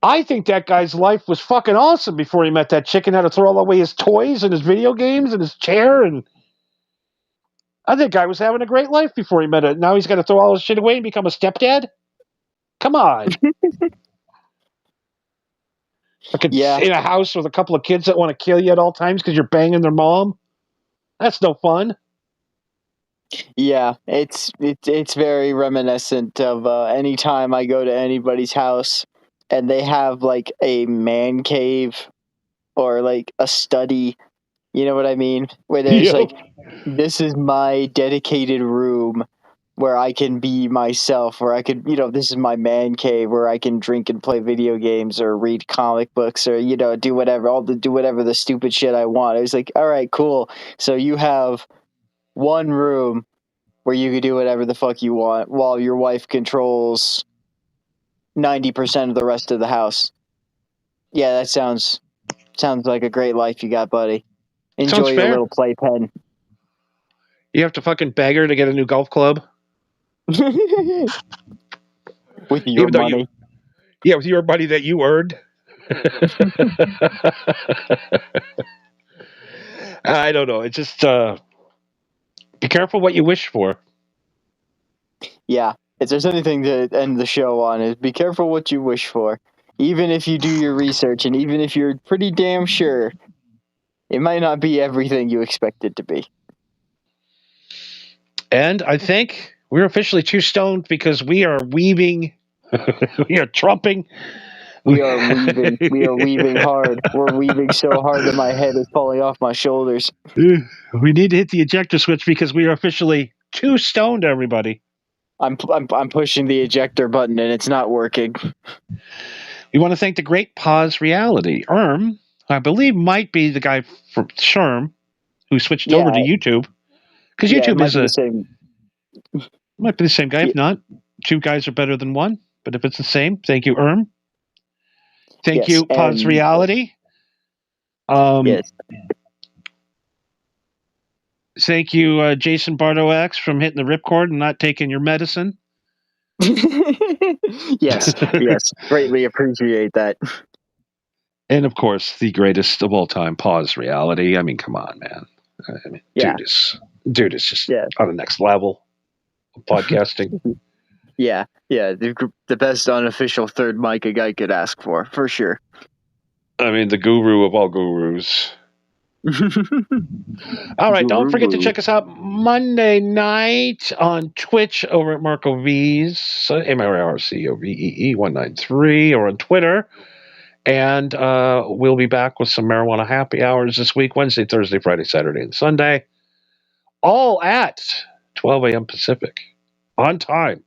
I think that guy's life was fucking awesome before he met that chick and had to throw all away his toys and his video games and his chair. And I think guy was having a great life before he met it. Now he's got to throw all his shit away and become a stepdad? Come on. In a house with a couple of kids that want to kill you at all times because you're banging their mom? That's no fun. Yeah, it's very reminiscent of any time I go to anybody's house and they have like a man cave or like a study, you know what I mean? Where there's like, this is my dedicated room where I can be myself, where I could, this is my man cave where I can drink and play video games or read comic books or, do whatever the stupid shit I want. It was like, all right, cool. So you have one room where you could do whatever the fuck you want while your wife controls 90% of the rest of the house. Yeah, that sounds like a great life you got, buddy. Enjoy Sounds your fair. little playpen. You have to fucking beg her to get a new golf club? With your Even though money. with your money that you earned. I don't know. It's just be careful what you wish for. Yeah. If there's anything to end the show on, is be careful what you wish for. Even if you do your research and even if you're pretty damn sure, it might not be everything you expect it to be. And I think we're officially too stoned because we are weaving, we are trumping. We are weaving. We are weaving hard. We're weaving so hard that my head is falling off my shoulders. We need to hit the ejector switch because we are officially too stoned, everybody. I'm pushing the ejector button and it's not working. We want to thank the great Pause Reality. I believe, might be the guy from Sherm who switched over to YouTube. Because YouTube is might be the same guy. If not, two guys are better than one. But if it's the same, thank you, Thank you, Pause Reality. Yes. Thank you, Jason Bardo X, from hitting the ripcord and not taking your medicine. Yes. Greatly appreciate that. And of course, the greatest of all time, Pause Reality. I mean, come on, man. I mean, dude is just on the next level of podcasting. Yeah, the best unofficial third mic a guy could ask for sure. I mean, the guru of all gurus. All right, don't forget to check us out Monday night on Twitch over at Marco V's, MRCOVEE 193, or on Twitter. And we'll be back with some marijuana happy hours this week, Wednesday, Thursday, Friday, Saturday, and Sunday, all at 12 a.m. Pacific, on time.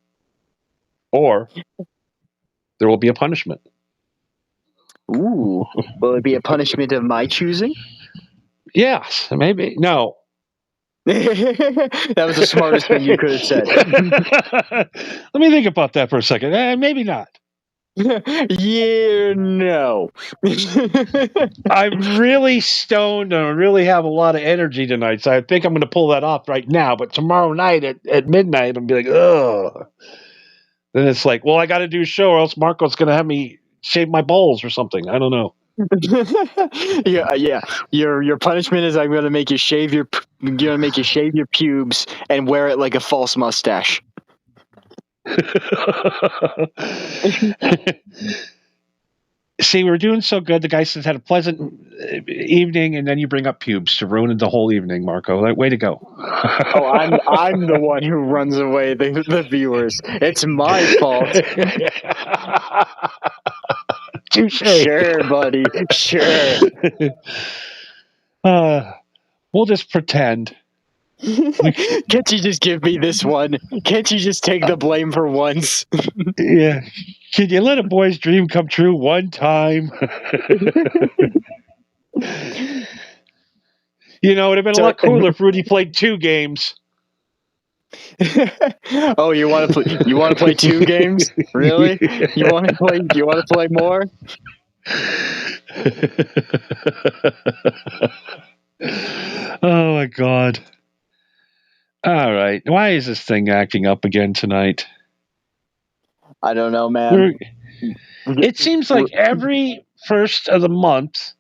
Or there will be a punishment. Ooh, will it be a punishment of my choosing? Yes, maybe. No. That was the smartest thing you could have said. Let me think about that for a second. Maybe not. Yeah, no. I'm really stoned and I really have a lot of energy tonight, so I think I'm going to pull that off right now. But tomorrow night at midnight, I'm going to be like, ugh. Then it's like, well, I got to do a show or else Marco's going to have me shave my balls or something. I don't know. Yeah. Your punishment is I'm going to make you shave your pubes and wear it like a false mustache. See, we're doing so good. The guy says had a pleasant evening, and then you bring up pubes to ruin the whole evening, Marco. Way to go! Oh, I'm the one who runs away the viewers. It's my fault. Touche. Sure, buddy. Sure. We'll just pretend. Can't you just give me this one? Can't you just take the blame for once? Yeah. Can you let a boy's dream come true one time? You know, it would have been a lot cooler if Rudy played 2 games. Oh, you want to play 2 games? Really? You want to play more? Oh my God. All right. Why is this thing acting up again tonight? I don't know, man. It seems like every first of the month,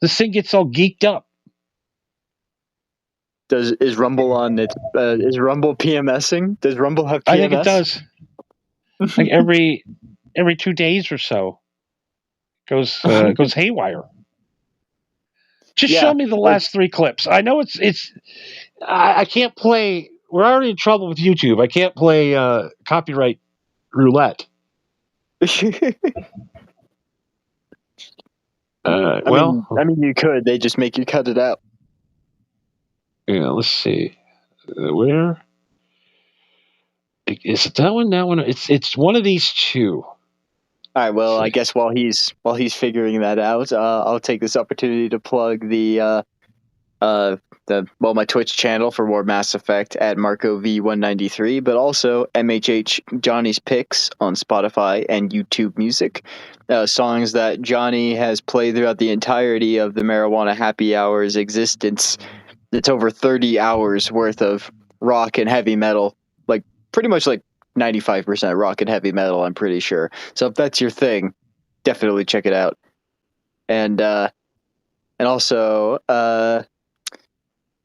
this thing gets all geeked up. Is Rumble on it? Is Rumble PMSing? Does Rumble have PMS? I think it does. Like every 2 days or so, goes haywire. Just show me the last 3 clips. I know it's. I can't play. We're already in trouble with YouTube. I can't play copyright roulette. I mean, you could. They just make you cut it out. Yeah, let's see. Where is it? That one? That one? It's one of these 2. All right. Well, I guess while he's figuring that out, I'll take this opportunity to plug the my Twitch channel for more Mass Effect at MarcoV193, but also MHH Johnny's Picks on Spotify and YouTube Music. Songs that Johnny has played throughout the entirety of the Marijuana Happy Hour's existence. It's over 30 hours worth of rock and heavy metal, like pretty much like 95% rock and heavy metal, I'm pretty sure. So if that's your thing, definitely check it out. And also,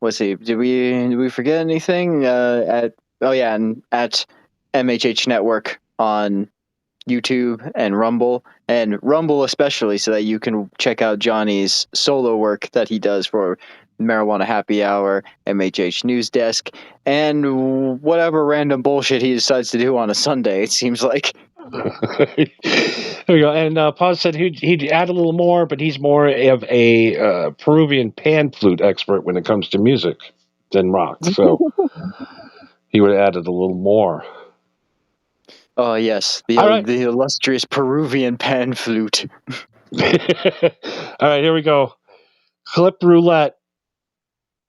let's see, did we forget anything? And at MHH Network on YouTube and Rumble especially, so that you can check out Johnny's solo work that he does for Marijuana Happy Hour, MHH News Desk, and whatever random bullshit he decides to do on a Sunday, it seems like. There we go. And Paz said he'd add a little more, but he's more of a Peruvian pan flute expert when it comes to music than rock. So he would have added a little more. Oh, yes. The illustrious Peruvian pan flute. All right, here we go. Clip roulette.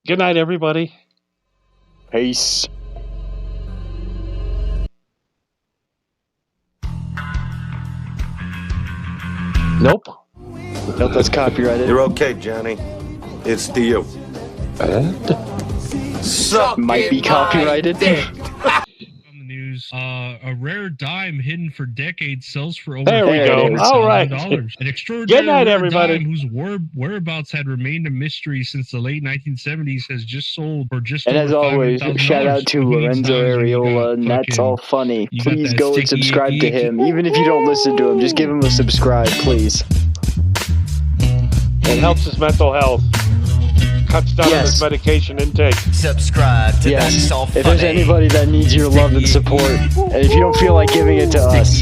Good night, everybody. Peace. Nope. Nope, that's copyrighted. You're okay, Johnny. It's to you. Might be copyrighted. On the news, a rare dime hidden for decades sells for over there we go. All right. An extraordinary Good night, rare everybody. dime whose whereabouts had remained a mystery since the late 1970s has just sold for just and over as always, $500,000. shout out to Lorenzo Areola, and that's all funny. Please go and subscribe to him. Even if you don't listen to him, just give him a subscribe, please. It helps his mental health. Cuts down on his medication intake. Subscribe to That's All Funny. If there's anybody that needs your love and support, and if you don't feel like giving it to us,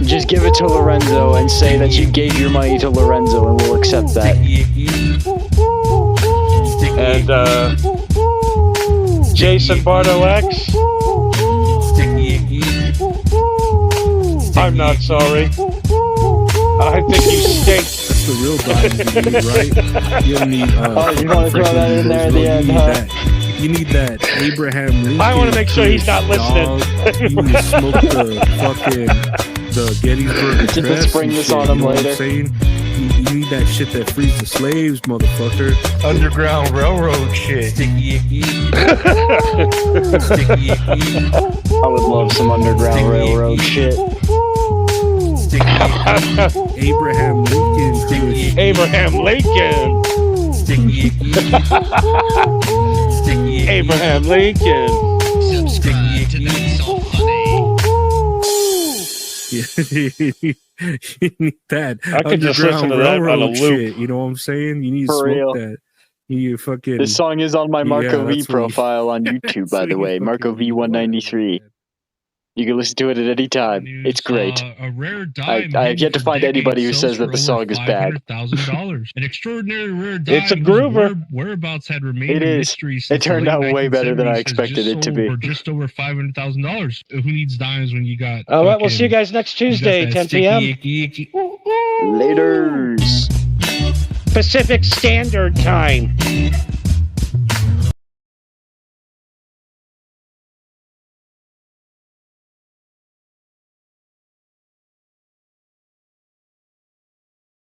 just give it to Lorenzo and say that you gave your money to Lorenzo, and we'll accept that. And Jason Bardo X, I'm not sorry. I think you stink. That's the real diamond, right? You don't need. You want to throw that in there at the end, huh? You need that Abraham Lincoln. I want to make sure he's not listening. You need to smoke the Gettysburg Address. Just spring this on him you know later. What I'm saying? You need that shit that frees the slaves, motherfucker. Underground Railroad shit. I would love some Underground Railroad shit. Abraham Lincoln. Abraham Lincoln. Abraham Lincoln. Subscribe to That's All Funny. You need that. I could just listen to that on a loop. Shit, you know what I'm saying? You need to smoke that. You fucking. This song is on my Marco V profile on YouTube, by the way. Marco V193. You can listen to it at any time. It's great. A rare dime. I have yet to find anybody who says that the song is bad. $500,000. An extraordinary rare dime. It's a groover. Whereabouts had remained It a is. mystery since It turned the out late way better than I 1970s, expected it to be. For just over $500,000. Who needs dimes when you got? All right, we'll see you guys next Tuesday, 10 p.m. Laters. Pacific Standard Time.